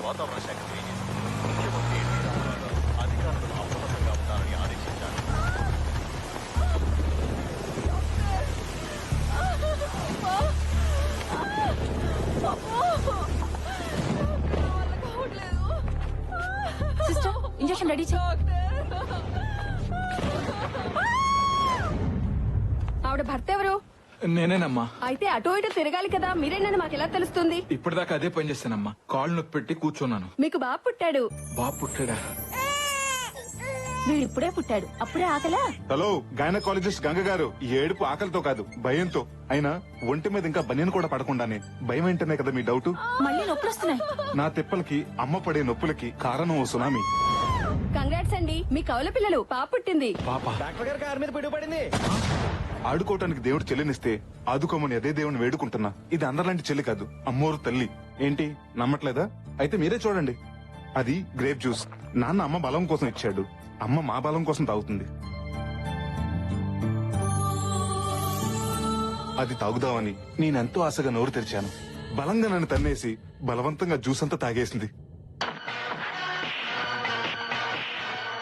వాతావరణ శాఖ తెలియజేసింది. ముఖ్యమంత్రి ఎన్టీ రామారావు అధికారులను అప్రమత్తంగా ఉండాలని ఆదేశించారు. సిస్టర్, ఇంజెక్షన్ రెడీ చేయి. ఆవిడ భర్త ఎవరు? నేనేనమ్మా. అయితే అటు ఇటు తిరగాలి కదా, మీరేనని మాకెలా తెలుస్తుంది? ఇప్పటిదాకా అదే పని చేస్తానమ్మా. కాళ్ళు నొప్పి పెట్టి కూర్చున్నాను. మీకు బాబు పుట్టాడు. బాబు పుట్టాడా? వీడిప్పుడే పుట్టాడు, అప్పుడే ఆకలా? హలో, గైనకాలజిస్ట్ గంగ గారు, ఈ ఏడుపు ఆకలితో కాదు భయంతో. అయినా ఒంటి మీద ఇంకా బనియన్ కూడా పడకుండానే భయం ఏంటనే కదా మీ డౌట్. మళ్ళీ నొప్పులు వస్తున్నాయి. నా తిప్పలకి అమ్మ పడే నొప్పులకి కారణం ఓ సునామీ. కంగ్రాట్స్ అండి, మీ కవల పిల్లలు పాప పుట్టింది. పాప డాక్టర్ గారి కారు మీద పిడుగుపడింది. ఆడుకోవటానికి దేవుడు చెల్లినిస్తే ఆదుకోమని అదే దేవుని వేడుకుంటున్నా. ఇది అందరిలాంటి చెల్లి కాదు, అమ్మోరు తల్లి. ఏంటి నమ్మట్లేదా? అయితే మీరే చూడండి. అది గ్రేప్ జ్యూస్. నాన్న అమ్మ బలం కోసం ఇచ్చాడు, అమ్మ మా బలం కోసం తాగుతుంది. అది తాగుదామని నేనెంతో ఆశగా నోరు తెరిచాను. బలంగా నన్ను తన్నేసి బలవంతంగా జ్యూస్ అంతా తాగేసింది.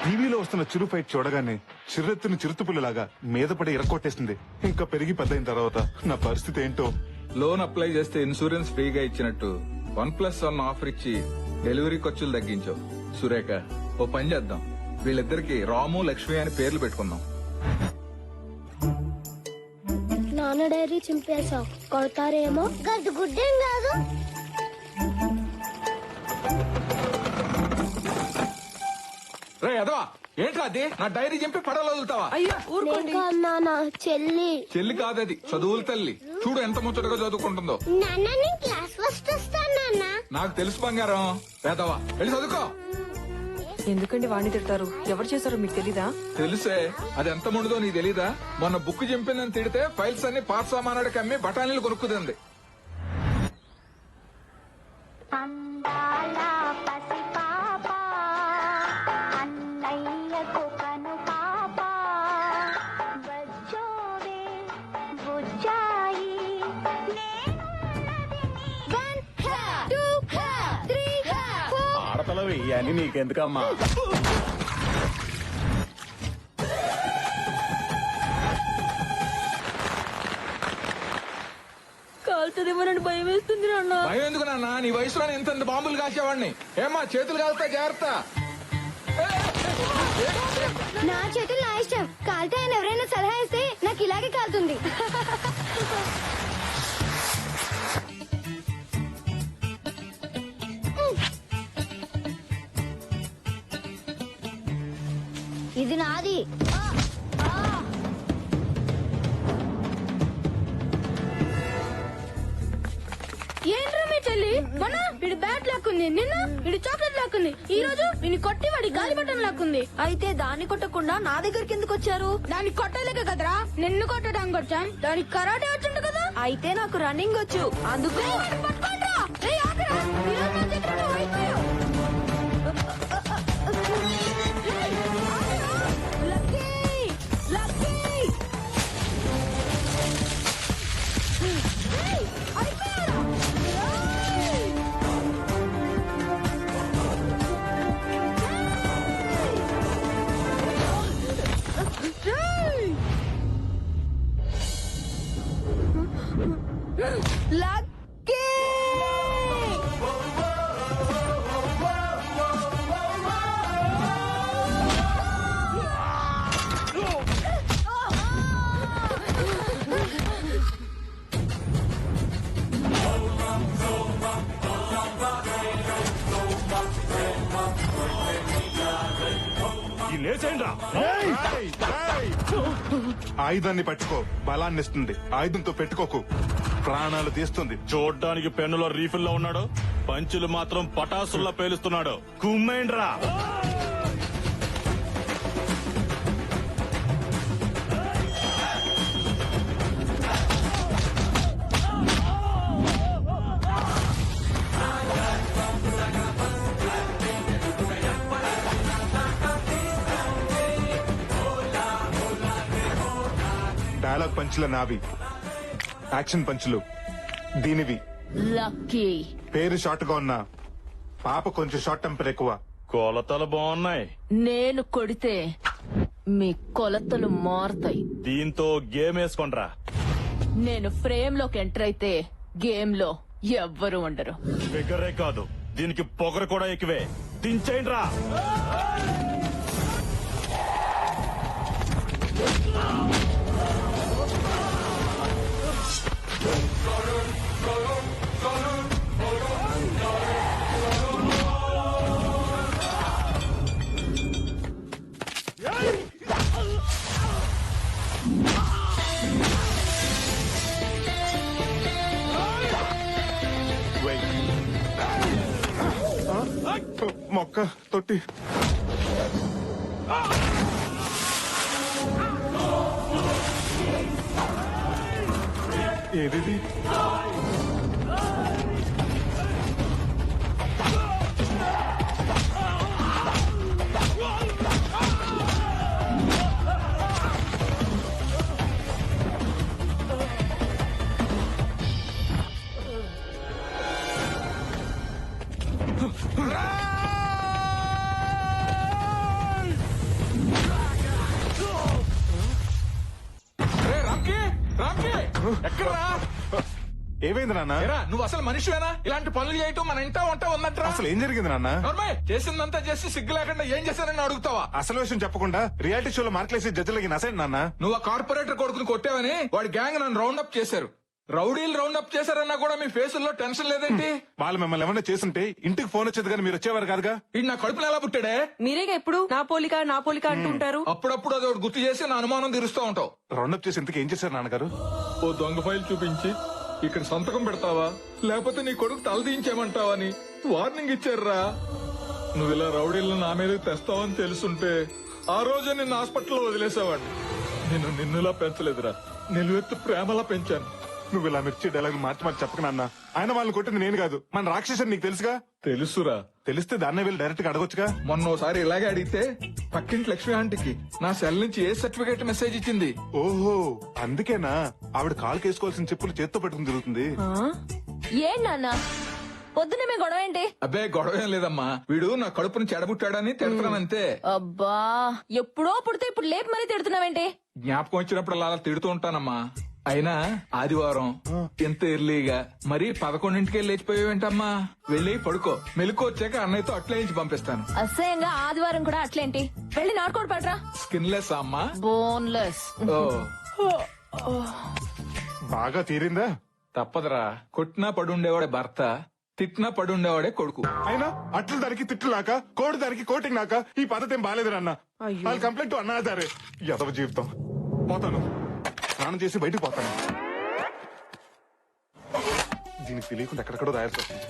టీవీలో వస్తున్న చిరు ఫైట్ చూడగానే చిర్రెత్తుని చిరుతుపుల్లలాగా మీద పడి ఇరక్కొట్టేసింది. ఇంకా పెరిగి పెద్దయిన తర్వాత నా పరిస్థితి ఏంటో. లోన్ అప్లై చేస్తే ఇన్సూరెన్స్ ఫ్రీగా ఇచ్చినట్టు 1+1 ఆఫర్ ఇచ్చి డెలివరీ ఖర్చులు తగ్గించావు. సురేఖ, ఓ పని చేద్దాం, వీళ్ళిద్దరికి రాము లక్ష్మి అని పేర్లు పెట్టుకుందాం. నాన్న డైరీ చింపేశావు, కొడతారేమో. గడ్డు గుడ్డేం కాదు. రే అదవా, ఏంట్రా అది? నా డైరీ చింపి పడవలో వదులుతావా? అయ్యో ఊరుకోండి. నాన్న చెల్లి. చెల్లి కాదది, చదువుల తల్లి. చూడు ఎంత ముచ్చటగా చదువుకుంటుందో. నాన్న నేను క్లాస్ ఫస్ట్ వస్తాను నాన్న. నాకు తెలుసు బంగారం. వేదవా, వెళ్ళి చదువుకో. ఎందుకండి వాణ్ణి తిడతారు? ఎవరు చేశారో మీకు తెలీదా? తెలుసే, అది ఎంత ముందుదో నీకు తెలీదా? మొన్న బుక్ చింపిందని తిడితే ఫైల్స్ అన్ని పాత సామానాడికి అమ్మి బఠానీలు కొనుక్కుతుంది. ఆడతలవి అని నీకెందుకమ్మా? కాలుతుందేమోనని భయం వేస్తుంది నాన్న. భయం ఎందుకు నాన్న? నీ వయసులో ఎంత బాంబులు కాసేవాడిని. ఏమ్మా, చేతులు కాలుతా, జాగ్రత్త. నా చేతులు నా ఇష్టం. కాలితే ఆయన ఎవరైనా సలహా ఇస్తే నాకు ఇలాగే కాలుతుంది. ఇది నాది. ఏంట్రా మీ చెల్లి? మొన్న వీడి బ్యాట్ లాక్కుంది, నిన్న వీడి చాక్లెట్ లాక్కుంది, ఈ రోజు వీని కొట్టి వాడి గాలి బట్టం లాక్కుంది. అయితే దాన్ని కొట్టకుండా నా దగ్గరికి ఎందుకు వచ్చారు? దాన్ని కొట్టలేక కదరా నిన్ను కొట్టడానికి వచ్చాం. దానికి కరాటే వచ్చింది కదా. అయితే నాకు రన్నింగ్ వచ్చు, అందుకు. పట్టుకోండిరా. ఏయ్, ఆగరా. ఈరోజు నా చేతిలో నువ్వు అయిపోయావు. ఏయ్, ఆగరా. Lucky, lucky. ఏయ్, అయిపోయారా? ఏయ్. లక్కీ. ఆయుధాన్ని పట్టుకో, బలాన్ని ఇస్తుంది. ఆయుధంతో పెట్టుకోకు, ప్రాణాలు తీస్తుంది. చూడ్డానికి పెన్నులో రీఫిల్ లో ఉన్నాడు, పంచులు మాత్రం పటాసుల్లా పేలుస్తున్నాడు. కుమ్మేండ్రా. పంచుల నావి, యాక్షన్ పంచులు దీనివి. లక్కీ పేరు షార్ట్ గా ఉన్నా పాప కొంచెం షార్ట్ టెంపర్ ఎక్కువ. కొలతలు బాగున్నాయి. నేను కొడితే మీ కొలతలు మారుతాయి. దీంతో గేమ్ వేసుకోండ్రా. నేను ఫ్రేమ్ లోకి ఎంటర్ అయితే గేమ్ లో ఎవ్వరు ఉండరు. ఫిగరే కాదు, దీనికి పొగరు కూడా ఎక్కువే. దించేయండ్రా. మొక్క తొట్టి ఏది రే రామ్కి, రామ్కి, ఎక్కడ్రా? ఏమైంది నాన్న? ఏరా, నువ్వు అసలు మనిషివేనా? ఇలాంటి పనులు చేయటం మన ఇంటా వంట ఉందంటరా? అసలు ఏం జరిగింది నాన్న? నోర్మయ్, చేసిందంతా చేసి సిగ్గు లేకుండా ఏం చేశానని అడుగుతావా? అసలు విషయం చెప్పకుండా రియాలిటీ షోలో మార్కులేసి జడ్జిలకి నసండి నాన్న. నువ్వు ఆ కార్పొరేటర్ కొడుకుని కొట్టావని వాడి గ్యాంగ్ నన్ను రౌండ్ అప్ చేశారు. రౌడీలు రౌండ్ అప్ చేశారన్నా కూడా మీ ఫేసుల్లో టెన్షన్ లేదేంటి? వాళ్ళు మిమ్మల్ని ఏమన్నా చేస్తుంటే ఇంటికి ఫోన్ వచ్చేది కానీ మీరు వచ్చేవారు కాదుగా. ఇది నా కడుపులో ఎలా పుట్టాడే? మీరేగా ఎప్పుడు నా పోలిక నా పోలిక అంటుంటారు. అప్పుడప్పుడు అది ఒకటి గుర్తు చేసి నా అనుమానం తీరుస్తూ ఉంటావు. రౌండప్ చేసి ఇంతకు ఏం చేశారు నాన్నగారు? ఓ దొంగ ఫైల్ చూపించి ఇక్కడ సంతకం పెడతావా లేకపోతే నీ కొడుకు తలదించేమంటావని వార్నింగ్ ఇచ్చారురా. నువ్వు ఇలా రౌడీలను నా మీద తెస్తావని తెలుసుంటే ఆ రోజే నిన్ను హాస్పిటల్లో వదిలేసావాడిని. నేను నిన్నులా పెంచలేదురా, నిలువెత్తు ప్రేమలా పెంచాను. నువ్వు ఇలా మిర్చి డైలాగ్ మార్చి మార్చి చెప్పక నాన్న. ఆయన వాళ్ళని కొట్టింది నేను కాదు, మన రాక్షసుని నీకు తెలుసుగా. తెలుసురా, తెలిస్తే దాన్నే వెళ్ళి డైరెక్ట్ గా అడగొచ్చుగా. మొన్నోసారి ఇలాగే అడిగితే పక్కింటి లక్ష్మి ఆంటీకి నా సెల్ నుంచి ఏ సర్టిఫికేట్ మెసేజ్ ఇచ్చింది. ఓహో, అందుకేనా ఆవిడ కాలు కేసుకోవాల్సిన చెప్పులు చేత్తో పెట్టుకుని తిరుగుతుంది. ఏం నాన్న పొద్దునే మీ గొడవ ఏంటి? అబ్బే గొడవ ఏం లేదమ్మా, వీడు నా కడుపుని చెడబుట్టాడని తిడతానంతే. అబ్బా ఎప్పుడో పుడితే ఇప్పుడు లేపు మరీ తిడుతున్నావేంటి? జ్ఞాపకం వచ్చినప్పుడు అలా తిడుతూ ఉంటానమ్మా. అయినా ఆదివారం ఎంత ఎర్లీగా మరీ 11ంటికే లేచిపోయావేంటమ్మా? వెళ్ళి పడుకో, మెలకు వచ్చాక అన్నయ్యతో అట్లే ఇచ్చి పంపిస్తాను. అసహ్యంగా ఆదివారం కూడా అట్లేంటి? వెళ్ళి నాటుకోడు పడరా. స్కిన్లెస్ అమ్మా. బోన్లెస్. ఓ బాగా తీరిందా? తప్పదురా, కొట్టినా పడుండేవాడే భర్త, తిట్టినా పడుండేవాడే కొడుకు. అయినా అట్లు దానికి తిట్టులాక కోడి దానికి కోటింగ్ నాక ఈ పద్ధతి ఏం బాగాలేదు నాన్న. వాళ్ళు కంప్లైంట్ అన్నాదారే యదవ జీవితం. పోతాను, స్నానం చేసి బయటకు పోతాను. దీనికి తెలియకుండా ఎక్కడెక్కడో రాయాల్సి వస్తుంది.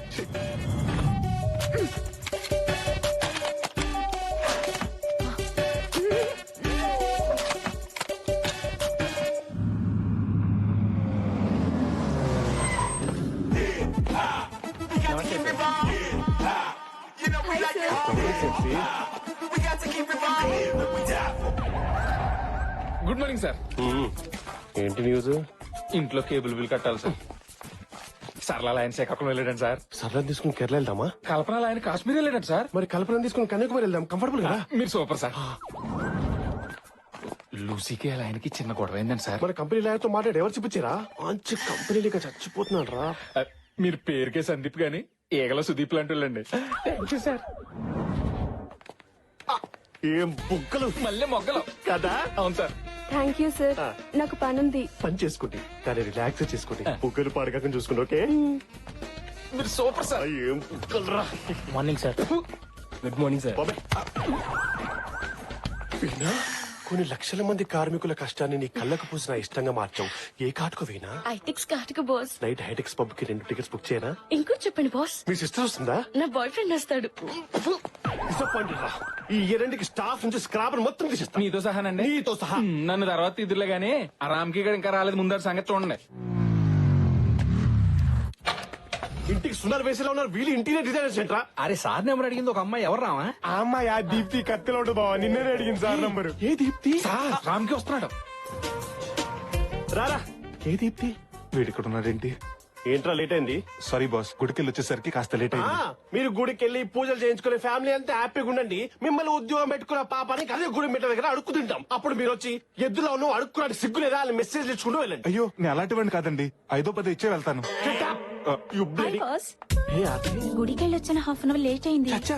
Good morning sir. ఏంటి న్యూస్? ఇంట్లో కేబుల్ బిల్ కట్టాలి సార్. సరళ ఆయన శ్రీకాకుళం వెళ్ళాడండి సార్. సరళం తీసుకుని కేరళ వెళ్దామా? కల్పన ఆయన కాశ్మీర్ వెళ్ళాడు సార్. మరి కల్పన తీసుకుని కన్యాకుమారి వెళ్దాం, కంఫర్టబుల్ కదా. మీరు సూపర్ సార్. లూసీకి అలా ఆయనకి చిన్న గొడవ అయిందండి సార్. మన కంపెనీ లాయర్తో మాట్లాడి ఎవరు చూపించారా? మంచి కంపెనీ లేక చచ్చిపోతున్నాడు రా. మీరు పేరుకే సందీప్ గాని ఏగల సుదీప్ లాంటి వాళ్ళండి. సార్ ఏం బుగ్గలు మళ్ళీ మొగ్గలు కదా. అవును సార్. థ్యాంక్ యూ సార్, నాకు పనుంది. పని చేసుకోండి, కానీ రిలాక్స్ చేసుకోండి. బుగ్గలు పాడకాక చూసుకోండి. ఓకే, మీరు సూపర్ సార్. ఏం బుగ్గలు రా. Morning sir. Good morning sir. Veena, కొన్ని లక్షల మంది కార్మికుల కష్టాన్ని నీ కళ్ళకు పూసిన ఇష్టంగా మార్చావు. ఏ కాటుకు వీణా? ఐటెక్స్ కాటుకు బాస్. నైట్ హైటెక్స్ పబ్ కి 2 టికెట్స్ బుక్ చేయనా? ఇంకో చెప్పండి బాస్, మీ సిస్టర్ వస్తుందా? నా బాయ్ ఫ్రెండ్ వస్తాడు. డిసప్పాయింటెడ్ రా. ఈ రెండింటికి స్టాఫ్ నుంచి స్క్రాప్ మొత్తం తీసేస్తా. మీతో సహానండి. నీతో సహా. నన్ను తర్వాత ఇదిలే గానీ ఆ రామ్కి గడ ఇంకా రాలేదు, ముందర సంగతి చూడండి. ఇంటికి సుందర వేసేలా ఉన్నారు వీళ్ళు. ఇంటీరియర్ డిజైనర్స్ ఏంట్రా? అరే సార్ నెంబర్ అడిగింది ఒక అమ్మాయి, ఎవరు రావా? ఆ అమ్మాయి ఆ దీప్తి కత్తిలోడు బావా, నిన్నే అడిగింది సార్ నంబరు. ఏ దీప్తి? రామ్కి వస్తున్నాడు. రారా ఏ దీప్తి వీడు ఇక్కడ ఉన్నాడేంటి? ఏంట్రా లేట్ అయింది? సారీ బాస్, గుడికెళ్ళి వచ్చేసరికి కాస్త లేట్ అయింది. మీరు గుడికి వెళ్ళి పూజలు చేయించుకునే ఫ్యామిలీ అంతా హ్యాపీగా ఉండండి. మిమ్మల్ని ఉద్యోగం పెట్టుకున్న పాపానికి అదే గుడి మెట్ల దగ్గర అడుక్కు తింటాం. అప్పుడు మీరు వచ్చి ఎద్దులో నువ్వు అడుక్కున్నాడు సిగ్గు లేదా అని మెసేజ్ ఇచ్చుకుంటూ వెళ్ళండి. అయ్యో నేను అలాంటి వాడిని కాదండి, 5-10 ఇచ్చే వెళ్తాను. You bloody- ఏ ఆర్తి? గుడికి వెళ్ళొచ్చిన హాఫ్ అన్ అవర్ లేట్ అయింది. చచ్చా,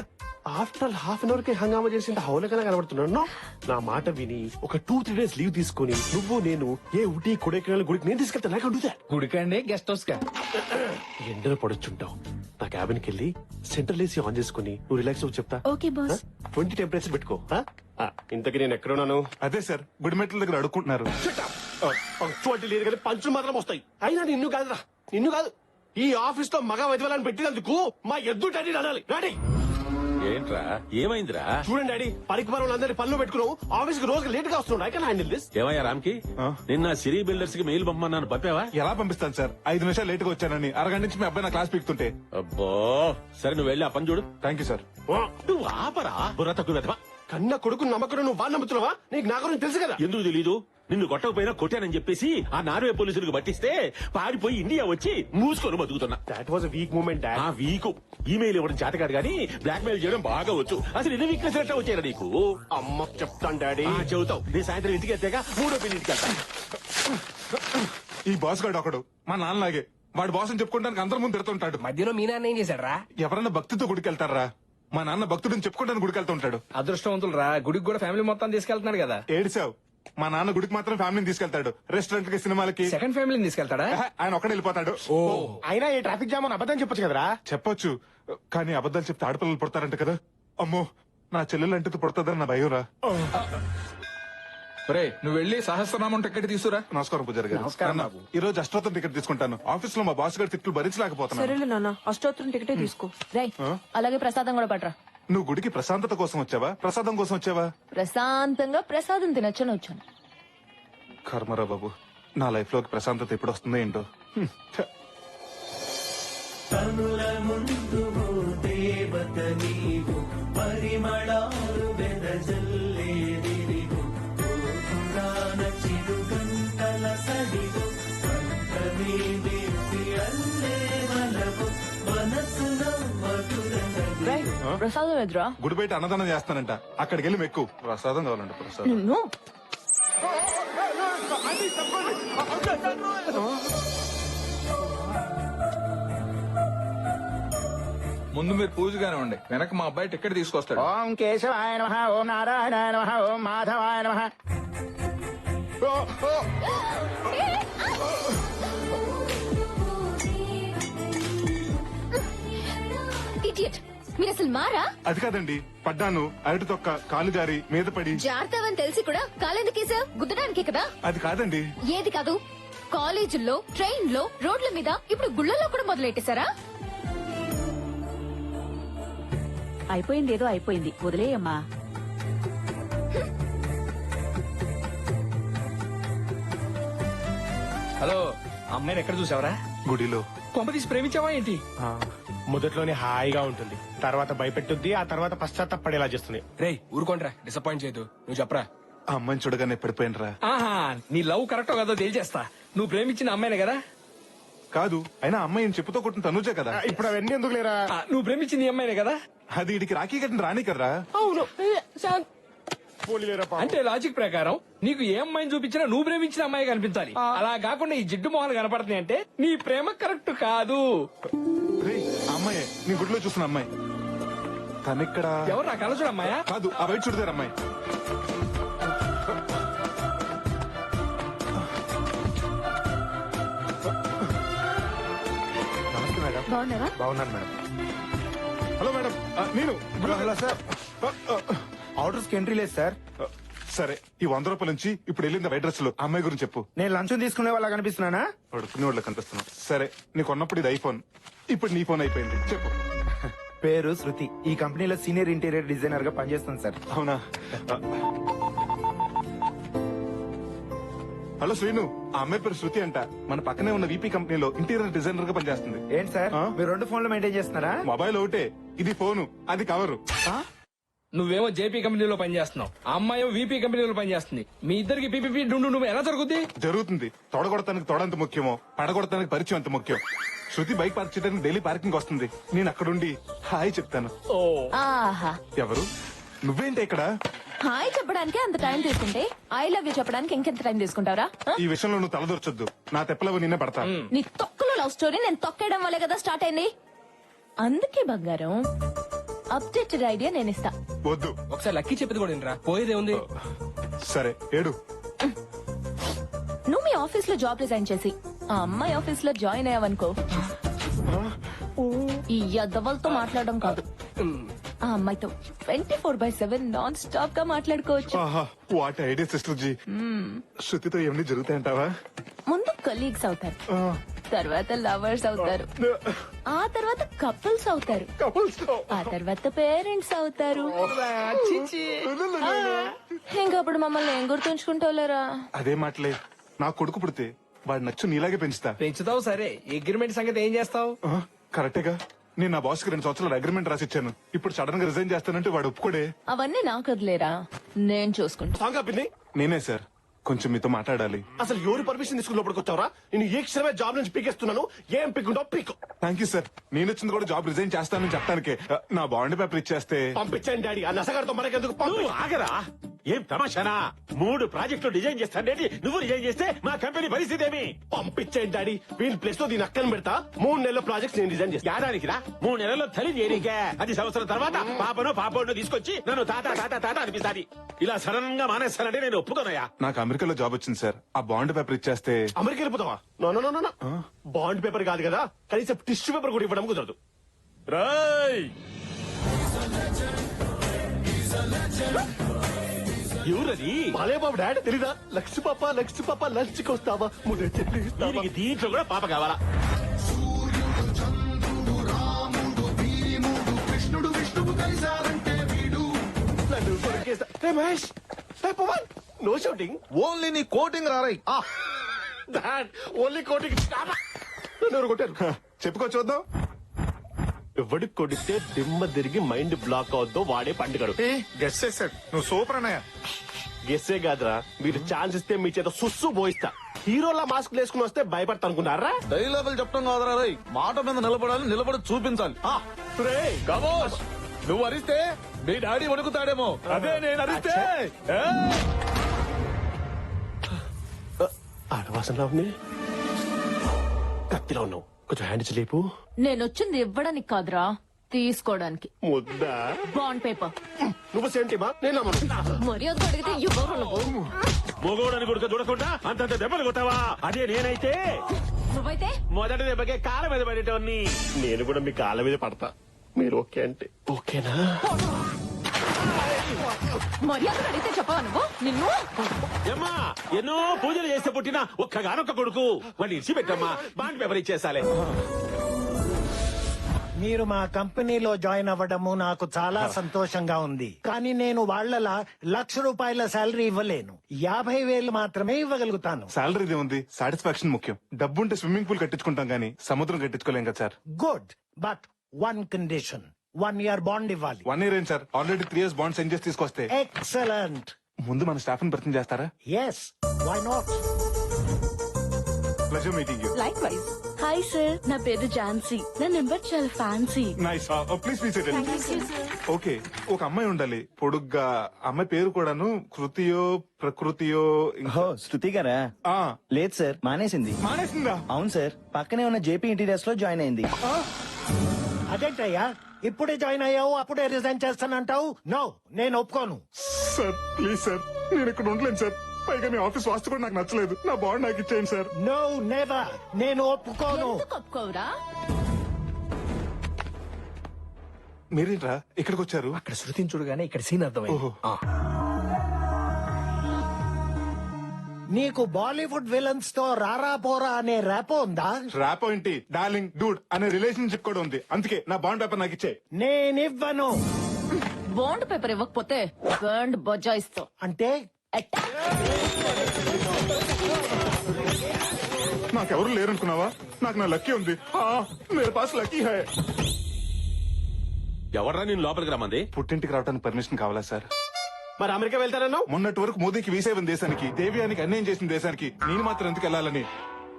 ఆఫ్టర్ హాఫ్ అన్ అవర్ కి హంగామా చేసి హౌలకన్నా కనబడుతున్నాడు. నా మాట విని ఒక 2-3 డేస్ లీవ్ తీసుకుని నువ్వు నేను ఏ ఊటీ కొడైకెనాల్ గుడికి నేను తీసుకెళ్తా. నాకు అడుగుతా గుడికండి గెస్ట్ హౌస్ కా? ఎండలో పడొచ్చుంటావు. నా క్యాబిన్ కి వెళ్ళి సెంట్రల్ ఏసీ ఆన్ చేసుకుని నువ్వు రిలాక్స్ అవ్వు చెప్తా. Okay boss. 20 టెంపరేచర్ పెట్టుకో. ఇంతకీ నేను ఎక్కడున్నాను? అదే సార్, గుడి మెట్ల దగ్గర అడుక్కుంటున్నారు. పంక్చువాలిటీ లేదు కానీ పంచులు మాత్రం వస్తాయి. అయినా నిన్ను కాదురా, నిన్ను కాదు, ఈ ఆఫీస్ లో మగ వైద్యులను పెట్టినందుకు మా ఎద్దు డాడీ అనాలి. డాడీ ఏంట్రా ఏమైందిరా? చూడండి డాడీ, పనికి పనులందరి పనులు పెట్టుకున్నావు. ఆఫీస్ కి రోజు లేట్ గా వస్తున్నాడు. I can handle this. ఏమయ్యా రామ్కి, నిన్న సిరీ బిల్డర్స్ కి మెయిల్ పంపమన్నాను, పంపావా? ఎలా పంపిస్తాను సార్, 5 నిమిషాలు లేట్ గా వచ్చానని అరగంట నుంచి మీ అబ్బాయి నా క్లాస్ పీకుతుంటే. అబ్బో సరే, నువ్వు వెళ్ళి ఆ పని చూడు. Thank you sir. నువ్వు ఆపరా బుర్ర తక్కువ వెధవా. కన్న కొడుకు నమ్మకం నువ్వు బాగా నమ్ముతున్నావా? నీకు నా గురించి తెలుసు కదా. ఎందుకు తెలీదు? నిన్ను కొట్టకపోయినా కొట్టానని చెప్పేసి ఆ నార్వే పోలీసులకు పట్టిస్తే పారిపోయి ఇండియా వచ్చి మూసుకొని బతుకుతున్నా. That was weak moment dad. ఆ వీకు ఈమెయిల్ ఇవ్వడం చేతకాడు గానీ బ్లాక్ మెయిల్ చేయడం బాగా వచ్చు. అసలు ఎన్ని వీక్నెస్ ఎట్లా వచ్చారా నీకు? అమ్మ చెప్తాను డాడీ. చెబుతావు. నేను సాయంత్రం ఇంటికి వెళ్తాక 3వ ఇంటికి వెళ్తాను. ఈ బాస్ గాడు ఒకడు మా నాన్నలాగే, వాడు బాస్ అని చెప్పుకోవడానికి అందరి ముందు తిడుతుంటాడు. మధ్యలో మీ నాన్న ఏం చేశాడు రా? ఎవరన్నా భక్తితో గుడికెళ్తారా? మా నాన్న భక్తుడిని చెప్పుకోవడానికి గుడికెళ్తూ ఉంటాడు. అదృష్టవంతులు రా, గుడికి కూడా ఫ్యామిలీ మొత్తం తీసుకెళ్తున్నాడు కదా. ఏడిసావు, మా నాన్న గుడికి మాత్రం ఫ్యామిలీని తీసుకెళ్తాడు. రెస్టారెంట్ కి, సినిమాలకి సెకండ్ ఫ్యామిలీని తీసుకెళ్తాడా? ఆయన ఒక్కడే వెళ్ళిపోతాడు. అయినా ఈ ట్రాఫిక్ జామ్ అని అబద్ధం చెప్పొచ్చు కదరా. చెప్పొచ్చు, కానీ అబద్ధాలు చెప్తే ఆడపిల్లలు పుడతారంట కదా. అమ్మో, నా చెల్లెలు అంటే పుడతాదని నా భయం రా. రే, నువ్వు వెళ్ళి సహస్రనామం టికెట్ తీసుకురా. నమస్కారం పూజారి గారు. నాన్న, ఈ రోజు అష్టోత్తరం టికెట్ తీసుకుంటాను. ఆఫీస్ లో మా బాస్ గారి తిట్లు భరించలేకపోతున్నాను. సరేలే నాన్న, అష్టోత్తరం టికెటే తీసుకో. రై అలాగే ప్రసాదం కూడా పట్రా. నువ్వు గుడికి ప్రశాంతత కోసం వచ్చావా, ప్రసాదం కోసం వచ్చావా? ప్రశాంతంగా ప్రసాదం తినొచ్చని వచ్చాను. కర్మరా బాబు, నా లైఫ్ లోకి ప్రశాంతత ఎప్పుడు వస్తుందో ఏంటో. ఛ. రై ప్రసాదం ఎదురా. గుడి బయట అన్నదానం చేస్తానంట, అక్కడికి వెళ్ళి మెక్కు. ప్రసాదం కావాలంట, ప్రసాదం. నిన్ను ముందు మీరు పూజగానే ఉండి, వెనక మా అబ్బాయి టికెట్ తీసుకొస్తాడు. ఓం కేశవాయ నమః, ఓం నారాయణాయ నమః, ఓం మాధవాయ నమః. ఇడియట్, మీరు అసలు మారా? అది కాదండి, పడ్డాను, అరటి తొక్క కాలు జారి మీద పడి. జాగ్రత్తవని తెలిసి కూడా కాలెందుకేసా? గుద్దడానికే కదా. అది కాదండి. ఏది కాదు, కాలేజీల్లో, ట్రైన్ లో, రోడ్ల మీద, ఇప్పుడు గుళ్ళల్లో కూడా మొదలెట్టేశారా? అయిపోయింది, ఏదో అయిపోయింది, వదిలేయమ్మా. హలో, అమ్మాయిని ఎక్కడ చూసావరా? గుడిలో. కొంప తీసి ప్రేమించావా ఏంటి? మొదట్లోనే హాయిగా ఉంటుంది, తర్వాత భయపెట్టుద్ది, ఆ తర్వాత పశ్చాత్తపడేలా చేస్తుంది. రేయ్ ఊరుకోండ్రా, డిసప్పాయింట్ చేయదు. నువ్వు చెప్పరా. ఆ అమ్మాయిని చూడగానే పడిపోయినరా. ఆహా, నీ లవ్ కరెక్టో కాదో తేల్చేస్తా. నువ్వు ప్రేమించిన అమ్మాయినే కదా? కాదు, అయినా అమ్మాయి చెప్పుతో కొట్టిన తనుజే కదా. ఇప్పుడు అవన్నీ ఎందుకు లేరా? నువ్వు ప్రేమించింది ఈ అమ్మాయినే కదా? అది ఇడికి రాఖీ కట్టిన రాణి కర్రా. అవును. పోనీలేరా పాపం. అంటే లాజిక్ ప్రకారం నీకు ఏ అమ్మాయిని చూపించినా నువ్వు ప్రేమించిన అమ్మాయి కనిపించాలి. అలా కాకుండా ఈ జిడ్డు మొహాలు కనపడుతున్నాయి అంటే నీ ప్రేమ కరెక్ట్ కాదు. రేయ్, ఆ అమ్మాయే నీ గుడిలో చూసిన అమ్మాయి. తనిక్కడ ఎవరు నా కలచుడు అమ్మాయా? కాదు, ఆ బయట చూడదారు అమ్మాయి. నమస్తే మేడం. బాగున్నారా? బాగున్నాను మేడం. హలో మేడం, నేను హలో సార్. ఆర్డర్స్ కి ఎంట్రీ లేదు సార్. సరే, ఈ 100 రూపాయల నుంచి ఇప్పుడు వెళ్ళింది వైట్ డ్రెస్ లో ఆ అమ్మాయి గురించి చెప్పు. నేను లంచం తీసుకునే వాళ్ళ కనిపిస్తున్నానా? అడుక్కునే వాళ్ళకి కనిపిస్తున్నావు. సరే, నీకు ఉన్నప్పుడు ఇది ఐఫోన్, ఇప్పుడు నీ ఫోన్ అయిపోయింది. చెప్పు. పేరు శృతి, ఈ కంపెనీలో సీనియర్ ఇంటీరియర్ డిజైనర్ గా పనిచేస్తాను సార్. అవునా? హలో శ్రీను, ఆ అమ్మాయి పేరు శృతి అంట. మన పక్కనే ఉన్న వీపీ కంపెనీలో ఇంటీరియర్ డిజైనర్ గా పనిచేస్తుంది. ఏంటి సార్, మీరు 2 ఫోన్లు మెయింటైన్ చేస్తున్నారా? మొబైల్ ఒకటే, ఇది ఫోను, అది కవరు. నువ్వేమో జేపీ కంపెనీలో పనిచేస్తున్నావు, ఆ అమ్మాయి వీపీ కంపెనీలో పనిచేస్తుంది. మీ ఇద్దరికి పీపీపీ డుండు నువ్వు ఎలా జరుగుద్ది? జరుగుతుంది. తొడగొడతానికి తొడంత ముఖ్యమో, పడగొడతానికి పరిచయం అంత ముఖ్యం. శృతి బైక్ పార్క్ చేయడానికి డైలీ పార్కింగ్ వస్తుంది. నేను అక్కడుండి హాయ్ చెప్తాను. ఓ ఆహా, ఎవరు? నువ్వేంటి ఇక్కడ? హాయ్ చెప్పడానికి అంత టైం తీసుకుంటే ఐ లవ్ యూ చెప్పడానికి ఇంకెంత టైం తీసుకుంటావరా? ఈ విషయంలో నువ్వు తలదొరచొద్దు. నా తెప్పలవు నిన్నే పడతా. నీ తొక్కలో లవ్ స్టోరీ నేను తొక్కేయడం వల్లే కదా స్టార్ట్ అయింది. అందుకే బంగారం, అప్డేటెడ్ ఐడియా నేను ఇస్తా. వద్దు. ఒకసారి లక్కీ చెప్పేది కూడా వినరా, పోయేదే ఉంది. సరే ఏడు. నువ్వు మీ ఆఫీస్ లో జాబ్ రిజైన్ చేసి ఆ అమ్మాయి ఆఫీస్ లో జాయిన్ అయ్యావనుకో, ఈ యద్దవలతో మాట్లాడడం కాదు, ఆ అమ్మాయితో 24/7 నాన్ స్టాప్ గా మాట్లాడుకోవచ్చు. ఆహా, వాట్ ఐడియా సిస్టర్ జీ. శృతితో ఏమన్నీ జరుగుతాయంటావా? ముందు కలీగ్స్ అవుతారు, ఆ, తర్వాత లవర్స్ అవుతారు, ఆ తర్వాత కపుల్స్ అవుతారు, couples తో. ఆ తర్వాత పేరెంట్స్ అవుతారు. ఇంకప్పుడు మమ్మల్ని ఏం గుర్తుంచుకుంటావులేరా? అదే మాటలే. నా కొడుకు పుడితే వాడు నచ్చు నీలాగే పెంచుతా. పెంచుతావు సరే, అగ్రిమెంట్ సంగతి ఏం చేస్తావు? ఆ, కరెక్టేగా. నేను నా బాస్ కి 2 సంవత్సరాలు అగ్రిమెంట్ రాసిచ్చాను. ఇప్పుడు సడన్ గా రిజైన్ చేస్తానంటే వాడు ఒప్పుకోడే. అవన్నీ నాకు వదిలేరా, నేను చూసుకుంటా. సాంగ్ పిన్ని, నేనే సార్, కొంచెం మీతో మాట్లాడాలి. అసలు ఎవరు పర్మిషన్ తీసుకుని లోపలికి వచ్చావరా? నేను ఏ క్షణమే జాబ్ నుంచి పీకేస్తున్నాను. ఏం పీకుంటావు పీక్. Thank you sir. నేను వచ్చింది కూడా జాబ్ రిజైన్ చేస్తానని చెప్పడానికే. నా బాండ్ పేపర్ ఇచ్చేస్తే. పంపించండి డాడీ, ఆ నసగారితో మనకెందుకు? నువ్వు ఆగరా? ఏం తమాషానా? 3 ప్రాజెక్టులు డిజైన్ చేస్తానేటి నువ్వు డిజైన్ చేస్తే మా కంపెనీ పరిస్థితి ఏమి? పంపించండి డాడీ, వీళ్ళ ప్లేస్ లో దీని అక్కని పెడతా. 3 నెలల ప్రాజెక్ట్స్ నేను డిజైన్ చేస్తా. ఏడానికి రా, 3 నెలల్లో తల్లి చేరికే. అది సంవత్సరం తర్వాత పాపను తీసుకొచ్చి నన్ను తాత తాత తాత అనిపిస్తాది. ఇలా సడన్ గా మానేస్తానంటే నేను ఒప్పుకోనయా. నాకు అమెరికాలో జాబ్ వచ్చింది సార్. ఆ బాండ్ పేపర్ ఇచ్చేస్తే. అమెరికా వెళ్ళిపోతావా? No no no no. Bond paper కాదు కదా, కనీసం టిష్యూ పేపర్ కూడా ఇవ్వడం కుదరదు. రాయ్ ఎవరది? బాలే బాబు డాడీ తెలీదా? లక్ష్మి పాప లంచ్కి వస్తావా? ముద్ద చెల్లి ఇస్తావా? దీనికి దీంట్లో కూడా పాప కావాలా? నన్ను కొరికేస్తా. Hey Mahesh, hey Pawan, no shouting. Only నీ కోటింగ్ రారాయి. Dad, only coating. నన్ను ఎవరు కొట్టారు? చెప్పుకో చూద్దాం. ఎవడికి కొడితే దిమ్మ తిరిగి మైండ్ బ్లాక్ అవుద్దో వాడే పండుగడు. గెస్ చేశాడు. నువ్వు సూపర్ అన్నయ్య. గెస్సే కాదురా, మీరు ఛాన్స్ ఇస్తే మీ చేత సుస్సు పోయిస్తా. హీరోలా మాస్క్ వేసుకుని వస్తే భయపడతా అనుకున్నారా? డైలాగులు చెప్పడం కాదురా రై, మాట మీద నిలబడాలి, నిలబడి చూపించాలి. కమోష్, నువ్వు అరిస్తే మీ డాడీ వణుకుతాడేమో, అదే నేను అరిస్తే. ఆడవాసనలా ఉంది, కత్తిలో ఉన్నావు. కొంచెం హ్యాండ్ లేపు. నేను వచ్చింది ఇవ్వడానికి కాదురా, తీసుకోవడానికి. ముద్దా బాండ్ పేపర్. నువ్వు సెంటిమా? నేను నమ్మను. మర్యాద అడిగితే ఇవ్వరు నువ్వు. మొగోడని కొడుకు చూడకుండా అంతంత దెబ్బలు కొట్టావా? అదే నేనైతే నువ్వైతే మొదటి దెబ్బకే కాళ్ళ మీద పడేటోన్ని. నేను కూడా మీ కాళ్ళ మీద పడతా. మీరు ఓకే అంటే ఓకేనా? మర్యాద అడిగితే చెప్పవా నువ్వు? నిన్ను ఏమ్మా, ఎన్నో పూజలు చేస్తే పుట్టిన ఒక్కగానొక్క కొడుకు. వాడిని ఇచ్చి పెట్టమ్మా, బాండ్ పేపర్ ఇచ్చేసాలే. మీరు మా కంపెనీలో జాయిన్ అవ్వడము నాకు చాలా సంతోషంగా ఉంది. కానీ నేను వాళ్ళలా ₹1,00,000 శాలరీ ఇవ్వలేను. 50,000 మాత్రమే ఇవ్వగలుగుతాను. సాలరీదే ఉంది, సాటిస్ఫాక్షన్ ముఖ్యం. డబ్బుంటే స్విమ్మింగ్ పూల్ కట్టించుకుంటాం గానీ సముద్రం కట్టించుకోలేం కదా sir. Good, but 1 condition. 1 year bond ఇవ్వాలి. 1 year ఏం sir, already 3 years bond send చేసి తీసుకొస్తే. ఎక్సలెంట్. ముందు మన స్టాఫ్ ని పరిచయం చేస్తారా? Yes, why not? Pleasure meeting you. Likewise. Hi sir, నా పేరు ఝాన్సీ. నా నెంబర్ చాలా fancy. Nice. Please please okay. ఒక అమ్మాయి ఉండాలి పొడుగ్గా. అమ్మాయి పేరు కూడాను కృతియో ప్రకృతియో. శృతి గారా? ఆ, లేదు సార్, మానేసింది. మానేసిందా? అవును సార్, పక్కనే ఉన్న జేపీ ఇంటీరియర్స్ లో జాయిన్ అయింది. అదేంటయ్యా, ఇప్పుడే జాయిన్ అయ్యావు అప్పుడే రిజైన్ చేస్తానంటావు? నో, నేను ఒప్పుకోను. సార్ ప్లీజ్ సార్, నేను ఇక్కడ ఉండలేను సార్. పైగా మీ ఆఫీస్ వాస్తు కూడా నాకు నచ్చలేదు. నా బాండ్ నాకు ఇచ్చేయండి సార్. No, never. నేను ఒప్పుకోను. ఎందుకు ఒప్పుకోవురా? మీరేంట్రా ఇక్కడికి వచ్చారు? అక్కడ శృతిని చూడగానే ఇక్కడ సీన్ అర్థమైంది. ఓహో. నీకు బాలీవుడ్ విలన్స్ తో రారా పోరా అనే ర్యాపో ఉందా? ర్యాప్ ఏంటి, డార్లింగ్ డూడ్ అనే రిలేషన్షిప్ కూడా ఉంది. అందుకే నా బాండ్ పేపర్ నాకు ఇచ్చే. నేనివ్వను. బాండ్ పేపర్ ఇవ్వకపోతే బాండ్ బజాయిస్తో. అంటే నాకెవరు లేరనుకున్నావా? నాకు నా లక్కీ ఉంది. మేరే పాస్ లక్కీ హై. ఎవడరా నేను లోపలికి రమ్మంది? పుట్టింటికి రావడానికి పర్మిషన్ కావాలా సార్? మరి అమెరికా వెళ్తానన్నావు? మొన్నటి వరకు మోదీకి వీసేవన్ దేశానికి, దేవ్యానికి అన్యాయం చేసిన దేశానికి నేను మాత్రం ఎందుకు వెళ్ళాలని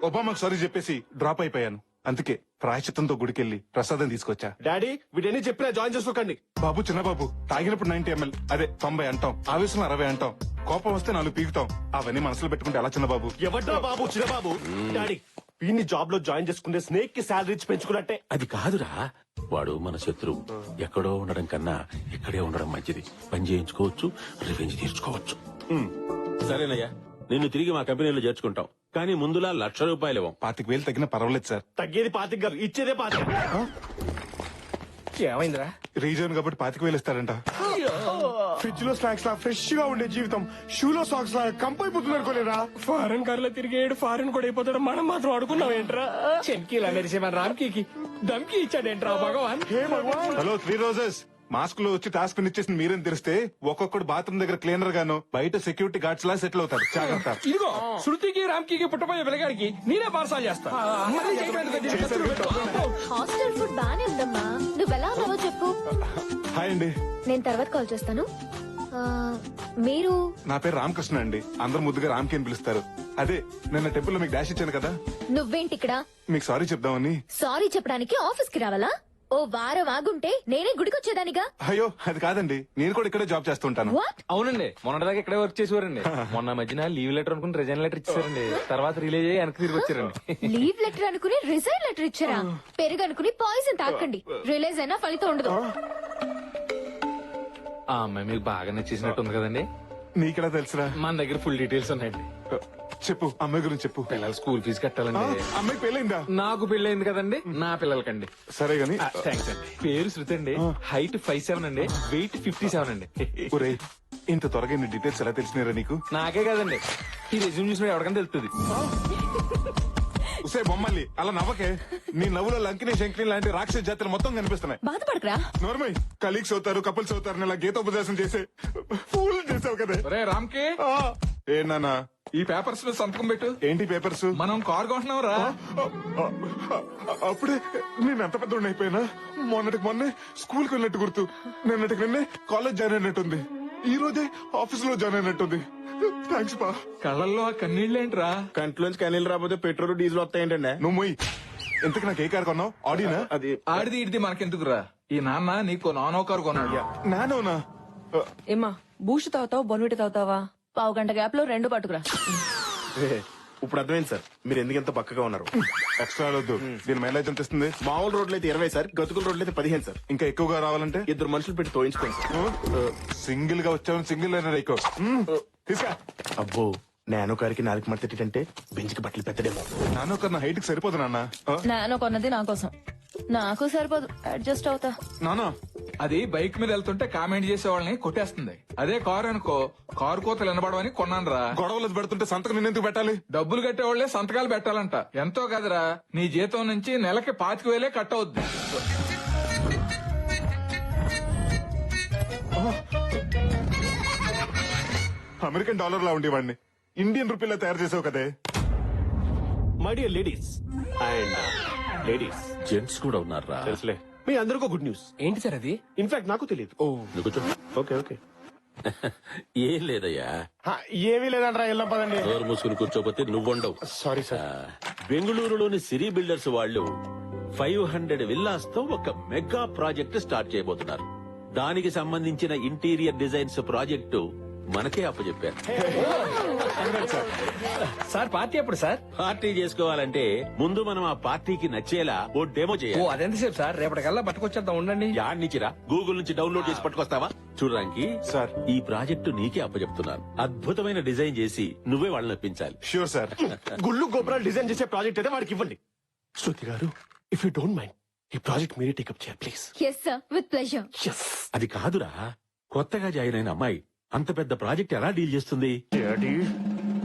ఒబామాకు సారీ చెప్పేసి డ్రాప్ అయిపోయాను. అందుకే ప్రాయశ్చిత్తంతో గుడికెళ్ళి ప్రసాదం తీసుకొచ్చా. డాడీ వీటన్ని చెప్పినా జాయిన్ చేసుకోకండి. బాబు చిన్నబాబు తాగినప్పుడు 90 ml, అదే 90 అంటాం, ఆవేశంలో 60 అంటాం, కోపం వస్తే 4 పీకుతాం. అవన్నీ మనసులో పెట్టుకుంటే ఎలా చిన్నబాబు? ఎవడ్రా బాబు చిన్నబాబు? డాడీ వీడిని జాబ్ లో జాయిన్ చేసుకుంటే స్నేక్ కి శాలరీ ఇచ్చి పెంచుకున్నట్టే. అది కాదురా, వాడు మన శత్రువు. ఎక్కడో ఉండడం కన్నా ఇక్కడే ఉండడం మంచిది. పని చేయించుకోవచ్చు, రివెంజ్ తీర్చుకోవచ్చు. సరేనయ్యా, నిన్ను తిరిగి మా కంపెనీలో చేర్చుకుంటాం. కానీ ముందులా ₹1,00,000 ఇవ్వం. 25,000 తగ్గినా పర్వాలేదు సార్. తగ్గేది 25 గారు, ఇచ్చేదే 25. ఏమైందిరా? రీజన్ కాబట్టి 25,000 ఇస్తారంట. ఫ్రిడ్జ్ లో స్నాక్స్ లా ఫ్రెష్ గా ఉండే జీవితం షూలో సాక్స్ లా కంపైపోతుంది అనుకోలేరా? ఫారెన్ కార్లో తిరిగేడు ఫారెన్ కూడా అయిపోతాడు, మనం మాత్రం అడుగున్నాం ఏంట్రా? చెంకీలా మెరిసే మన రామ్కీకి దమ్కి ఇచ్చాడేంట్రా భగవాన్? హే భగవాన్. హలో 3 రోజెస్, మాస్క్ లో వచ్చి టాస్క్ ఇచ్చేసి మీరేం తెలిస్తే ఒక్కొక్కడు బాత్రూమ్ దగ్గర క్లీనర్ గాను, బయట సెక్యూరిటీ గార్డ్స్ లా సెటిల్ అవుతారు. జాగ్రత్త. ఇదిగో శృతికి రామ్కీకి పుట్టబోయే పిల్లగాడికి నేనే పార్సల్ చేస్తా. మళ్ళీ చేయడానికి దీన్ని ఖర్చులు పెట్టు. హాస్టల్ ఫుడ్ బానే ఉందమ్మా. నువ్వు ఎలా ఉన్నావో చెప్పు. హాయ్ అండి, నేను తర్వాత కాల్ చేస్తాను. ఆ, మీరు? నా పేరు రామకృష్ణ అండి. అందరు ముద్దుగా రామ్కి అని పిలుస్తారు. అదే నిన్న టెంపుల్ లో మీకు డాష్ ఇచ్చాను కదా, నువ్వేంటి ఇక్కడ? మీకు సారీ చెప్దామని. సారీ చెప్పడానికి ఆఫీస్ కి రావాలా? ఓ వారం ఆగుంటే నేనే గుడికొచ్చేదానిగా. అయ్యో అది కాదండి, నేను కూడా ఇక్కడే జాబ్ చేస్తుంటాను. వాట్? అవునండి, మొన్నటిదాకా ఇక్కడే వర్క్ చేసేవారండి. మొన్న మధ్యన లీవ్ లెటర్ అనుకుని రిజైన్ లెటర్ ఇచ్చారండి. తర్వాత రిలీజ్ అయ్యి వెనక్కి తిరిగి వచ్చారండి. లీవ్ లెటర్ అనుకుని రిజైన్ లెటర్ ఇచ్చారా? పెరుగు అనుకుని పాయిజన్ తాకండి. రిలీజ్ అయినా ఫలితం ఉండదు. ఆ అమ్మాయి మీకు బాగా నచ్చేసినట్టు ఉంది కదండి. నీకెలా తెలుసురా? మన దగ్గర ఫుల్ డీటెయిల్స్ ఉన్నాయండి. చెప్పు, అమ్మాయి గురించి చెప్పు. పిల్లల స్కూల్ ఫీజు కట్టాలండి. అమ్మాయి పెళ్ళైందా? నాకు పెళ్ళైంది కదండి, నా పిల్లలకండి. సరే గాని థ్యాంక్స్ అండి. పేరు శృతి అండి, హైట్ 5'7" అండి, వెయిట్ 57 అండి. ఒరే, ఇంత త్వరగా ఇన్ని డీటెయిల్స్ ఎలా తెలిసినారా నీకు? నాకే కదండి, ఈ రెజ్యూమ్ చూసిన ఎవరికైనా తెలుస్తుంది. ఉసే బొమ్మల్లి అలా నవ్వకే. నీ నవ్వులో లంకిని శంకిని లాంటి రాక్షస జాతులు మొత్తం కనిపిస్తున్నాయి. బాధపడకరా. నోర్మై, కలీగ్స్ అవుతారు, కపుల్స్ అవుతారు, ఇలా గీతోపదేశం చేసే ఫూల్ చేసావు కదా. ఒరే రామ్కి, ఏ నాన్న, ఈ పేపర్స్ లో సంతకం పెట్టు. ఏంటి పేపర్స్? మనం కార్ కొంటున్నాం రా. అప్పుడే నేను ఎంత పెద్ద అయిపోయినా. మొన్నటికి మొన్నే స్కూల్ కి వెళ్ళినట్టు గుర్తు, నిన్నటికి నిన్నే కాలేజ్ జాయిన్ అయినట్టుంది, ఈ రోజే ఆఫీస్ లో జాయిన్ అయినట్టుంది. థ్యాంక్స్ బా. కళ్ళల్లో ఆ కన్నీళ్ళేంట్రా? కంట్లోంచి కనీళ్ళు రాకపోతే పెట్రోల్ డీజిల్ వస్తాయంటండి. నువ్వు మొయ్. ఇంతకు నాకు ఏ కార్ కొన్నావు? ఆడినా? అది ఆడిది ఇడిది మనకెందుకురా? ఈ నాన్న నీకు నానో కారు కొన్నాడు. నానోనా? ఏమ్మా బూస్ట్ తాగుతావు బొన్విటి తాగుతావా? 1/2 గంట గ్యాప్ లో 2 పట్టుకురా. ఇప్పుడు అర్థమైంది సార్ మీరు ఎందుకంత పక్కగా ఉన్నారు. ఎక్స్ట్రా వద్దు. దీని మైలేజ్ ఎంత ఇస్తుంది? మామూలు రోడ్లు అయితే 20 సార్, గతుకుల రోడ్లు అయితే 15 సార్. ఇంకా ఎక్కువగా రావాలంటే 2 మనుషులు పెట్టి తోయించుకోండి సార్. సింగిల్ గా వచ్చావు, సింగిల్ అయినా ఎక్కువ తీసుకా. అబ్బో, నానో కారికి 4 మడతేటంటే బెంచ్కి బట్టలు పెట్టడేమో. నానో కన్నా హైట్ కి సరిపోదు నాన్న. నాన్న కొన్నది నా కోసం, నాకు సరిపోదు, అడ్జస్ట్ అవుతా. నానా, అది బైక్ మీద వెళ్తుంటే కామెంట్ చేసే వాళ్ళని కొట్టేస్తుంది. అదే కారు అనుకో, కారు కోతలు వినబడవని కొన్నాను రా. గొడవలు పెడుతుంటే సంతకం నేనెందుకు పెట్టాలి? డబ్బులు కట్టేవాళ్లే సంతకాలు పెట్టాలంట. ఎంతో కదరా, నీ జీతం నుంచి నెలకి 25,000 కట్ అవుద్ది. అమెరికన్ డాలర్ లా ఉండేవాడిని ఇండియన్ రూపీలో తయారు చేసావు కదే. My dear ladies and ladies gents కూడా ఉన్నారా? తెలుసులే. మీ అందరికీ గుడ్ న్యూస్. ఏంటి సార్ అది? ఇన్ఫాక్ట్ నాకు తెలియదు. నువ్వు కూర్చో. Okay okay. ఏం లేదయ్యా, ఏమీ లేదంటారా, వెళ్ళాం పదండి. డోర్ మూసుకుని కూర్చోపోతే నువ్వుండవు. Sorry sir. బెంగళూరులోని సిరి బిల్డర్స్ వాళ్ళు 500 విల్లాస్ తో ఒక మెగా ప్రాజెక్ట్ స్టార్ట్ చేయబోతున్నారు. దానికి సంబంధించిన ఇంటీరియర్ డిజైన్స్ ప్రాజెక్టు మనకే అప్పచెప్పారు. సార్ పార్టీ ఎప్పుడు సార్? పార్టీ చేసుకోవాలంటే ముందు మనం ఆ పార్టీకి నచ్చేలా ఓ డెమో ఓ చేయాలి. అదెంతసేపు సార్? రేపటికల్లా పట్టుకొచ్చేద్దాం, ఉండండి. యాడ్ నుంచిరా, గూగుల్ నుంచి డౌన్లోడ్ చేసి పట్టుకొస్తావా? చూడడానికి సార్, ఈ ప్రాజెక్టు నీకే అప్పచెప్తున్నాను. అద్భుతమైన డిజైన్ చేసి నువ్వే వాళ్ళని నప్పించాలి. Sure sir. గుళ్ళు గోపురాలు డిజైన్ చేసే ప్రాజెక్ట్ అయితే వాడికి ఇవ్వండి. శృతి గారు, ఇఫ్ యూ డోంట్ మైండ్, ఈ ప్రాజెక్ట్ మీరే టేకప్ చేయాలి please. Yes sir, with pleasure. అది కాదురా, కొత్తగా జాయిన్ అయిన అమ్మాయి అంత పెద్ద ప్రాజెక్ట్ ఎలా డీల్ చేస్తుంది?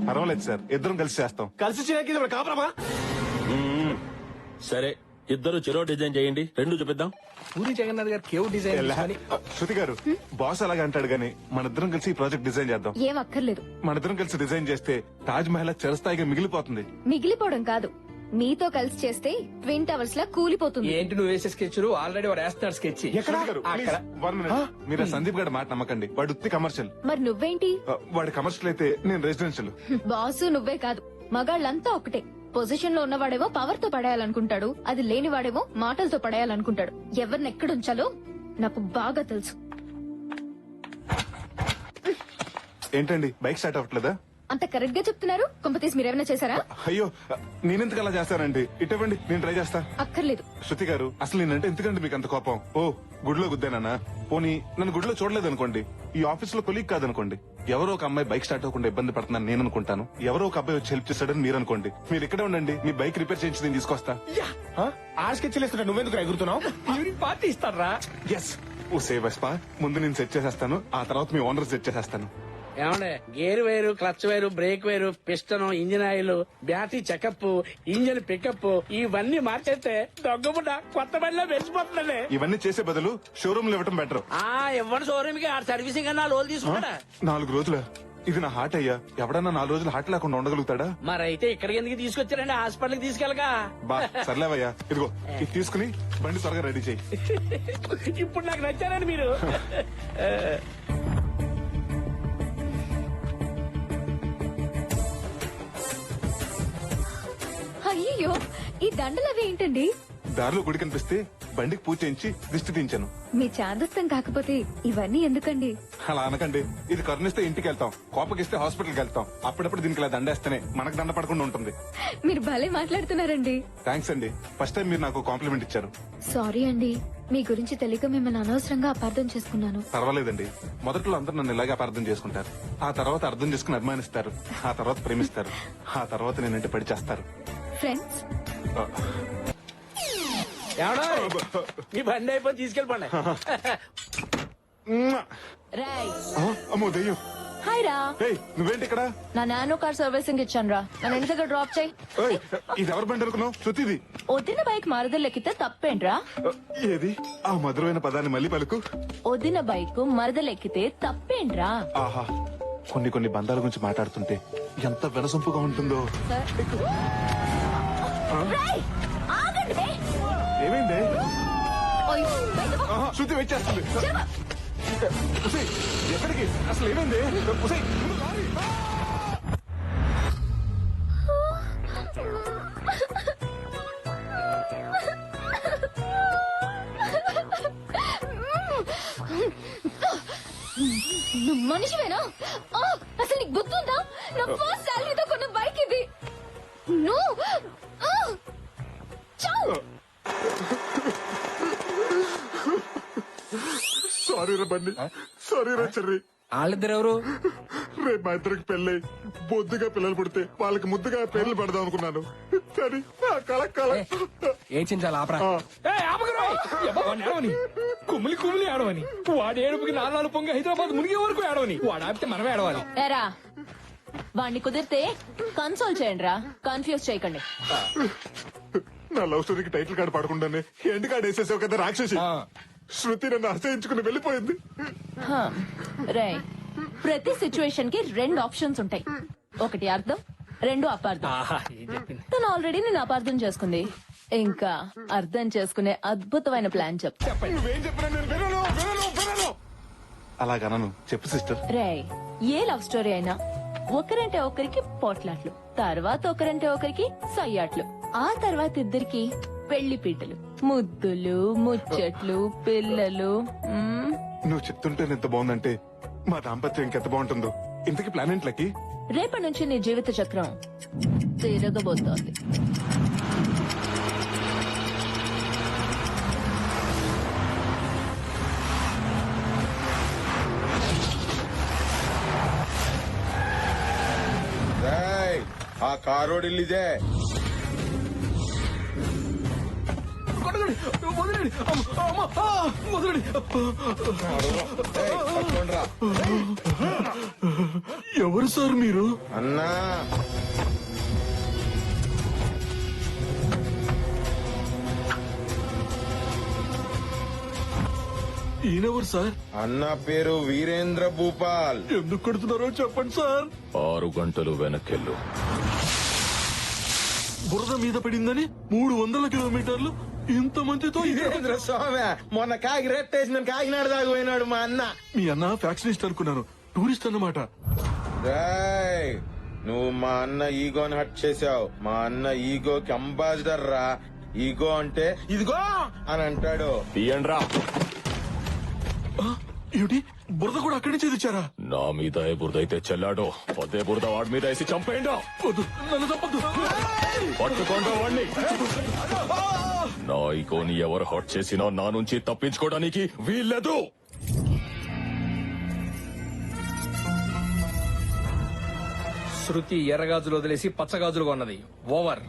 పర్వాలేదు సార్, ఇద్దరం కలిసి చేస్తాం. కలిసి చేయడానికి ఇది కాపురమా? సరే, ఇద్దరు చెరో డిజైన్ చేయండి, 2 చూపిద్దాం. పూరి జగన్నాథ్ గారు కేవ్ డిజైన్ అని. శృతి గారు, బాస్ అలాగే అంటాడు గానీ మన ఇద్దరం కలిసి ఈ ప్రాజెక్ట్ డిజైన్ చేద్దాం. ఏం అక్కర్లేదు. మన ఇద్దరం కలిసి డిజైన్ చేస్తే తాజ్ మహల్ చిరస్థాయిగా మిగిలిపోతుంది. మిగిలిపోవడం కాదు, మీతో కలిసి చేస్తే ట్విన్ టవర్స్ లా కూలిపోతుంది. ఏంటి నువ్వు వేసే స్కెచ్ ఆల్రెడీ వాడు వేస్తున్నాడు స్కెచ్. అక్కడ మీరు సందీప్ గారి మాట నమ్మకండి, వాడు ఉత్తి కమర్షియల్. మరి నువ్వేంటి? వాడి కమర్షియల్ అయితే నేను రెసిడెన్షియల్. బాసు నువ్వే కాదు, మగాళ్ళంతా ఒకటే. పొజిషన్ లో ఉన్నవాడేమో పవర్ తో పడేయాలనుకుంటాడు, అది లేనివాడేమో మాటలతో పడేయాలనుకుంటాడు. ఎవరిని ఎక్కడుంచాలో నాకు బాగా తెలుసు. ఏంటండి బైక్ స్టార్ట్ అవ్వట్లేదా? అంత కరెక్ట్ గా చెప్తున్నారు. కొంపతీసి మీరేమైనా చేశారా? అయ్యో, నేనెందుకు అలా చేస్తానండి? ఇటువంటి నేను ట్రై చేస్తా. అక్కర్లేదు. శృతి గారు, అసలు నేనంటే ఎందుకండి మీకు అంత కోపం? ఓ గుడిలో గుద్దానా? పోనీ నన్ను గుడిలో చూడలేదు అనుకోండి, ఈ ఆఫీస్ లో కొలీగ్ కాదనుకోండి, ఎవరో ఒక అమ్మాయి బైక్ స్టార్ట్ అవ్వకుండా ఇబ్బంది పడుతున్నాను నేను అనుకుంటాను, ఎవరో ఒక అబ్బాయి వచ్చి హెల్ప్ చేస్తాడని మీరు అనుకోండి. మీరు ఇక్కడే ఉండండి, మీ బైక్ రిపేర్ చేయించి నేను తీసుకొస్తా. ఆ స్కెచ్ లేస్తుంటా నువ్వెందుకు ఎగురుతున్నావు? ఈవినింగ్ పార్టీ ఇస్తారా? ఎస్, ఓ సేవ్ వెస్పా, ముందు నేను సెట్ చేసేస్తాను, ఆ తర్వాత మీ ఓనర్ సెట్ చేసేస్తాను. ఏమండే, గేర్ వేరు, క్లచ్ వేరు, బ్రేక్ వేరు, piston, engine oil, battery checkup, engine pickup ఇవన్నీ మార్చేస్తే దొంగబుడ్డ కొత్త బండిలో వెలిసిపోతుందండి. ఇవన్నీ చేసే బదులు షోరూమ్ లో ఇవ్వటం బెటర్. ఇవ్వండి షోరూమ్ కి, ఆ సర్వీసింగ్ అన్నా లోన్ తీసుకుంటాడా? 4 రోజుల ఇది నా హార్ట్ అయ్యా, ఎవడన్నా 4 రోజులు హార్ట్ లేకుండా ఉండగలుగుతాడా? మరైతే ఇక్కడికి ఎందుకు తీసుకొచ్చారండి? హాస్పిటల్ కి తీసుకెళ్ళగా. బా సర్లేవయ్యా, ఇదిగో ఇది తీసుకుని బండి త్వరగా రెడీ చేయి. ఇప్పుడు నాకు నచ్చారండి మీరు. అయ్యో, ఈ దండలు అవి ఏంటండి? దారిలో గుడి కనిపిస్తే బండికి పూజ చేయించి దిష్టి తీయించాను. మీ చాదస్తం కాకపోతే ఇవన్నీ ఎందుకండి? అలా అనకండి, ఇది కరుణిస్తే ఇంటికి వెళ్తాం, కోపగిస్తే హాస్పిటల్కి వెళ్తాం. అప్పుడప్పుడు దీనికి ఇలా దండేస్తేనే మనకు దండ పడకుండా ఉంటుంది. మీరు భలే మాట్లాడుతున్నారండి. థ్యాంక్స్ అండి, ఫస్ట్ టైం మీరు నాకు కాంప్లిమెంట్ ఇచ్చారు. సారీ అండి, మీ గురించి తెలియక మిమ్మల్ని అనవసరంగా అపార్థం చేసుకున్నాను. పర్వాలేదండి, మొదట్లో అందరూ నన్ను ఇలాగే అపార్థం చేసుకుంటారు, ఆ తర్వాత అర్థం చేసుకుని అభిమానిస్తారు, ఆ తర్వాత ప్రేమిస్తారు, ఆ తర్వాత నేనంటే పడి చేస్తారు. ఫ్రెండ్స్, ఏమన్నా మీ బండి అయిపోయి తీసుకెళ్ళిపోండి. అమ్మో దెయ్యం. హాయ్ రా, ఏయ్, నువ్వేంటి ఇక్కడ? నా నానో కార్ సర్వీసింగ్ ఇచ్చాను రా, నన్ను ఇంటి దగ్గర డ్రాప్ చేయి. ఏయ్, ఇది ఎవరి బండి అనుకున్నావు? శృతిది. వదిన బైక్ మరదలెక్కితే తప్పేంట్రా? ఏది ఆ మధురమైన పదాన్ని మళ్ళీ పలుకు. వదిన బైక్ మరదలెక్కితే తప్పేంట్రా? ఆహా, కొన్ని బంధాల గురించి మాట్లాడుతుంటే ఎంత వినసొంపుగా ఉంటుందో. రేయ్, ఆగండి. ఏమైంది? ఓయ్, బయటకు పో. ఆహా, శృతి వెయిట్ చేస్తుంది. చెరప. ఉసేయ్, ఎక్కడికి? అసలు ఏమైంది? ఉసేయ్, నువ్వు మనిషివేనా? అసలు నీకు గుర్తుందా? నా ఫస్ట్ సాలరీతో కొన్న బైక్ ఇది. నువ్వు సారీ రా బండి, సారీ రా చెర్రి. వాళ్ళిద్దరు ఎవరు? రేపు మా ఇద్దరికి పెళ్ళై బొద్దుగా పిల్లలు పుడితే వాళ్ళకి ముద్దుగా పేర్లు పెడదాం అనుకున్నాను, కానీ ఆ కళ ఏం చించాలి ఆపరా. ఏడవని కుమ్మిలి ఆడవని, వాడి ఏడుపుకి 4 పొంగి హైదరాబాద్ మునిగే వరకు ఏడవని, వాడు ఆపితే మనమే ఏడవాలి. ఏరా, వాణ్ణి కుదిరితే కన్సోల్ చేయండి రా, కన్ఫ్యూజ్ చేయకండి. నా లవ్ స్టోరీకి టైటిల్ కార్డు పడకుండానే ఎండ్ కార్డు వేసేసావు కదా రాక్షసి. శృతి నన్ను అసహించుకుని వెళ్ళిపోయింది. రే, ప్రతి సిచ్యువేషన్ కి 2 ఆప్షన్స్ ఉంటాయి, ఒకటి అర్థం, 2 అపార్థం. తను ఆల్రెడీ నేను అపార్థం చేసుకుంది, ఇంకా అర్థం చేసుకునే అద్భుతమైన ప్లాన్ చెప్తా. నువ్వేం చెప్పినా నేను వినను. అలాగనను, చెప్పు సిస్టర్. రే, ఏ లవ్ స్టోరీ అయినా ఒకరంటే ఒకరికి పోట్లాట్లు, తర్వాత ఒకరంటే ఒకరికి సయ్యాట్లు, ఆ తర్వాత ఇద్దరికి పెళ్లి పీటలు, ముద్దులు, ముచ్చట్లు, పిల్లలు. నువ్వు చెప్తుంటే ఎంత బాగుందంటే మా దాంపత్యం ఇంకెంత బాగుంటుందో. ఇంతకీ ప్లాన్ ఏంట్లకి? రేపటి నుంచి నీ జీవిత చక్రం తిరగబోతోంది. ఆ కారోడిల్లిదే. ఎవరు సార్ మీరు? అన్నా, ఈయనెవరు సార్? అన్న పేరు వీరేంద్ర భూపాల్. ఎందుకు కొడుతున్నారో చెప్పండి సార్. 6 గంటలు వెనకెళ్ళు. బురద మీద పడిందని 300 కిలోమీటర్లు ఇంత మందితో స్వామి మొన్న కాకి రెట్టేసిన కాకినాడ దాకా పోయినాడు మా అన్న. మీ అన్న ఫ్యాక్షనిస్ట్ అనుకున్నాను, టూరిస్ట్ అన్నమాట. నువ్వు మా అన్న ఈగోని హట్ చేసావు. మా అన్న ఈగోకి అంబాసిడర్ రా. ఈగో అంటే ఇదిగో అని అంటాడు. తీయండ్రా. ఏమిటి బురద కూడా అక్కడి నుంచి తెచ్చారా? నా మీద ఏ బురద అయితే చెల్లాడో అదే బురద వాడి మీద వేసి చంపేయండి. నన్ను చంపద్దు, పట్టుకోండి వాడిని. నా ఈగోని ఎవరు హట్ చేసినా నా నుంచి తప్పించుకోవడానికి వీల్లేదు. శృతి ఎర్రగాజులు వదిలేసి పచ్చగాజులు కొన్నది. ఓవర్.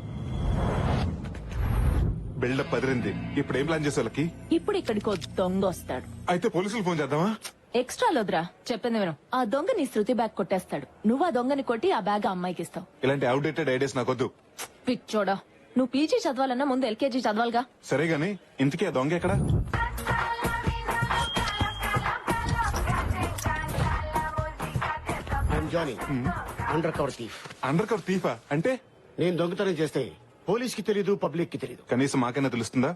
బిల్డప్ పదిరింది. ఇప్పుడు ఏం ప్లాన్ చేసే? ఇప్పుడు ఇక్కడికి ఓ దొంగ వస్తాడు. అయితే పోలీసులు ఫోన్ చేద్దామా? ఎక్స్ట్రా లోద్రా, చెప్పింది విను. ఆ దొంగ నీ శృతి బ్యాగ్ కొట్టేస్తాడు. నువ్వు ఆ దొంగని కొట్టి ఆ బ్యాగ్ ఆ అమ్మాయికి ఇస్తావు. ఇలాంటి అవుట్డేటెడ్ ఐడియాస్ నాకొద్దు. పిచ్చోడా, నువ్వు పీజీ చదవాలన్నా ముందు ఎల్కేజీ చదవాలిగా. సరే గాని ఇంతకీ ఆ దొంగ ఎక్కడ? Johnny, undercover thief. Undercover థీఫా అంటే? నేను దొంగతనం చేస్తే పోలీస్ కి తెలీదు, పబ్లిక్ కి తెలీదు. కనీసం మాకైనా తెలుస్తుందా?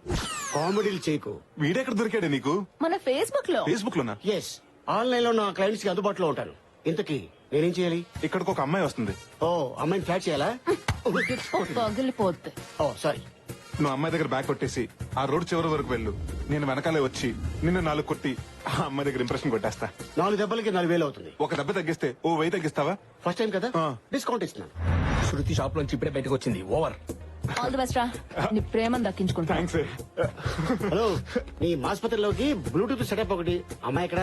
కామెడీలు చేయకు. వీడెక్కడ దొరికాడే నీకు? మన ఫేస్బుక్ లో. ఫేస్బుక్ లోనా? ఎస్, ఆన్లైన్ లో నా క్లయింట్స్ కి అందుబాటులో ఉంటాను. ఇంతకీ నేనేం చేయాలి? ఇక్కడికి ఒక అమ్మాయి వస్తుంది. ఓ, అమ్మాయిని ఫ్లాట్ చేయాలా? పగిలిపోద్ది. ఓ సారీ. నువ్వు అమ్మాయి దగ్గర బ్యాగ్ కొట్టేసి ఆ రోడ్ చివరి వరకు వెళ్ళు. నేను వెనకాలే వచ్చి నిన్ను 4 కొట్టి ఆ అమ్మాయి దగ్గర ఇంప్రెషన్ కొట్టేస్తా. 4 దెబ్బలకి 4,000 అవుతుంది. ఒక దెబ్బ తగ్గిస్తే ఓ 1000 తగ్గిస్తావా? ఫస్ట్ టైం కదా, డిస్కౌంట్ ఇస్తున్నాను. శృతి షాప్ నుంచి ఇప్పుడే బయటకు వచ్చింది. ఓవర్. ఆల్ ది బెస్ట్ రా, నీ ప్రేమను దక్కించుకుంటా. థ్యాంక్స్. హలో, నీ ఆసుపత్రిలోకి బ్లూటూత్ సెటప్ ఒకటి. అమ్మాయి ఎక్కడ?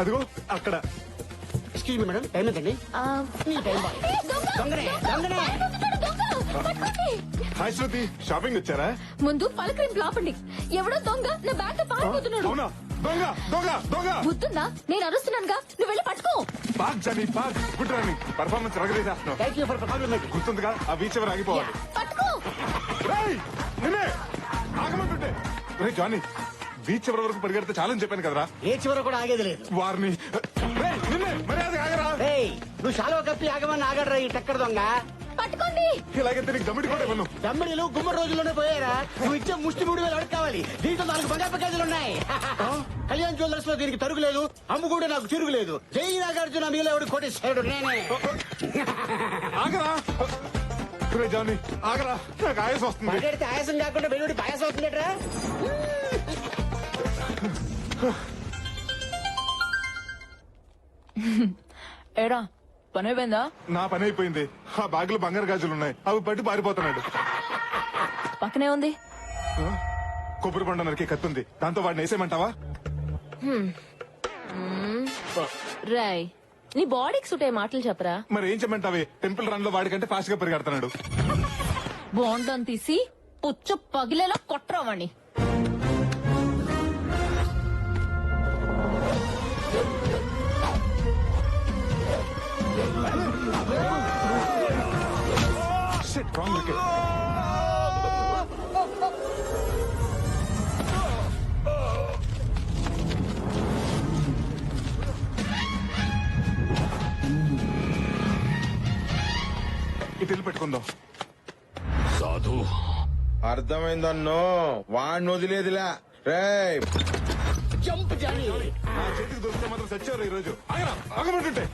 అదిగో అక్కడ. ఎక్స్క్యూజ్ మీ మేడం, టైం ఎంతండి? నీ టైం బాయ్. దొంగనే, దొంగనే. హాయ్ శృతి, షాపింగ్ వచ్చారా? ముందు పలకరింపు లాపండి. ఎవడో దొంగ నా బ్యాగ్ తో పారిపోతున్నాడు. అవునా? దొంగ దొంగ దొంగ. బుద్ధుందా? నేను అరుస్తున్నానుగా, నువ్వు వెళ్ళి పట్టుకో. పాక్ జానీ పాక్. Good running. పర్ఫార్మెన్స్ రగరేసేస్తున్నావు. Thank you for compliment. గుర్తుందిగా ఆ బీచ్ ఎవరు ఆగిపోవాలి. పట్టుకో. రేయ్, నిన్నే ఆగమంటుంటే. రే జానీ, బీచ్ ఎవరి వరకు పరిగెడితే చాలని చెప్పాను కదరా. ఏ చివర కూడా ఆగేది లేదు. వారిని రేయ్, నిన్నే మర్యాద ఆగరా. ఏయ్, నువ్వు శాలువా కప్పి ఆగమని ఆగడరా ఈ టక్కర్ దొంగ. పట్టుకోండి. ఇలాగే తిరిగి దమ్మిడి కూడా ఇవ్వను. దమ్మిడిలు గుమ్మడి రోజుల్లోనే పోయారా? నువ్వు ఇచ్చే ముష్టి 3,000 అడుగు కావాలి. దీంతో 4 బంగారు ప్యాకేజీలు ఉన్నాయి. కళ్యాణ్ జ్యువెలర్స్ లో దీనికి తరుగు లేదు, అమ్ము కూడా నాకు తిరుగు లేదు. జై నాగార్జున మీలో ఎవడు కోటేశ్వరుడు నేనే. ఆగరా. రే జానీ ఆగరా, నాకు ఆయాసం వస్తుంది. మాట్లాడితే ఆయాసం కాకుండా వెలువడి పాయాసం అవుతుందట్రా. ఏడా పని అయిపోయిందా? నా పని అయిపోయింది. ఆ బ్యాగ్ లో బంగారు గాజులు ఉన్నాయి, అవి పట్టి పారిపోతున్నాడు. పక్కనే ఉంది. కొబ్బరి బండ నరికి కత్తుంది, దాంతో వాడిని వేసేయమంటావా? రాయ్, నీ బాడీకి సుటే మాటలు చెప్పరా. మరి ఏం చెప్పమంటావే? టెంపుల్ రన్ లో వాడికంటే ఫాస్ట్ గా పరిగెడుతున్నాడు. బోండం తీసి పుచ్చు పగిలేలా కొట్టరావాణ్ణి. Shit, wrong wicket. ఇటు వెళ్ళి పెట్టుకుందాం. సాధు, అర్థమైందన్నో, వాడిని వదిలేదిలా. రేయ్, జంప్ జానీ. నా చేతికి దొరికితే మాత్రం చచ్చారు ఈ రోజు. ఆగరా, ఆగమంటుంటే.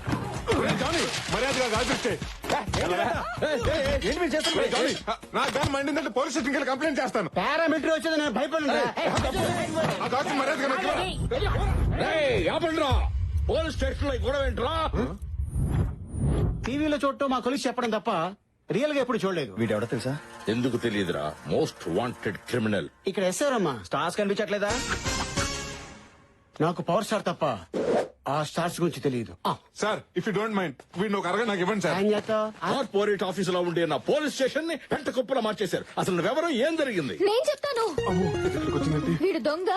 రే జానీ, మర్యాదగా గాజుస్తే. నా బ్యాన్ మండిందంటే పోలీస్ స్టేషన్కి వెళ్ళి కంప్లైంట్ చేస్తాను. పారామిలిటరీ వచ్చేది నేను భయపడను. ఆ గాజు మర్యాదగా పోలీస్ స్టేషన్ లో గొడవ ఏంట్రా? టీవీలో చూడటం మా కొలిసి చెప్పడం తప్ప రియల్ గా ఎప్పుడు చూడలేదు. వీడెవడో తెలుసా? ఎందుకు తెలియదురా, మోస్ట్ వాంటెడ్ క్రిమినల్. ఇక్కడ ఎస్సారమ్మా స్టార్స్ కనిపించట్లేదా? నాకు పవర్ స్టార్ తప్ప ఆ స్టార్స్ గురించి తెలియదు. Sir, if you don't mind వీడిని ఒక అరగంట నాకు ఇవ్వండి సార్. ఏం చేస్తావ్? కార్పొరేట్ ఆఫీస్ లో ఉండే నా పోలీస్ స్టేషన్ ని పెంట కుప్పలా మార్చేశారు. అసలు నువ్వెవరో, ఏం జరిగింది? నేను చెప్తాను. వీడు దొంగ,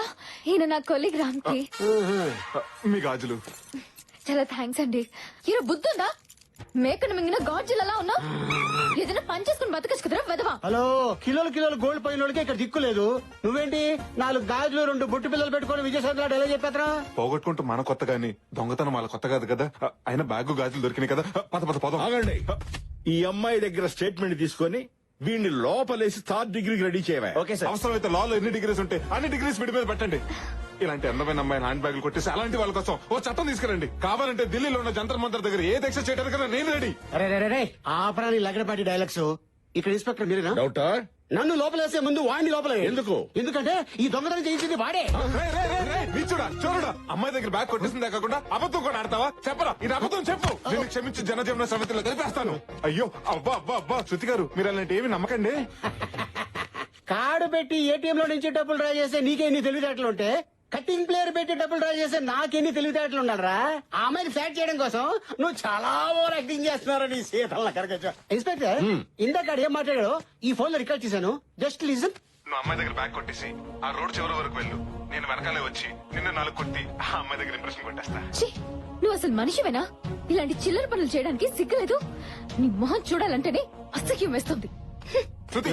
ఈయన నా కొలీగ్ రామ్కి. మీ గాజులు. చాలా థ్యాంక్స్ అండి. ఈయన బుద్ధుందా? మేకను మింగిన గాజులు ఉన్నా ఏదైనా పని చేసుకుని బతకచ్చు కదరా వెదవా. హలో, కిలోలు కిలోలు గోల్డ్ పోయిన వాళ్ళకి ఇక్కడ దిక్కు లేదు. నువ్వేంటి 4 గాజులు 2 బొట్టు పిల్లలు పెట్టుకుని విజయసాయి ఎలా చెప్పేతరా? పోగొట్టుకుంటూ మన కొత్త గాని దొంగతనం వాళ్ళ కొత్త కాదు కదా. అయినా బ్యాగు గాజులు దొరికినాయి కదా. పద పద పదం. ఆగండి. ఈ అమ్మాయి దగ్గర స్టేట్మెంట్ తీసుకొని వీడిని లోపలేసి 3rd డిగ్రీకి రెడీ చేయవా. Okay sir. అవసరమైతే లాలో ఎన్ని డిగ్రీస్ ఉంటాయి అన్ని డిగ్రీస్ వీడి మీద పెట్టండి. ఇలాంటి అందమైన అమ్మాయిని హ్యాండ్ బ్యాగులు కొట్టేసి అలాంటి వాళ్ళ కోసం ఓ చట్టం తీసుకురండి. కావాలంటే ఢిల్లీలో ఉన్న జంతర్ మంతర్ దగ్గర ఏ దీక్ష చేయడానికైనా నేను రెడీ. అరే ఆపరాని లగడపాటి డైలాగ్స్. ఇక్కడ ఇన్స్పెక్టర్ మీరేనా? డౌటా? నన్ను లోపలేసే ముందు వాడిని లోపల ఎందుకు? ఎందుకంటే ఈ దొంగతనం చేయించింది వాడే. చూడడా అమ్మాయి దగ్గర బ్యాగ్ కొట్టేసిందే కాకుండా అబద్ధం కూడా ఆడతావా? చెప్పరా ఇది అబద్ధం చెప్పు. నేను క్షమించి జనజీవన సమితిలో కలిపేస్తాను. అయ్యో అబ్బా అబ్బా అబ్బా శృతి గారు మీరు అలాంటి ఏమి నమ్మకండి. కార్డు పెట్టి ఏటీఎం లో నుంచి డబ్బులు డ్రా చేసే నీకెన్ని తెలివితేటలు ఉంటే కటింగ్ ప్లేయర్ పెట్టి డబ్బులు డ్రా చేసే నాకెన్ని తెలివితేటలు ఉండాలరా? ఆ అమ్మాయిని ఫ్లాట్ చేయడం కోసం నువ్వు చాలా ఓవర్ యాక్టింగ్ చేస్తున్నారని సీతల కరగచ్చు. ఇన్స్పెక్టర్ ఇందాక ఏం మాట్లాడాడో ఈ ఫోన్ లో రికార్డ్ చేశాను. Just listen. నువ్వు అమ్మాయి దగ్గర బ్యాగ్ కొట్టేసి ఆ రోడ్ చివరి వరకు వెళ్ళు. నేను వెనకాలే వచ్చి నిన్ను 4 కొట్టి ఆ అమ్మాయి దగ్గర ఇంప్రెషన్ కొట్టేస్తా. ఛీ, నువ్వు అసలు మనిషివేనా? ఇలాంటి చిల్లర పనులు చేయడానికి సిగ్గులేదు? నీ మొహం చూడాలంటేనే అసహ్యం వేస్తుంది.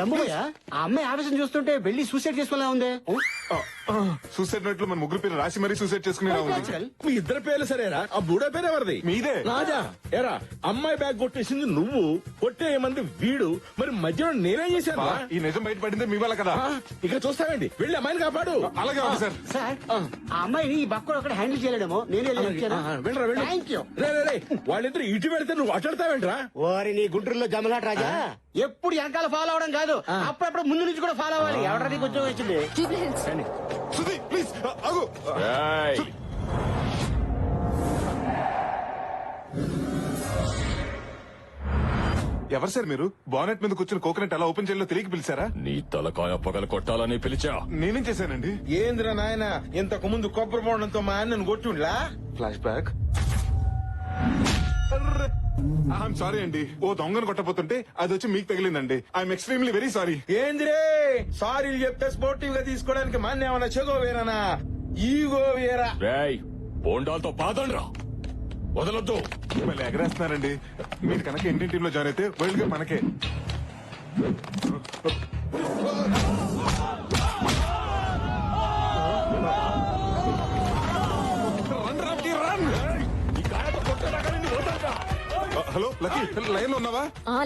లంబోయ్య, ఆ అమ్మాయి ఆవేశం చూస్తుంటే వెళ్ళి సూసైడ్ చేసుకోలే ఉంది. సూసైడ్ నోట్లో మన ముగ్గురు పేరు రాసి మరీ సూసైడ్ చేసుకునేలా ఉంది. మీ ఇద్దరు పేర్లు సరేరా? ఆ బూడో పేరు ఎవరిది? మీదే. రాజా ఎరా అమ్మాయి బ్యాగ్ కొట్టేసింది నువ్వు, కొట్టేయమంది వీడు, మరి మధ్యలో నేనేం చేశాను? ఈ నిజం బయటపడిందే మీ వల్ల కదా. ఇక చూస్తానండి, వెళ్ళి అమ్మాయిని కాపాడు. అలాగే ఉంది సార్. సార్ ఆ అమ్మాయిని ఈ బక్కడు ఒకటి హ్యాండిల్ చేయలేడేమో నేనే వెళ్ళరా వెళ్ళి. Thank you. రే వాళ్ళిద్దరు ఇటు పెడితే నువ్వు అట్లాడతావేంట్రా? ఓరి నీ గుంటూరులో జమలాట రాజా, ఎప్పుడు వెనకాల ఫాలో అవడం కాదు, అప్పుడప్పుడు ముందు నుంచి కూడా ఫాలో అవ్వాలి. ఎవడ నీకు ఉద్యోగం వచ్చింది? Jubilee hills. శృతి ప్లీజ్ ఆగు. ఎవరు సార్ మీరు? బానెట్ మీద కూర్చుని కోకోనట్ ఎలా ఓపెన్ చేయాలో తెలియక పిలిచారా? నీ తలకాయ పగల కొట్టాలని పిలిచా. నేనేం చేశానండి? ఏంద్రా నాయన ఇంతకు ముందు కొబ్బరి బోండంతో మా అన్నను కొట్టిండ్లా? Flash back. ఐఎమ్ సారీ అండి. ఓ దొంగను కొట్టబోతుంటే అది వచ్చి మీకు తగిలిందండి. I am extremely very sorry. ఏందిరే సారీలు చెప్తే స్పోర్టివ్ గా తీసుకోవడానికి మన ఏమన్నా చెగో వేరేనా ఈగో వేరా? రేయ్ బోండాలతో పాదండ్రా, వదలొద్దు. మళ్ళీ ఎగరేస్తున్నారండి. మీరు కనుక ఇండియన్ టీమ్ లో జాయిన్ అయితే వరల్డ్ కప్ మనకే. హలో లక్కీ, లైన్ లో ఉన్నావా?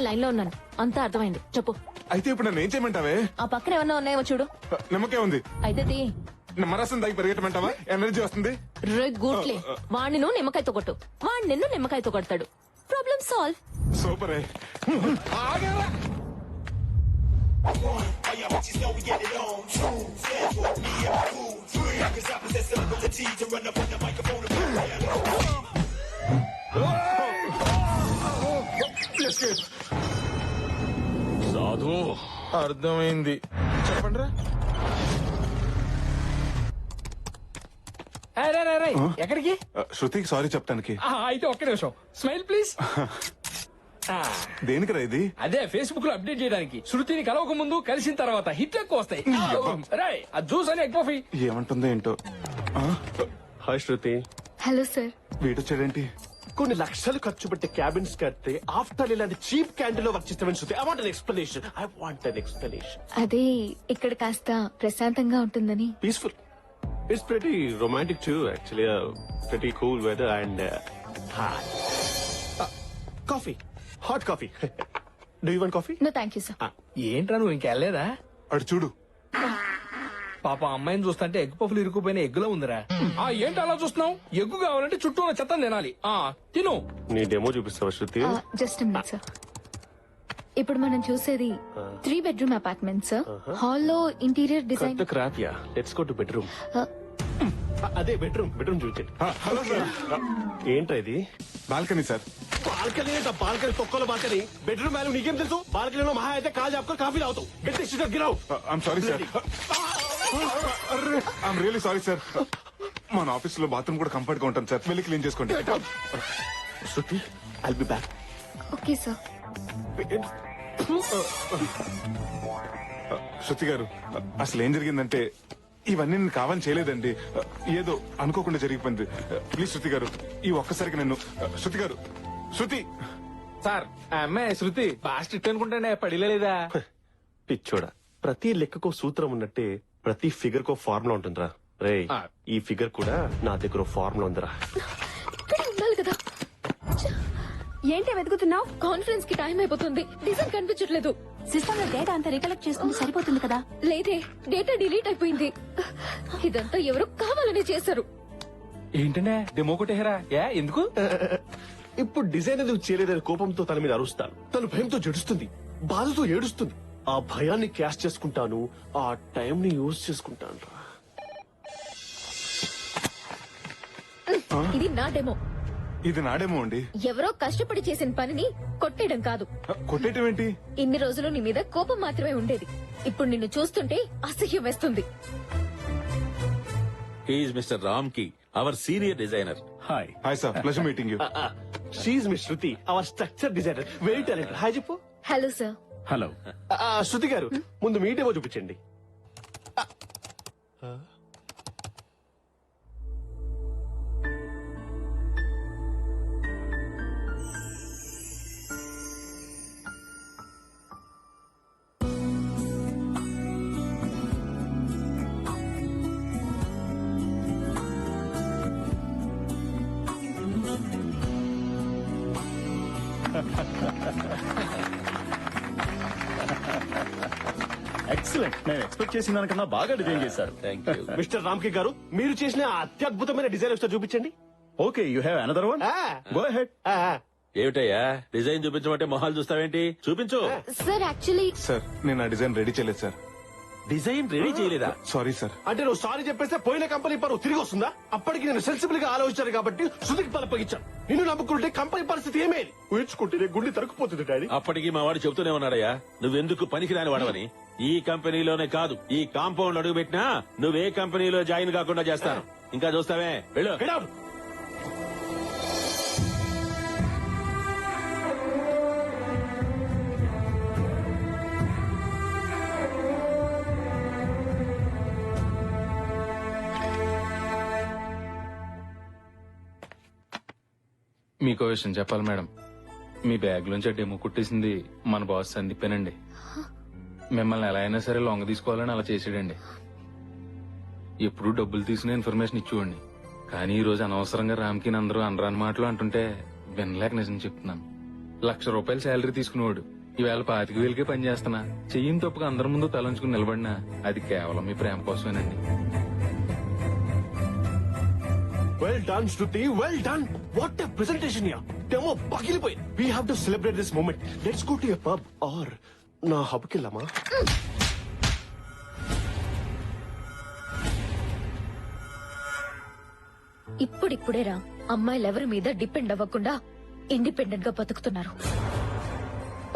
లైన్ లో ఉన్నాను, అంతా అర్థమైంది. చెప్పు. అయితే ఇప్పుడు నన్ను ఏం చేయమంటావే? ఆ పక్కన ఏమన్నా ఉన్నాయేమో చూడు. నిమ్మకే ఉంది. అయితే తీ. నిమ్మరసం దాగి పరిగెట్టమంటావా? ఎనర్జీ వస్తుంది. గూట్లే వాణ్ణి నువ్వు నిమ్మకాయతో కొట్టు, వాణ్ణి నిన్ను నిమ్మకాయతో కొడతాడు. Problem solve. సూపరే. సాధు అర్థమైంది, చెప్పండి రా. ఎక్కడికి? శృతికి సారీ చెప్తానికి. అయితే ఒక్క నిమిషం, స్మైల్ ప్లీజ్. దేనికిరా ఇది? అదే ఫేస్బుక్ లో అప్డేట్ చేయడానికి. శృతిని కలవక ముందు కలిసిన తర్వాత హిట్లు ఎక్కువ వస్తాయి. రేయ్, ఆ జ్యూస్ అని ఎక్కువ. ఏమంటుందో ఏంటో. హాయ్ శృతి. Hello sir. వీడొచ్చాడేంటి? కొన్ని లక్షలు ఖర్చు పెట్టి క్యాబిన్స్ కడితే ఆఫ్టర్ ఇలాంటి చీప్ క్యాంటీన్ లో వర్క్ చేస్తామని Shruti. I want an explanation. I want an explanation. అదే ఇక్కడ కాస్త ప్రశాంతంగా ఉంటుందని. Peaceful. It's pretty romantic too actually. Pretty cool weather and coffee, hot coffee. Do you want coffee? No thank you sir. ఏంట్రా నువ్వు ఇంకెళ్ళలేదా? అడు చూడు. పాప అమ్మాయిని చూస్తుంటే ఎగ్గు పఫ్లు ఇరుక్కుపోయిన ఎగ్గులో ఉందిరా. ఏంటి అలా చూస్తున్నావు? ఎగ్గు కావాలంటే చుట్టూ ఉన్న చెత్త తినాలి. తిను. నీ డెమో చూపిస్తావా శృతి? Just minute sir. ఇప్పుడు మనం చూసేది 3 bedroom అపార్ట్మెంట్ సార్. హాల్లో ఇంటీరియర్ డిజైన్. క్రాప్ యా. Let's go to bedroom. అదే బెడ్రూమ్ చూపించండి. Hello sir. ఏంట్రా ఇది? Balcony sir. బాల్కనీ ఏంట? బాల్కనీ తొక్కల బాల్కనీ. బెడ్రూమ్ వాల్యూ నీకేం తెలుసు? బాల్కనీలో మహా అయితే కాల్ చెప్పుకొని కాఫీ తాగుతావు. గట్టి సిటర్ గిరావు. I'm sorry sir. I'm really sorry sir. మన ఆఫీస్ లో బాత్రూమ్ కూడా కంఫర్ట్ గా ఉంటాను సార్. వెళ్ళి క్లీన్ చేసుకోండి. Shruti, I'll be back. Okay sir. Shruti garu, అసలు ఏం జరిగిందంటే ఇవన్నీ నేను కావాలని చేయలేదండి. ఏదో అనుకోకుండా జరిగిపోయింది. ప్లీజ్ శృతి గారు, ఈ ఒక్కసారికి నన్ను. శృతి గారు, శృతి. సార్, ఆ అమ్మాయి శృతి బాగా స్ట్రిక్ట్ అనుకుంటానే, పడిలేదా? పిచ్చోడా, ప్రతి లెక్కకో సూత్రం ఉన్నట్టే ప్రతి ఫిగర్ కో ఫార్ములా ఉంటుందిరా. రే, ఈ ఫిగర్ కూడా నా దగ్గర ఫార్ములా ఉందిరా. ఇక్కడ ఉండాలి కదా. ఏంటి వెతుకుతున్నావు? కాన్ఫరెన్స్ కి టైం అయిపోతుంది. డిజైన్ కనిపించట్లేదు. సిస్టమ్ లో డేటా అంతా రికలెక్ట్ చేసుకుంటే సరిపోతుంది కదా. లేదే, డేటా డిలీట్ అయిపోయింది. ఇదంతా ఎవరు కావాలని చేశారు. ఏంటంటే డెమో కొట్టేహరా? ఎందుకు? ఇప్పుడు డిజైన్ ఎందుకు చేయలేదని కోపంతో తన మీద అరుస్తాను. తను భయంతో జడుస్తుంది, బాధతో ఏడుస్తుంది. ఆ భయాన్ని క్యాష్ చేసుకుంటాను, ఆ టైం ని యూజ్ చేసుకుంటాను. ఇది నా డెమో. ఇది నాడేమో అండి. ఎవరో కష్టపడి చేసిన పనిని కొట్టేయడం కాదు. కొట్టేయటం ఏంటి? ఇన్ని రోజులు నీ మీద కోపం మాత్రమే ఉండేది. ఇప్పుడు నిన్ను చూస్తుంటే అసహ్యం వేస్తుంది. హీఈస్ మిస్టర్ రామ్ కి, our senior designer. Hi. Hi sir, pleasure meeting you. She's miss Shruti, our structure designer, very talented. Hi చెప్పు. Hello sir. Hello. Shruti garu, ముందు మీ డెమో చూపించండి. ఎక్సలెంట్. నేను ఎక్స్పెక్ట్ చేసిన దానికన్నా బాగా డిజైన్ చేశారు. Thank you. మిస్టర్ రామ్కి గారు, మీరు చేసిన ఆ అత్యద్భుతమైన డిజైన్ ఒకసారి చూపించండి. Okay, you have another one. Go ahead. ఏమిటయ్యా డిజైన్ చూపించమంటే మొహాలు చూస్తావేంటి? చూపించు. సార్ యాక్చువల్లీ సార్, నేను ఆ డిజైన్ రెడీ చేయలేదు సార్. డిజైన్ రెడీ చేయలేదా? Sorry sir. అంటే నువ్వు సారీ చెప్పేస్తే పోయిన కంపెనీ పరువు తిరిగి వస్తుందా? అప్పటికి నేను సెన్సిబుల్ గా ఆలోచించాను కాబట్టి శృతికి పలపగించాను. నిన్ను నమ్ముకుంటే కంపెనీ పరిస్థితి ఏమేది? ఊహించుకుంటే గుండె తరుక్కుపోతుంది డాడీ. అప్పటికి మా వాడు చెబుతూనే ఉన్నాడయ్యా, నువ్వెందుకు పనికిరాని వాడవని. ఈ కంపెనీలోనే కాదు, ఈ కాంపౌండ్ అడుగు పెట్టినా నువ్వే కంపెనీలో జాయిన్ కాకుండా చేస్తాను. ఇంకా చూస్తావే, వెళ్ళు. Get out. మీకో విషయం చెప్పాలి మేడం. మీ బ్యాగ్ లోంచి డెమో కుట్టేసింది మన బాస్ సందీపేనండి. మిమ్మల్ని ఎలా అయినా సరే లొంగ తీసుకోవాలని అలా చేసాడండి. ఎప్పుడు డబ్బులు తీసుకునే ఇన్ఫర్మేషన్ ఇచ్చేవాడిని. కానీ ఈ రోజు అనవసరంగా రామ్కి అందరూ అనరాని మాటలు అంటుంటే వినలేక నిజం చెప్తున్నాను. ₹1,00,000 శాలరీ తీసుకునేవాడు ఈవేళ 25,000కే పని చేస్తున్నా. చెయ్యిని తప్పుగా అందరి ముందు తలంచుకుని నిలబడినా అది కేవలం మీ ప్రేమ కోసమేనండి. Well done, Shruti. Well done. What a presentation here. Demo పగిలిపోయింది. We have to celebrate this moment. Let's go to a pub or నా హబ్ కి వెళ్దామా? ఇప్పుడిప్పుడేరా అమ్మాయిలు ఎవరి మీద డిపెండ్ అవ్వకుండా ఇండిపెండెంట్ గా బతుకుతున్నారు.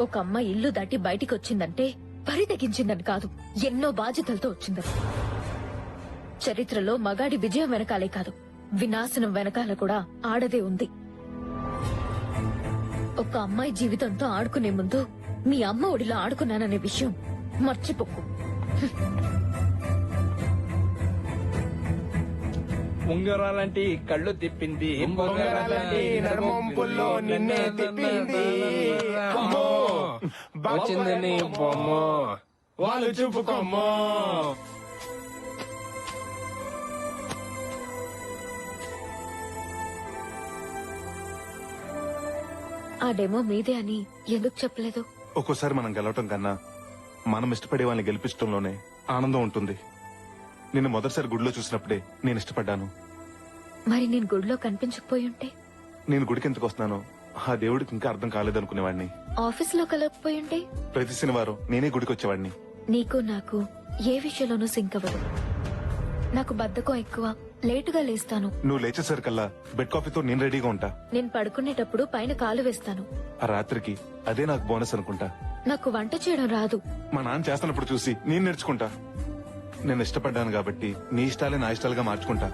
ఒక అమ్మాయి ఇల్లు దాటి బయటికి వచ్చిందంటే పరి తెగించిందని కాదు, ఎన్నో బాధ్యతలతో వచ్చిందని. చరిత్రలో మగాడి విజయం వెనకాలే కాదు, వినాశనం వెనకాల కూడా ఆడదే ఉంది. ఒక అమ్మాయి జీవితంతో ఆడుకునే ముందు మీ అమ్మ ఒడిలో ఆడుకున్నాననే విషయం మర్చిపోకు. ఉంగరాలంటి కళ్ళు తిప్పింది, ఉంగరాలంటి నడుమొంపుల్లో నిన్నే తిప్పింది. అమ్మో, వచ్చింది నీ బొమ్మ, వాళ్ళు చూపుకోమ్మో. ఆ డెమో మీదే అని ఎందుకు చెప్పలేదు? ఒక్కోసారి మనం గెలవటం కన్నా మనం ఇష్టపడే వాళ్ళని గెలిపించడంలోనే ఆనందం ఉంటుంది. నిన్ను మొదటిసారి గుడిలో చూసినప్పుడే నేను ఇష్టపడ్డాను. మరి నేను గుడిలో కనిపించకపోయి ఉంటే? నేను గుడికి ఎందుకు వస్తున్నానో ఆ దేవుడికి ఇంకా అర్థం కాలేదనుకునేవాడిని. ఆఫీస్ లో కలగకపోయి ఉంటే? ప్రతి శనివారం నేనే గుడికి వచ్చేవాడిని. నీకు నాకు ఏ విషయంలోనూ సింక్ అవ్వదు. నాకు బద్ధకం ఎక్కువ, లేటుగా లేస్తాను. నువ్వు లేచేసరికల్లా బెడ్ కాఫీతో నేను రెడీగా ఉంటా. నేను పడుకునేటప్పుడు పైన కాలు వేస్తాను. ఆ రాత్రికి అదే నాకు బోనస్ అనుకుంటా. నాకు వంట చేయడం రాదు. మా నాన్న చేస్తున్నప్పుడు చూసి నేను నేర్చుకుంటా. నేను ఇష్టపడ్డాను కాబట్టి నీ ఇష్టాలే నా ఇష్టాలుగా మార్చుకుంటా.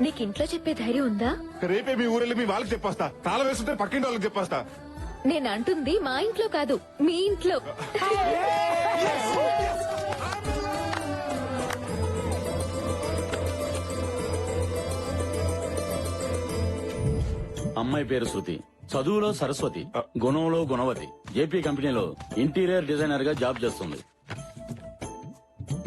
నీకు ఇంట్లో చెప్పే ధైర్యం ఉందా? రేపే మీ ఊరెళ్ళి మీ వాళ్ళకి చెప్పేస్తా. తాళం వేస్తుంటే పక్కింటి వాళ్ళకి చెప్పేస్తా. నేను అంటుంది మా ఇంట్లో కాదు, మీ ఇంట్లో. అమ్మాయి పేరు శృతి, చదువులో సరస్వతి, గుణంలో గుణవతి. జేపీ కంపెనీలో ఇంటీరియర్ డిజైనర్ గా జాబ్ చేస్తుంది.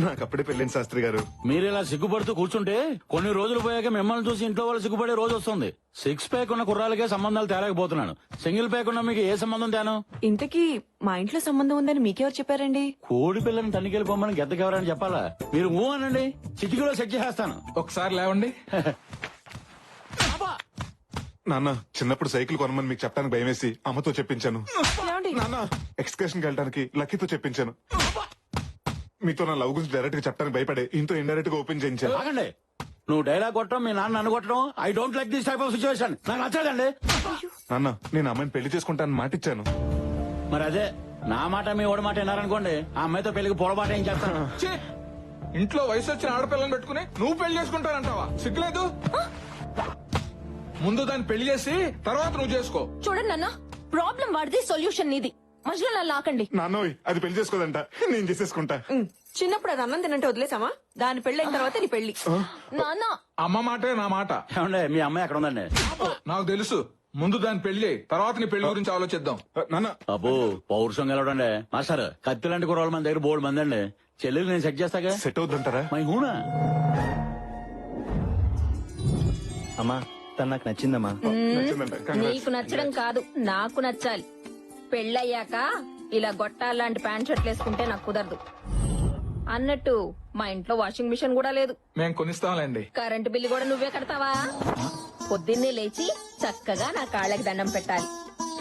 నాకు అప్పుడే పెళ్ళింది శాస్త్రి గారు. మీరు ఇలా సిగ్గుపడుతూ కూర్చుంటే కొన్ని రోజులు పోయాక మిమ్మల్ని చూసి ఇంట్లో వాళ్ళు సిగ్గుపడే రోజు వస్తుంది. 6 ప్యాక్ ఉన్న కుర్రాలకే సంబంధాలు తేలేకపోతున్నాను. సింగిల్ ప్యాక్ ఉన్న మీకు ఏ సంబంధం తేను? ఇంతకీ మా ఇంట్లో సంబంధం ఉందని మీకెవరు చెప్పారండి? కోడి పిల్లని తనికెళ్ళిపోమని గెద్దకెవరని చెప్పాలా? మీరు ఊ అనండి, చిటికీలో సెట్ చేసేస్తాను. ఒకసారి లేవండి. నాన్న చిన్నప్పుడు సైకిల్ కొనమని మీకు చెప్పడానికి భయం వేసి అమ్మతో చెప్పించాను. నాన్న ఎక్స్కర్షన్ కి వెళ్ళడానికి లక్కీతో చెప్పించాను. మీతో నా లవ్ గురించి డైరెక్ట్ గా చెప్పడానికి భయపడే ఇంతో ఇండైరెక్ట్ గా ఓపెన్ చేయించాను. ఆగండి, నువ్వు డైలాగ్ కొట్టడం మీ నాన్న నన్ను కొట్టడం I don't like this type of situation. నాకు నచ్చదండి. నాన్న నేను అమ్మాయిని పెళ్లి చేసుకుంటానని మాట ఇచ్చాను. మరి అదే నా మాట మీ ఓడి మాట విన్నారనుకోండి, ఆ అమ్మాయితో పెళ్లికి పొడబాట ఏం చేస్తాను. ఛీ! ఇంట్లో వయసు వచ్చిన ఆడపిల్లని పెట్టుకుని నువ్వు పెళ్లి చేసుకుంటానంటావా? సిగ్గులేదు? ముందు దాన్ని పెళ్లి చేసి తర్వాత నువ్వు చేసుకో. చూడండి నాన్న, ప్రాబ్లం వాడిది, సొల్యూషన్ నీది. మధ్యలో నన్ను లాకండి. నాన్నోయ్ అది పెళ్లి చేసుకోదంట, నేను చేసేసుకుంటా. చిన్నప్పుడు అది అన్నం తినంటే వదిలేసామా? దాని పెళ్ళైన తర్వాత నీ పెళ్లి. నాన్న, అమ్మ మాటే నా మాట. ఏమండి మీ అమ్మాయి ఎక్కడ ఉందండి? నాకు తెలుసు. ముందు దాన్ని పెళ్లి చేయి, తర్వాత నీ పెళ్లి గురించి ఆలోచిద్దాం. నాన్న అబ్బో పౌరుషం గెలవడండి. మాస్టర్ కత్తి లాంటి కుర్రాళ్ళు మన దగ్గర బోర్డు మంది అండి. చెల్లెలు నేను సెట్ చేస్తాగా. సెట్ అవుతుంటారా? మై హూనా అమ్మా తను నాకు నచ్చిందమ్మా. నీకు నచ్చడం కాదు, నాకు నచ్చాలి. పెళ్ళయ్యాక ఇలా గొట్టాలాంటి ప్యాంట్ షర్ట్లు వేసుకుంటే నాకు కుదరదు. అన్నట్టు మా ఇంట్లో వాషింగ్ మిషన్ కూడా లేదు. మేం కొనిస్తాంలేండి. కరెంటు బిల్లు కూడా నువ్వే కడతావా? పొద్దున్నే లేచి చక్కగా నా కాళ్ళకి దండం పెట్టాలి.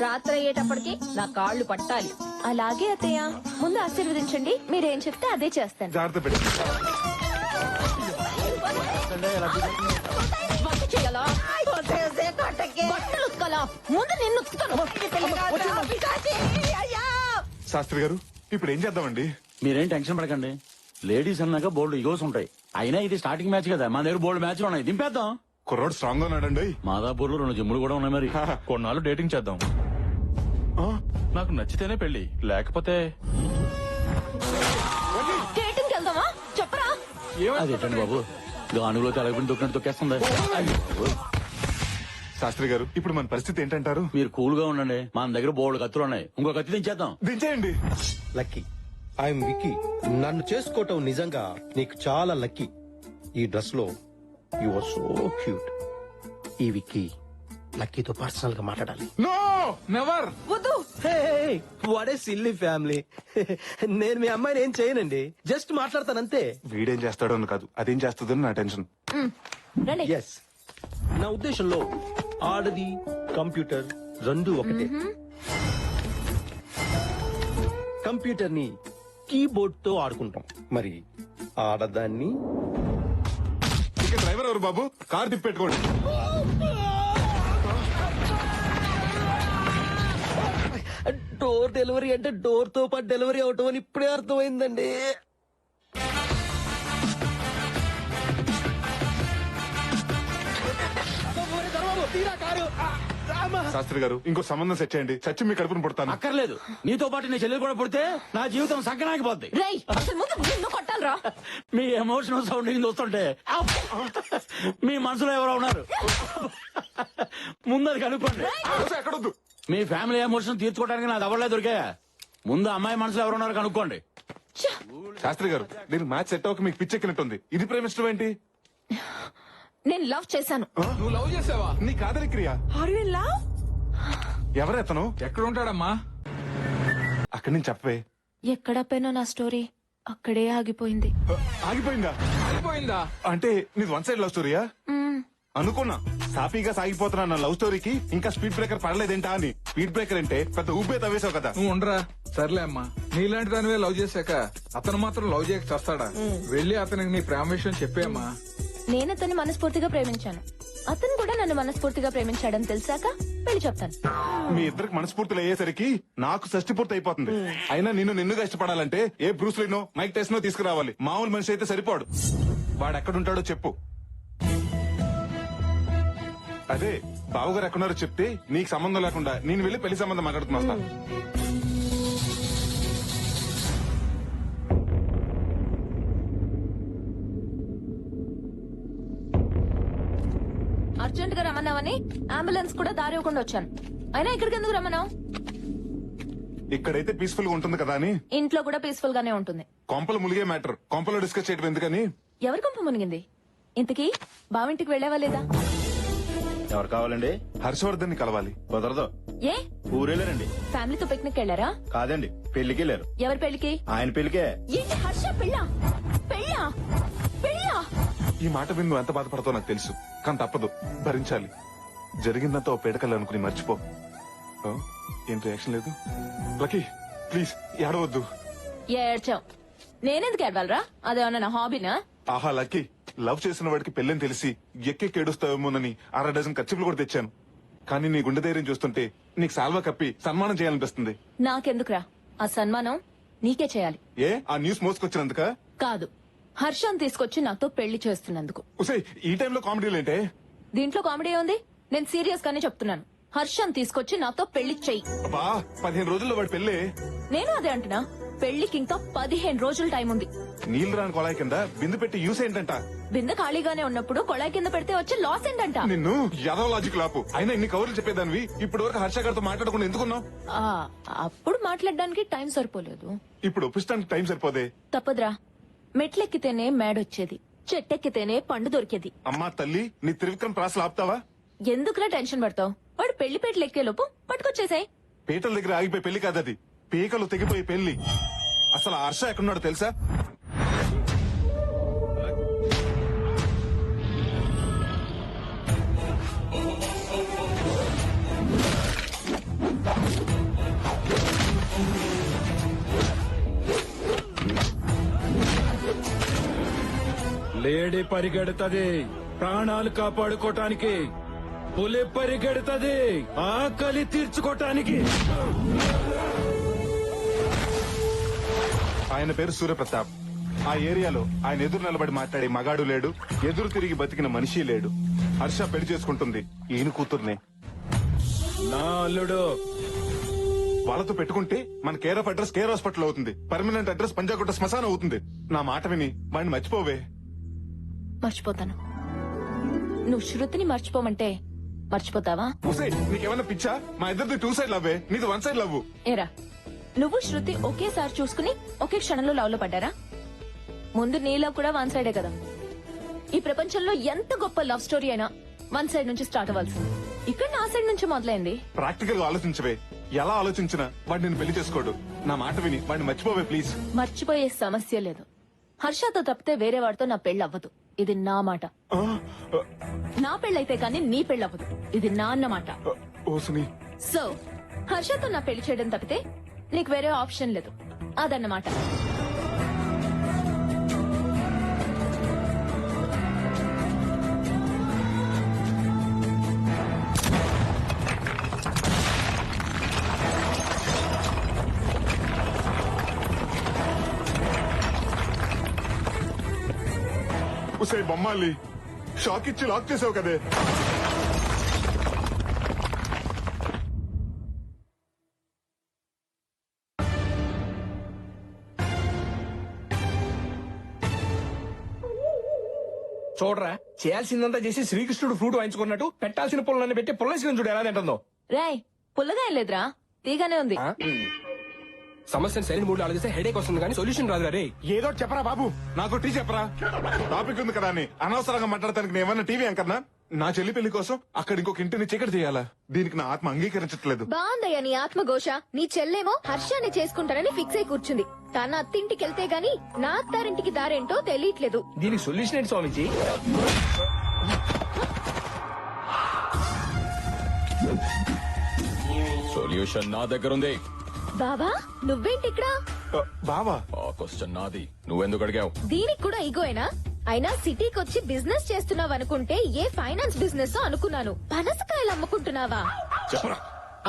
రాత్రి అయ్యేటప్పటికి నా కాళ్ళు పట్టాలి. అలాగే అత్తయ్య, ముందు ఆశీర్వదించండి. మీరేం చెప్తే అదే చేస్తాను. జాగ్రత్త పెట్టి వంట చేయాలా? బట్టలు ఉతకాలా? ముందు నిన్ను ఉతుకుతాను. శాస్త్రి గారు ఇప్పుడు ఏం చేద్దామండి? మీరేం టెన్షన్ పడకండి. లేడీస్ అన్నాక బోల్డ్ ఇగోస్ ఉంటాయి. అయినా ఇది స్టార్టింగ్ మ్యాచ్ కదా, మన దగ్గర బోల్డ్ మ్యాచ్లు ఉన్నాయి. దింపేద్దాం. కుర్రోడు స్ట్రాంగ్ గా ఉన్నాడండి. మాదాపూర్ లో 2 జిమ్ములు కూడా ఉన్నాయి. మరి కొన్నాళ్ళు డేటింగ్ చేద్దాం. నాకు నచ్చితేనే పెళ్లి, లేకపోతే డేటింగ్ వెళ్దామా? చెప్పరా? అదేంటండి బాబు, గానుగులో తలగిపోయిన తొక్కినట్టు తొక్కేస్తుంది. శాస్త్రి గారు ఇప్పుడు మన పరిస్థితి ఏంటంటారు? మీరు కూల్ గా ఉండండి, మన దగ్గర బోల్డ్ కత్తులు ఉన్నాయి. ఇంకో కత్తి దించేద్దాం. దించేయండి. లక్కీ ఐఎమ్ విక్కీ. నన్ను చేసుకోవటం నిజంగా నీకు చాలా లక్కీ. ఈ డ్రెస్ లో యు ఆర్ సో క్యూట్. ఈ విక్కీ లక్కీతో పర్సనల్ గా మాట్లాడాలి. No never. వద్దు. What a silly family. నేను మీ అమ్మాయిని ఏం చేయనండి, జస్ట్ మాట్లాడతానంతే. వీడేం చేస్తాడో అని కాదు, అదేం చేస్తుందో నా టెన్షన్. రండి. ఎస్, నా ఉద్దేశంలో ఆడది కంప్యూటర్ రెండు ఒకటే. కంప్యూటర్ ని కీబోర్డ్ తో ఆడుకుంటాం, మరి ఆడదాన్ని. ఇక డ్రైవర్ ఎవరు బాబు? కార్ తిప్పెట్టుకోండి. డోర్ డెలివరీ అంటే డోర్ తో పాటు డెలివరీ అవటం అని ఇప్పుడే అర్థమైందండి. శాస్త్రి గారు ఇంకో సంబంధం సెట్ చేయండి, చచ్చి మీ కడుపును పుడతాను. అక్కర్లేదు, నీతో పాటు నీ చెల్లెలు కూడా పుడితే నా జీవితం సంకనానికి పోద్ది. రేయ్, అసలు ముందు నిన్ను కొట్టాలరా? మీ ఎమోషనల్ సౌండింగ్ చూస్తుంటే మీ మనసులో ఎవరో ఉన్నారు. ముందు అది కనుక్కోండి. ఎక్కడొద్దు. మీ ఫ్యామిలీ ఎమోషన్ తీర్చుకోవడానికి నాది ఎవరలే దొరికాయా? ముందు అమ్మాయి మనసులో ఎవరు ఉన్నారో కనుక్కోండి. శాస్త్రి గారు దీనికి మ్యాచ్ సెట్ అవ్వక మీకు పిచ్చెక్కినట్టుంది. ఇది ప్రేమిష్టం ఏంటి? నేను లవ్ చేశాను. నువ్వు లవ్ చేసావా? నీ కాదలి క్రియ. Are you in love? ఎవరెతను? ఎక్కడ ఉంటాడమ్మా? అక్కడి నుంచి చెప్పవే. ఎక్కడ పోయినా నా స్టోరీ అక్కడే ఆగిపోయింది. ఆగిపోయిందా? అయిపోయిందా? అంటే నీది వన్ సైడ్ లవ్ స్టోరీయా? అనుకున్నా సాఫీగా సాగిపోతున్నా నా లవ్ స్టోరీకి ఇంకా స్పీడ్ బ్రేకర్ పడలేదేంటా అని. స్పీడ్ బ్రేకర్ అంటే పెద్ద ఊపే తవ్వేశావు కదా. నువ్వు ఉండరా. సర్లే అమ్మా, నీలాంటి దానివే లవ్ చేశాక అతను మాత్రం లవ్ చేయక చస్తాడా? వెళ్ళి అతనికి నీ ప్రేమ విషయం చెప్పేమ్మా. నేను అతన్ని మనస్ఫూర్తిగా ప్రేమించాను, అతను కూడా నన్ను మనస్ఫూర్తిగా ప్రేమించాడని తెలిసాక పెళ్లి చెప్తాను. మీ ఇద్దరికి మనస్ఫూర్తులు అయ్యేసరికి నాకు షష్టి పూర్తి అయిపోతుంది. అయినా నిన్నుగా ఇష్టపడాలంటే ఏ బ్రూస్లీనో మైక్ టెస్ట్నో తీసుకురావాలి. మామూలు మనిషి అయితే సరిపోడు. వాడు ఎక్కడుంటాడో చెప్పు. అదే బావగారు ఎక్కడున్నారో చెప్తే నీకు సంబంధం లేకుండా నేను వెళ్ళి పెళ్లి సంబంధం మాట్లాడుతున్నా వస్తా. అర్జెంట్ గా రమ్మన్నావని అంబులెన్స్ కూడా దారి ఇవ్వకుండా వచ్చాను. అయినా ఇక్కడికి ఎందుకు రమ్మన్నావు? ఇక్కడైతే పీస్ఫుల్ గా ఉంటుంది కదా అని. ఇంట్లో కూడా పీస్ఫుల్ గానే ఉంటుంది. కొంపలు ములిగే మ్యాటర్ కొంపలో డిస్కస్ చేయడం ఎందుకని. ఎవరి కొంప మునిగింది? ఇంతకీ బావింటికి వెళ్ళావా లేదా? ఎవరు కావాలండి? హర్షవర్ధన్ ని కలవాలి. కుదరదు. ఏ ఊరేలేరండి. ఫ్యామిలీతో పిక్నిక్ వెళ్ళారా? కాదండి, పెళ్లికి వెళ్ళారు. ఎవరి పెళ్లికి? ఆయన పెళ్లికే. ఏంటి హర్ష పెళ్ళా? పెళ్ళా? పెళ్ళా? ఈ మాట విని నువ్వు ఎంత బాధపడతావు నాకు తెలుసు, కానీ తప్పదు, భరించాలి. జరిగిందంతా ఓ పేడకల్లి అనుకుని మర్చిపో. ఆ, ఏం రియాక్షన్ లేదు? లక్కీ ప్లీజ్ ఏడవద్దు. ఏడ్చావు. నేనెందుకు ఏడవాలరా? అదేమన్నా నా హాబీనా? ఆహా లక్కీ, లవ్ చేసిన వాడికి పెళ్ళని తెలిసి ఎక్కేడుస్తావేమోనని 6 డజన్ ఖర్చులు కూడా తెచ్చాను. కానీ నీ గుండె ధైర్యం చూస్తుంటే నీకు సాల్వా కప్పి సన్మానం చేయాలనిపిస్తుంది. నాకెందుకురా ఆ సన్మానం? నీకే చేయాలి. ఏ ఆ న్యూస్ మోసుకొచ్చినందుక? కాదు, హర్షం తీసుకొచ్చి నాతో పెళ్లి చేస్తున్నందుకు. ఉసే ఈ టైంలో కామెడీలేంటే? దీంట్లో కామెడీ ఉంది? నేను సీరియస్ గానే చెప్తున్నాను. హర్షం తీసుకొచ్చి నాతో పెళ్లి చెయ్యి. అబ్బా 15 రోజుల్లో వాడి పెళ్ళే. నేను అదే అంటున్నా, పెళ్లికి ఇంకా 15 రోజులు టైం ఉంది. నీళ్లు రాని కొలాయి కింద బిందు పెట్టి యూస్ ఏంటంట? బిందె ఖాళీగానే ఉన్నప్పుడు కొళాయి కింద పెడితే వచ్చే లాస్ ఏంటంట? నిన్ను యాదవ లాజిక్ లాపు. అయినా ఇన్ని కవర్లు చెప్పేదానివి ఇప్పటి వరకు హర్ష గారితో మాట్లాడకుండా ఎందుకున్నావు? అప్పుడు మాట్లాడడానికి టైం సరిపోలేదు. ఇప్పుడు ఒప్పిస్తానికి టైం సరిపోదే. తప్పదురా, మెట్లెక్కితేనే మేడొచ్చేది, చెట్టెక్కితేనే పండు దొరికేది. అమ్మా తల్లి, నీ త్రివిక్రమ్ ప్రాసలు ఆపుతావా? ఎందుకురా టెన్షన్ పడతావు? వాడు పెళ్లి పేటలు ఎక్కే లోపు పట్టుకొచ్చేసాయి. పీటల దగ్గర ఆగిపోయి పెళ్లి కాదది, పీకలు తెగిపోయి పెళ్లి. అసలు ఆ హర్ష ఎక్కడున్నాడో తెలుసా? లేడీ పరిగెడుతుంది ప్రాణాలు కాపాడుకోటానికి, పులి పరిగెడుతుంది ఆకలి తీర్చుకోటానికి. ఆయన పేరు సూర్యప్రతాప్. ఆ ఏరియాలో ఆయన ఎదురు నిలబడి మాట్లాడే మగాడు లేడు, ఎదురు తిరిగి బతికిన మనిషి లేడు. హర్ష పెళ్లి చేసుకుంటుంది ఈయన కూతుర్నే. నా అల్లుడు. వాళ్ళతో పెట్టుకుంటే మన care of address care hospital అవుతుంది, పర్మనెంట్ అడ్రస్ పంజాగుట్ట శ్మశానం అవుతుంది. నా మాట విని వాడిని మర్చిపోవే. మర్చిపోతాను. నువ్వు శృతిని మర్చిపోమంటే మర్చిపోతావా? నీకేమన్నా పిచ్చా? మా ఇద్దరిది 2 సైడ్ లవ్వే, నీది 1 సైడ్ లవ్. ఏరా, నువ్వు శృతి ఒకేసారి చూసుకుని ఒకే క్షణంలో లవ్ లో పడ్డారా? ముందు నీ లవ్ కూడా 1 సైడే కదా. ఈ ప్రపంచంలో ఎంత గొప్ప లవ్ స్టోరీ అయినా 1 సైడ్ నుంచి స్టార్ట్ అవ్వాల్సింది. ఇక్కడ నా సైడ్ నుంచి మొదలైంది. ప్రాక్టికల్ గా ఆలోచించవే. ఎలా ఆలోచించినా వాడు నేను పెళ్లి చేసుకోడు. నా మాట విని వాడిని మర్చిపోవే ప్లీజ్. మర్చిపోయే సమస్య లేదు. హర్షతో తప్పితే వేరే వాడితో నా పెళ్లి అవ్వదు. ఇది నా మాట. నా పెళ్ళైతే కానీ నీ పెళ్లి అవ్వదు. ఇది నా అన్నమాట. సో హర్షతో నా పెళ్లి చేయడం తప్పితే నీకు వేరే ఆప్షన్ లేదు. అదన్నమాట. ఉసే బొమ్మాలి, షాక్ ఇచ్చి లాక్ చేసావు కదే. చూడరా, చేయాల్సిందంతా చేసి శ్రీకృష్ణుడు ఫ్రూట్ వాయించుకున్నట్టు పెట్టాల్సిన పుల్లన్ని పెట్టి పుల్లేసిన చూడు ఎలా తింటుందో. రాయ్, పుల్లగా ఏం లేదురా, తీగానే ఉంది. సమస్యను సరైన మూడు ఆలోచిస్తే హెడేక్ వస్తుంది కానీ సొల్యూషన్ రాదు. రే ఏదో చెప్పరా బాబు, నాకు టీ చెప్పరా. టాపిక్ ఉంది కదా అని అనవసరంగా మాట్లాడటానికి నేమన్నా టీవీ అంకన్నా? నా చెల్లి పెళ్లి కోసం అక్కడ ఇంకొక ఇంటిని చీకటి చేయాలా? దీనికి నా ఆత్మ అంగీకరించట్లేదు. బాగుందయ్యా నీ ఆత్మఘోష. నీ చెల్లేమో హర్షాన్ని చేసుకుంటానని ఫిక్స్ అయి కూర్చుంది. తన అత్తింటికి వెళ్తే గాని నా అత్తారింటికి దారేంటో తెలియట్లేదు. దీనికి సొల్యూషన్ ఏంటి స్వామిజీ? సొల్యూషన్ నా దగ్గర ఉంది. బావా నువ్వేంటి ఇక్కడ? బావా, ఆ క్వశ్చన్ నాది, నువ్వెందుకు అడిగావు? దీనికి కూడా ఈగోయేనా? అయినా సిటీకి వచ్చి బిజినెస్ చేస్తున్నావు అనుకుంటే ఏ ఫైనాన్స్ బిజినెస్ అనుకున్నాను. పనసకాయలు అమ్ముకుంటున్నావా? చెప్పరా.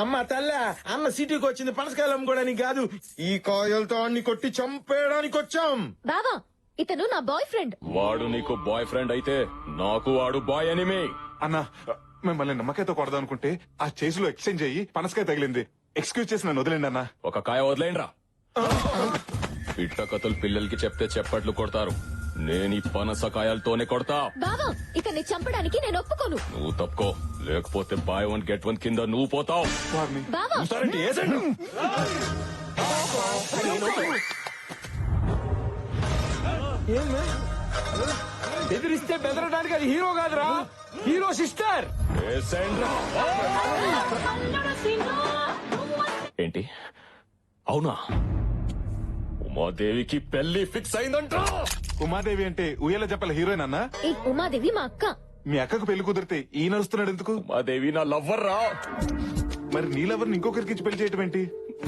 అమ్మ తల్ల, అన్న సిటీకి వచ్చింది పనసకాయలు అమ్ముకోవడానికి కాదు, ఈ కాయలతో అన్ని కొట్టి చంపేయడానికి వచ్చాం. బావా, ఇతను నా బాయ్ ఫ్రెండ్. వాడు నీకు బాయ్ ఫ్రెండ్ అయితే నాకు వాడు బాయ్ ఎనిమి. అన్నా, మిమ్మల్ని నమ్మకాయతో కొడదాం అనుకుంటే ఆ చేతిలో ఎక్స్చేంజ్ అయ్యి పనసకాయ తగిలింది. ఎక్స్క్యూజ్ చేసి నన్ను వదిలేండి అన్నా. ఒక కాయ వదిలేండ్రా. పిట్ట కథలు పిల్లలకి చెప్తే చెప్పట్లు కొడతారు. నేను ఈ పనసకాయలతోనే కొడతా. బావా, ఇక నీ చంపడానికి నేను ఒప్పుకోను. నువ్వు తప్పుకో, లేకపోతే బై 1 గెట్ 1 కింద నువ్వు పోతావు. బావా బెదిరిస్తే బెదరడానికి అది హీరో కాదురా, హీరో సిస్టర్. ఏంటి అవునా? ఉమాదేవికి పెళ్లి ఫిక్స్ అయిందంట. ఉమాదేవి అంటే ఉయ్యాల చెప్పల హీరోయిన్ అన్నా? ఈ ఉమాదేవి మా అక్క. మీ అక్కకు పెళ్లి కుదిరితే ఈ నడుస్తున్నాడు ఎందుకు? ఉమాదేవి నా లవ్వర్ రా. మరి నీ లవర్ని ఇంకొకరికి ఇచ్చి పెళ్లి చేయటం ఏంటి?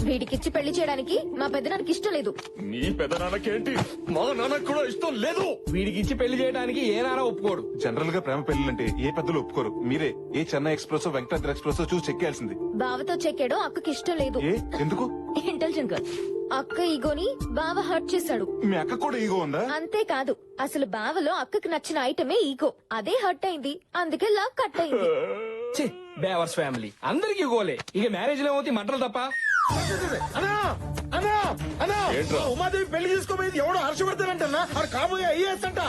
వీడికిచ్చి పెళ్లి చేయడానికి మా పెద్దనానికి ఇష్టం లేదు. నీ పెదనాన్నకేంటి, మా నాన్నకు కూడా ఇష్టం లేదు. వీడికి ఇచ్చి పెళ్లి చేయడానికి ఏ నాన్న ఒప్పుకోడు. జనరల్ గా ప్రేమ పెళ్లిలంటే ఏ పెద్దలు ఒప్పుకోరు. మీరే ఏ చెన్నై ఎక్స్ప్రెస్ వెంకటాద్రి ఎక్స్ప్రెస్ చూసి చెక్కేయాల్సింది. బావతో చెక్కాడో అక్కకి ఇష్టం లేదు. ఏ ఎందుకు? Intelligent girl. అక్క ఈగోని బావ హర్ట్ చేశాడు. మీ అక్క కూడా ఈగో ఉందా? అంతేకాదు, అసలు బావలో అక్కకి నచ్చిన ఐటమే ఈగో. అదే హర్ట్ అయింది, అందుకే లవ్ కట్ అయింది. బేవర్స్ ఫ్యామిలీ అందరికి గోలే. ఇక మ్యారేజ్ లో ఏమవుతాయి మంటలు తప్ప. ఉమాదేవి పెళ్లి చేసుకోబోయేది ఎవడో హర్షవర్ధన్ ఆడు కాబోయే ఐఏఎస్ అంట.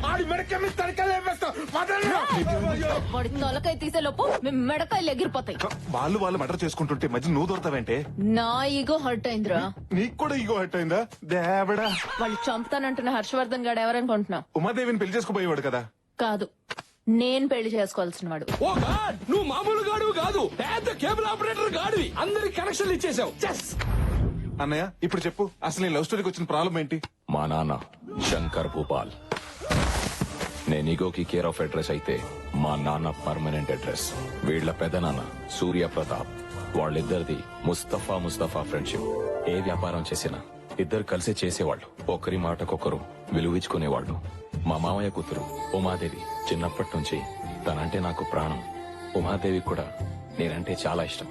ఆడి మెడక మీద తడకలు వేస్తా. వాడి తొలకాయ తీసే లోపు మీ మెడకాయలు ఎగిరిపోతాయి. వాళ్ళు మర్డర్ చేసుకుంటుంటే మధ్య నువ్వు దొరతావంటే? నా ఈగో హర్ట్ అయిందిరా. నీకు కూడా ఈగో హర్ట్ అయిందా? దేవడా, వాళ్ళు చంపుతానంటున్న హర్షవర్ధన్ గాడు ఎవరనుకుంటున్నావు? ఉమాదేవిని పెళ్లి చేసుకోబోయేవాడు కదా. కాదు, నేను పెళ్లి చేసుకోవాల్సిన వాడు. ఓ గాడ్, నువ్వు మామూలు గాడు కాదు, పెద్ద కేబుల్ ఆపరేటర్ గాడివి. అందరికి కనెక్షన్లు ఇచ్చేసావు. అన్నయ్య ఇప్పుడు చెప్పు, అసలు నీ లవ్ స్టోరీకి వచ్చిన ప్రాబ్లం ఏంటి? మా నాన్న శంకర్ భూపాల్. నేను ఈగోకి కేర్ ఆఫ్ అడ్రస్ అయితే మా నాన్న పర్మనెంట్ అడ్రస్. వీళ్ల పెదనాన్న సూర్య ప్రతాప్. వాళ్ళిద్దరిది ముస్తఫా ఫ్రెండ్షిప్. ఏ వ్యాపారం చేసినా ఇద్దరు కలిసి చేసేవాళ్ళు. ఒకరి మాటకొకరు విలువించుకునేవాళ్ళు. మా మామయ్య కూతురు ఉమాదేవి చిన్నప్పటి నుంచి తనంటే నాకు ప్రాణం. ఉమాదేవి కూడా నేనంటే చాలా ఇష్టం.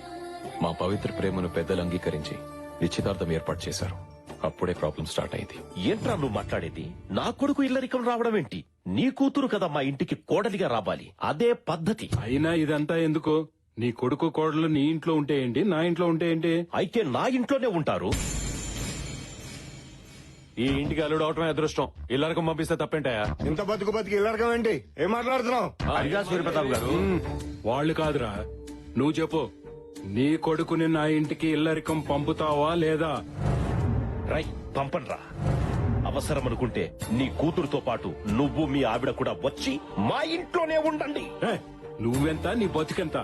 మా పవిత్ర ప్రేమను పెద్దలు అంగీకరించి నిశ్చితార్థం ఏర్పాటు చేశారు. అప్పుడే ప్రాబ్లం స్టార్ట్ అయింది. ఏంట్రా నువ్వు మాట్లాడేది? నా కొడుకు ఇల్లరికం రావడం ఏంటి? నీ కూతురు కదా మా ఇంటికి కోడలిగా రావాలి, అదే పద్ధతి. అయినా ఇదంతా ఎందుకు? నీ కొడుకు కోడలు నీ ఇంట్లో ఉంటే ఏంటి, నా ఇంట్లో ఉంటే ఏంటి? అయితే నా ఇంట్లోనే ఉంటారు. ఈ ఇంటికి అల్లుడు అవటమే అదృష్టం. ఇల్లరికం పంపిస్తే తప్పేంటాయా? ఇంత బతుకు ఇల్లరకం ఏంటి? ఏం మాట్లాడుతున్నావు? అడిగా సూర్యప్రతాప్ గారు. వాళ్ళు కాదురా, నువ్వు చెప్పు. నీ కొడుకుని నా ఇంటికి ఇల్లరికం పంపుతావా లేదా? రై పంపన్రా. అవసరం అనుకుంటే నీ కూతురుతో పాటు నువ్వు మీ ఆవిడ కూడా వచ్చి మా ఇంట్లోనే ఉండండి. నువ్వెంత, నీ బతుకెంత?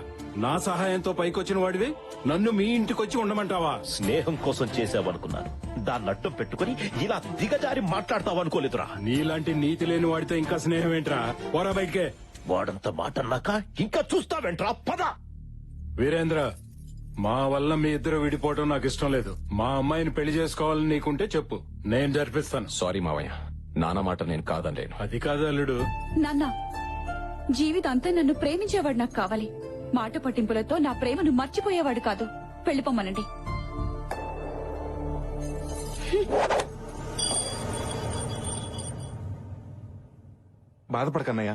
నా సహాయంతో పైకొచ్చిన వాడివి నన్ను మీ ఇంటికొచ్చి ఉండమంటావా? స్నేహం కోసం చేసావనుకున్నాను, దాన్ని అడ్డం పెట్టుకుని ఇలా దిగజారి మాట్లాడతావనుకోలేదురా. నీలాంటి నీతి లేని వాడితో ఇంకా స్నేహం ఏంట్రా? పోరా బయటికే. వాడంత మాట అన్నాక ఇంకా చూస్తావేంట్రా? పద. వీరేంద్ర, మా వల్ల మీ ఇద్దరు విడిపోవడం నాకు ఇష్టం లేదు. మా అమ్మాయిని పెళ్లి చేసుకోవాలని నీకుంటే చెప్పు, నేను జరిపిస్తాను. సారీ మావయ్య, నాన్న మాట నేను కాదనలేను. అది కాదు అల్లుడు. నాన్న, జీవితాంతా నన్ను ప్రేమించేవాడు నాకు కావాలి. మాట పట్టింపులతో నా ప్రేమను మర్చిపోయేవాడు కాదు. వెళ్ళిపోమ్మనండి. బాధపడకన్నయ్య,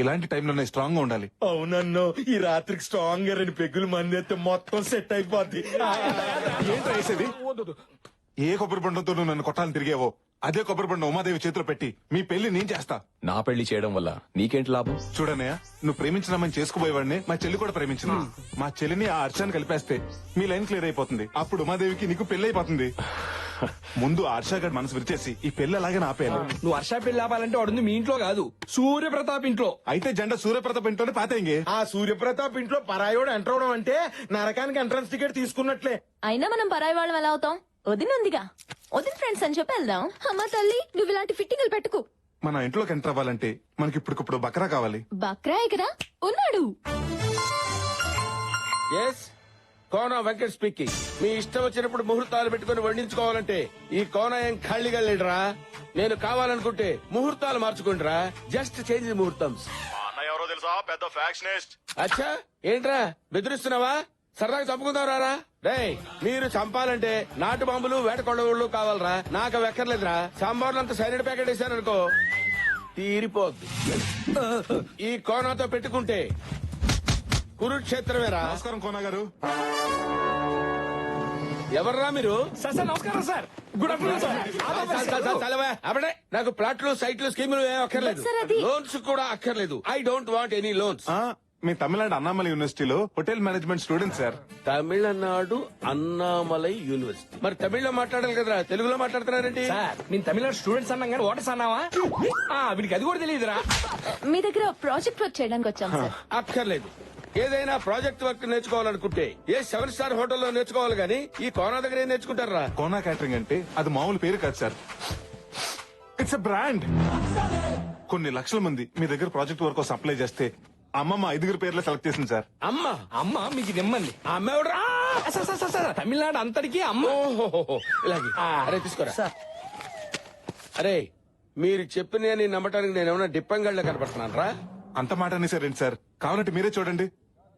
ఇలాంటి టైంలోనే స్ట్రాంగ్ గా ఉండాలి. అవునన్ను, ఈ రాత్రికి స్ట్రాంగ్ గా 2 పెగ్గులు మంది అయితే మొత్తం సెట్ అయిపోద్ది. ఏంట్రా వేసేది? ఏ కొబ్బరి బండంతో నువ్వు నన్ను కొట్టాలని తిరిగేవో అదే కొబ్బరి బండం ఉమాదేవి చేతిలో పెట్టి మీ పెళ్లి నేను చేస్తా. నా పెళ్లి చేయడం వల్ల నీకేంటి లాభం? చూడన్నయ్య, నువ్వు ప్రేమించినామని చేసుకుపోయేవాడిని మా చెల్లి కూడా ప్రేమించింది. మా చెల్లిని ఆ హర్షాన్ని కలిపేస్తే మీ లైన్ క్లియర్ అయిపోతుంది. అప్పుడు ఉమాదేవికి నీకు పెళ్లి అయిపోతుంది. ముందు హర్షగాడి మనసు విరిచేసి ఈ పెళ్లి అలాగే ఆపేయాలి. నువ్వు హర్ష పెళ్లి ఆపాలంటే వాడుంది మీ ఇంట్లో కాదు, సూర్యప్రతాప్ ఇంట్లో. అయితే జెండా సూర్యప్రతాప్ ఇంట్లోనే పాతేంగే. ఆ సూర్యప్రతాప్ ఇంట్లో పరాయోడు ఎంటర్ అవడం అంటే నరకానికి ఎంట్రన్స్ టికెట్ తీసుకున్నట్లే. అయినా మనం పరాయి వాళ్ళం ఎలా అవుతాం? వదినుందిగా, వదిన ఫ్రెండ్స్ అని చెప్పి వెళ్దాం. అమ్మా తల్లి, నువ్వు ఇలాంటి ఫిట్టింగ్లు పెట్టుకు. మన ఇంట్లోకి ఎంటర్ అవ్వాలంటే మనకి ఇప్పుడు బకరా కావాలి. బక్రా కదా ఉన్నాడు. Yes, Kona Venkat speaking. మీ ఇష్టం వచ్చినప్పుడు ముహూర్తాలు పెట్టుకుని వండించుకోవాలంటే ఈ కోన ఏం ఖాళీగా లేడురా. నేను కావాలనుకుంటే ముహూర్తాలు మార్చుకుంటారా. జస్ట్ చేంజ్ ముహూర్తం. ఎవరో తెలుసా? పెద్ద ఫ్యాక్షనిస్ట్. అచ్చా, ఏంట్రా బెదిరిస్తున్నావా? సరదాగా చంపుకుందాం రారా. రేయ్, మీరు చంపాలంటే నాటు బాంబులు వేటకొండవుళ్ళు కావాలరా. నాకు అవి ఎక్కర్లేదురా. సాంబార్లు అంతా సైలెంట్ ప్యాకెట్ వేసాననుకో తీరిపోద్ది. ఈ కోనాతో పెట్టుకుంటే కురుక్షేత్రమేరా. నమస్కారం కోన గారు. ఎవర్రా మీరు? నమస్కారం సార్. Good afternoon sir. చలవా అప్పుడే. నాకు ప్లాట్లు, సైట్లు, స్కీములు ఏం అక్కర్లేదు. లోన్స్ కూడా అక్కర్లేదు. I don't want any loans. మీ తమిళనాడు అన్నామలై యూనివర్సిటీలో hotel management student sir. Tamil Nadu Annamalai university. మరి తమిళ్లో మాట్లాడాలి కదరా, తెలుగులో మాట్లాడుతున్నారండి? సార్ నేను తమిళనాడు స్టూడెంట్స్ అన్నాం కానీ ఓటర్స్ అన్నావా? వీడికి అది కూడా తెలియదురా. మీ దగ్గర ప్రాజెక్ట్ వర్క్ చేయడానికి వచ్చాం సార్. అక్కర్లేదు. ఏదైనా ప్రాజెక్ట్ వర్క్ నేర్చుకోవాలనుకుంటే ఏ 7 స్టార్ హోటల్లో నేర్చుకోవాలి గానీ ఈ కోనా దగ్గర ఏం నేర్చుకుంటారా? కోనా క్యాటరింగ్ అంటే అది మామూలు పేరు కాదు సార్, ఇట్స్ ఎ బ్రాండ్. కొన్ని లక్షల మంది మీ దగ్గర ప్రాజెక్ట్ వర్క్ కోసం అప్లై చేస్తే అమ్మమ్మ 5 పేర్లు సెలెక్ట్ చేసింది సార్. అమ్మ మీకు నిమ్మంది. ఆ అమ్మ ఎవడరా? తమిళనాడు అంతటికి అమ్మ. ఇలాగే. అరే తీసుకోరా. అరే మీరు చెప్పిన నమ్మటానికి నేను ఏమైనా డిప్పంగళ్ళ కనపడుతున్నాను రా? అంత మాట అనేసారండి సార్. కావాలంటే మీరే చూడండి.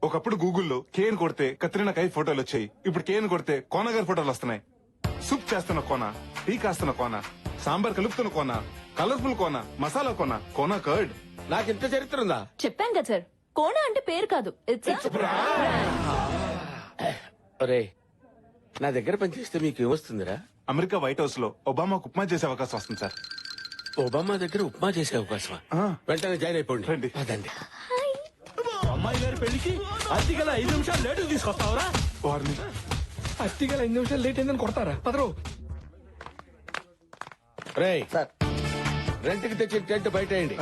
ఒకప్పుడు గూగుల్లో కేన్ కొడితే కత్రినా కై ఫోటోలు వచ్చాయి. ఇప్పుడు కేన్ కొడితే కోన గారి ఫోటోలు వస్తున్నాయి. సూప్ చేస్తున్న కోన, టీ కాస్తున్న కోన, సాంబార్ కలుపుతున్న కోన, కలర్ఫుల్ కోన, మసాలా కోన, కోన కర్డ్. నాకు ఇంత చరిత్ర ఉందా? చెప్పాను కదా సార్, కోనా అంటే పేరు కాదు, ఇట్స్ ఒరే నా దగ్గర పనిచేస్తే మీకు ఏమొస్తుందిరా? అమెరికా వైట్ హౌస్ లో ఒబామాకు ఉప్మా చేసే అవకాశం వస్తుంది సార్. ఒబామా దగ్గర ఉప్మా చేసే అవకాశమా? వెంటనే జాయిన్ అయిపోండి. రండి. అదండి. అమ్మాయి గారి పెళ్లికి అతిగల 5 నిమిషాలు లేటు తీసుకొస్తావరా? వారిని అత్తిగల 5 నిమిషాలు లేట్ అయిందని కొడతారా? పదరు. రేయ్ రెంట్కి తెచ్చిన టెంట్ బయటేయండి.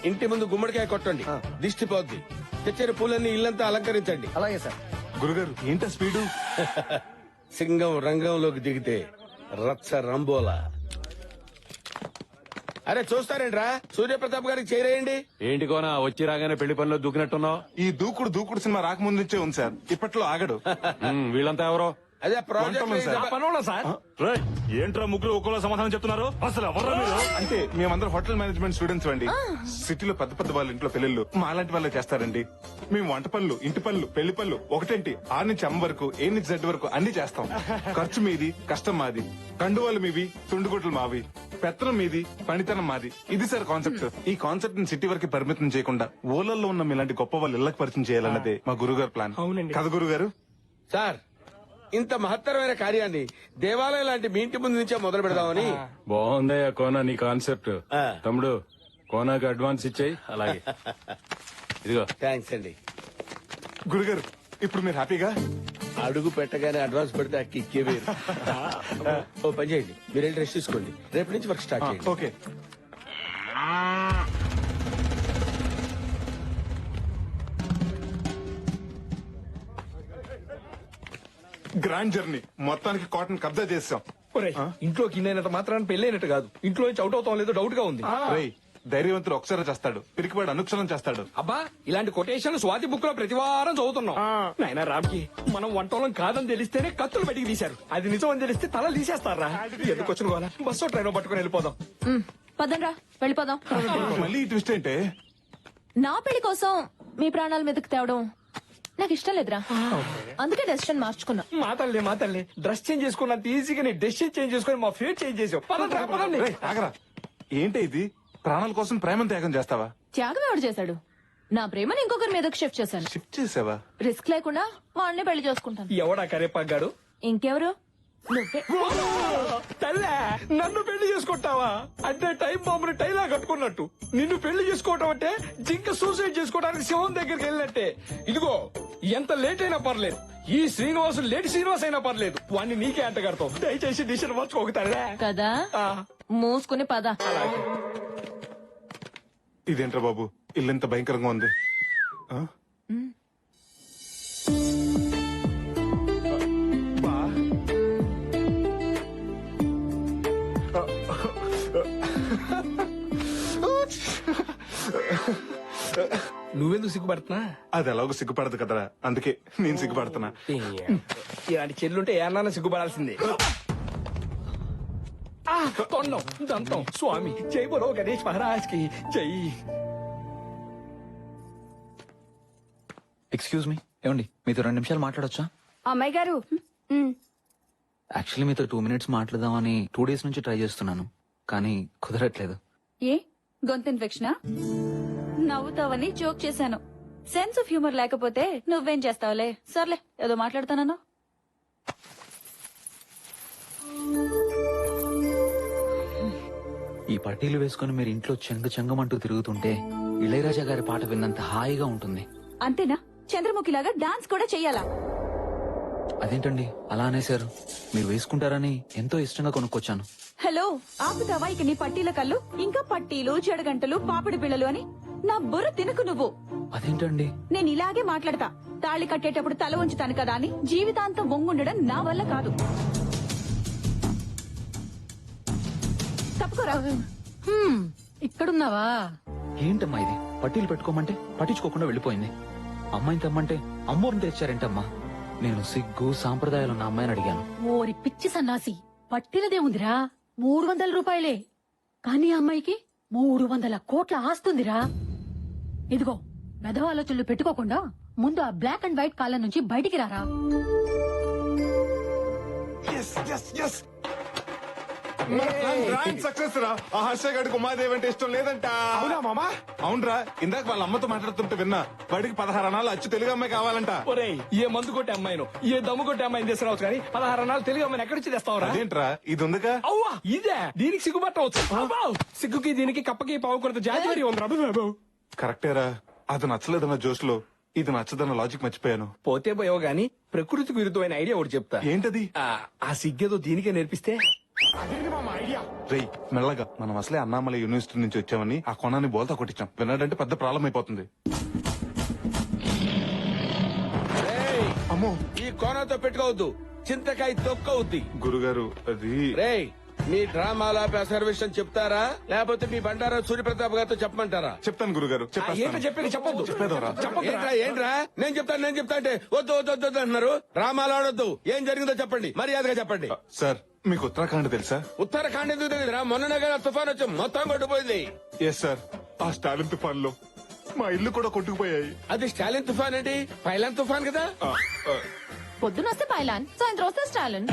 ఇంటి ముందు గుమ్మడికాయ కొట్టండి, దిష్టి పోద్ది. తెచ్చిన పూలన్నీ ఇల్లంతా అలంకరించండి. అలాగే సార్. గురుగారు ఏంటా స్పీడు? సింగం రంగంలోకి దిగితే రచ్చ రంబోలా. అరే చూస్తారేంట్రా, సూర్యప్రతాప్ గారికి చేరేయండి. ఏంటి కోనా వచ్చి రాగానే పెళ్లి పనిలో దూకినట్టున్నావు? ఈ దూకుడు సినిమా రాకముందు నుంచే ఉంది సార్. ఇప్పట్లో ఆగడు. వీళ్ళంతా ఎవరో? అదే ప్రాజెక్ట్ సార్. ఏంట్రా ముగ్గురు ఒక్కలో సమాధానం చెప్తున్నారు? అసలు ఎవరు మీరు? అంటే మేమందరం హోటల్ మేనేజ్మెంట్ స్టూడెంట్స్ అండి. సిటీలో పెద్ద వాళ్ళ ఇంట్లో పెళ్లిళ్ళు మా లాంటి వాళ్ళే చేస్తారండి. మేము వంట పనులు, ఇంటి పనులు, పెళ్లి పనులు ఒకటేంటి 6 నుంచి M వరకు, A నుంచి Z వరకు అన్ని చేస్తాం. ఖర్చు మీది, కష్టం మాది. కండువాలు మీవి, తుండుగుడ్లు మావి. పెత్తనం మీది, పనితనం మాది. ఇది సార్ కాన్సెప్ట్. ఈ కాన్సెప్ట్ ని సిటీ వరకు పరిమితం చేయకుండా ఊళ్ళల్లో ఉన్న మీలాంటి గొప్ప వాళ్ళు ఇళ్లకు పరిచయం చేయాలన్నదే మా గురుగారు ప్లాన్. కదా గురుగారు? సార్ ఇంత మహత్తరమైన కార్యాన్ని దేవాలయం లాంటి మీ ఇంటి ముందు నుంచే మొదలు పెడదామని. బాగుందయ్యా కోనా నీ కాన్సెప్ట్. తమ్ముడు కోనాకి అడ్వాన్స్ ఇచ్చాయి. అలాగే ఇదిగో. థ్యాంక్స్ అండి. గురుగారు ఇప్పుడు మీరు హ్యాపీగా? అడుగు పెట్టగానే అడ్వాన్స్ పెడితే అక్కి ఇక్కే వేరు. ఓ పని చేయండి, మీరు వెళ్ళి రెస్ట్ తీసుకోండి. రేపు నుంచి వర్క్ స్టార్ట్ చేయండి. ఓకే. గ్రాండ్ జర్నీ మొత్తానికి కాటన్ కబ్జా చేసాం. ఇంట్లోకి ఇన్నైనంత మాత్రాన్ని పెళ్ళైనట్టు కాదు, ఇంట్లో నుంచి అవుట్ అవుతాం లేదో డౌట్ గా ఉంది. ధైర్యవంతుడు ఒకసారి చేస్తాడు, పిరికివాడు అనుక్షరం చేస్తాడు. అబ్బా ఇలాంటి కొటేషన్లు స్వాతి బుక్ లో ప్రతి వారం చదువుతున్నాం. నాయనా రామ్కి మనం వంటోళం కాదని తెలిస్తేనే కత్తులు బయటికి తీశారు. అది నిజం అని తెలిస్తే తల తీసేస్తారా? ఎందుకు వచ్చిన వాళ్ళ బస్సు ట్రైన్ పట్టుకుని వెళ్ళిపోదాం. పదండ్రా వెళ్ళిపోదాం. మళ్ళీ ఈ ట్విస్ట్ ఏంటే? నా పెళ్లి కోసం మీ ప్రాణాల మీదకి తేవడం నాకు ఇష్టం లేదురా, అందుకే డెసిషన్ మార్చుకున్నా. మా తల్లి డ్రెస్ చేంజ్ చేసుకున్నంత ఈజీగా నీ డెసిషన్ చేంజ్ చేసుకుని మా ఫేట్ చేంజ్ చేసావు. ఆగరా, ఏంటి ఇది? ప్రాణాల కోసం ప్రేమను త్యాగం చేస్తావా? త్యాగం ఎవడు చేశాడు? నా ప్రేమను ఇంకొకరి మీదకి షిఫ్ట్ చేశాను. షిఫ్ట్ చేసావా? రిస్క్ లేకుండా వాడిని పెళ్లి చేసుకుంటాను. ఎవడా కరేపాగాడు? ఇంకెవరు? నువ్వే. తల్లే నన్ను పెళ్లి చేసుకుంటావా? అంటే టైం బాంబుని టైలా కట్టుకున్నట్టు నిన్ను పెళ్లి చేసుకోవటం అంటే జింక సూసైడ్ చేసుకోవడానికి సింహం దగ్గరికి వెళ్ళినట్టే. ఇదిగో ఎంత లేట్ అయినా పర్లేదు, ఈ శ్రీనివాసు లేట్ శ్రీనివాస్ అయినా పర్లేదు, వాడిని నీకే అంట కడతావు. దయచేసి డిసిషన్ మార్చుకోగతారా కదా? మూసుకుని పద. ఇదేంట్రా బాబు, ఇల్లు ఎంత భయంకరంగా ఉంది. నువ్వెందుకు సిగ్గుపడుతున్నా? అది ఎలాగో సిగ్గుపడదు కదరా, అందుకే నేను సిగ్గుపడుతున్నా. ఇలాంటి చెల్లుంటే ఏమన్నా సిగ్గుపడాల్సిందే. తొండం దంతం స్వామి జై బలో గణేష్ మహారాజ్ కి జై. ఎక్స్క్యూజ్ మీ, ఏమండి మీతో 2 నిమిషాలు మాట్లాడొచ్చా? అమ్మాయి గారు యాక్చువల్లీ మీతో 2 minutes మాట్లాడదామని 2 days నుంచి ట్రై చేస్తున్నాను, కానీ కుదరట్లేదు. ఏ గొంతు ఇన్ఫెక్షనా? నవ్వుతావని జోక్ చేశాను. సెన్స్ ఆఫ్ హ్యూమర్ లేకపోతే నువ్వేం చేస్తావులే. సర్లే ఏదో మాట్లాడతానన్నా. ఈ పట్టీలు వేసుకుని మీరు ఇంట్లో చెంగమంటూ తిరుగుతుంటే ఇళయరాజా గారి పాట విన్నంత హాయిగా ఉంటుంది. అంతేనా? చంద్రముఖిలాగా డాన్స్ కూడా చెయ్యాలా? అదేంటండి అలా అనేశారు? మీరు వేసుకుంటారని ఎంతో ఇష్టంగా కొనుక్కొచ్చాను. హలో, ఆపుతావా ఇక నీ పట్టీల కళ్ళు? ఇంకా పట్టీలు, చెడగంటలు, పాపిడి పిల్లలు అని నా బుర్ర తినకు నువ్వు. అదేంటండి? నేను ఇలాగే మాట్లాడతా. తాళి కట్టేటప్పుడు తల ఉంచుతాను కదా అని జీవితాంతం వంగుండడం నా వల్ల కాదు. తప్పుకోరా. ఇక్కడున్నావా? ఏంటమ్మా ఇది? పట్టీలు పెట్టుకోమంటే పట్టించుకోకుండా వెళ్ళిపోయింది. అమ్మాయిని తెమ్మంటే అమ్మోరిని తెచ్చారేంటమ్మా? నేను సిగ్గు సాంప్రదాయాలు ఉన్న అమ్మాయిని అడిగాను. ఓరి పిచ్చి సన్నాసి, పట్టినదేముందిరా? 300 రూపాయలే. కానీ ఆ అమ్మాయికి 300 కోట్ల ఆస్తుందిరా. ఇదిగో, మెదవ ఆలోచనలు పెట్టుకోకుండా ముందు ఆ బ్లాక్ అండ్ వైట్ కాలం నుంచి బయటికి రారా. సక్సెస్ రా. ఆ హర్ష గడికి ఉమాదేవి అంటే ఇష్టం లేదంట. అవునా మామా? అవునరా, ఇందాక వాళ్ళ అమ్మతో మాట్లాడుతుంటే విన్నా. వాడికి 16 అనాలు అచ్చు తెలుగు అమ్మాయి కావాలంట. ఒరేయ్, ఏ మందు కొట్టే అమ్మాయిను, ఏ దమ్ము కొట్టే అమ్మాయిని తీసుకురావచ్చు కానీ 16 అన్నాలు తెలుగు అమ్మాయిని ఎక్కడి నుంచి తెస్తావురా? అదేంట్రా, ఇది ఉందిగా. అవ్వా, ఇదే దీనికి సిగ్గుపట్టవచ్చు. సిగ్గుకి దీనికి కప్పకి పావు కొరత జాతి మరి ఉంది బాబు. కరెక్టేరా, అది నచ్చలేదన్న జోష్ లో ఇది నచ్చదన్న లాజిక్ మర్చిపోయాను. పోతే పోయావు గాని ప్రకృతికి విరుద్ధమైన ఐడియా ఒకటి చెప్తా. ఏంటది? ఆ సిగ్గేదో దీనికే నేర్పిస్తే. రేయ్, మెల్లగా. మనం అసలే అన్నామలై యూనివర్సిటీ నుంచి వచ్చామని ఆ కొనాన్ని బోల్తా కొట్టించాం. విన్నాడంటే పెద్ద ప్రాబ్లం అయిపోతుంది. అమ్మో, ఈ కోనతో పెట్టుకోవద్దు, చింతకాయ తొక్కవుద్ది. గురుగారు, అది రేయ్, మీ డ్రామాల సర్వేషన్ చెప్తారా లేకపోతే మీ బండారా సూర్యప్రతాప్ గారితో చెప్పమంటారా? చెప్తాను గురుగారు. ఏంటో చెప్పేది చెప్పొద్దు. ఏంట్రా నేను చెప్తా అంటే వద్దు వద్దు వద్దు వద్దు అంటున్నారు. డ్రామాలు ఆడొద్దు. ఏం జరిగిందో చెప్పండి, మర్యాదగా చెప్పండి. సార్, మీకు ఉత్తరాఖండ్ తెలుసా? ఉత్తరాఖండ్ ఎందుకు తెలియదురా? మొన్ననే కదా తుఫాన్ వచ్చి మొత్తం కొట్టుకుపోయింది. ఎస్ సార్, ఆ స్టాలిన్ తుఫాన్ లో మా ఇల్లు కూడా కొట్టుకుపోయాయి. అది స్టాలిన్ తుఫాన్ ఏంటి? పైలాన్ తుఫాన్ కదా. పొద్దున వస్తే పైలాన్, సాయంత్రం వస్తే స్టాలిన్.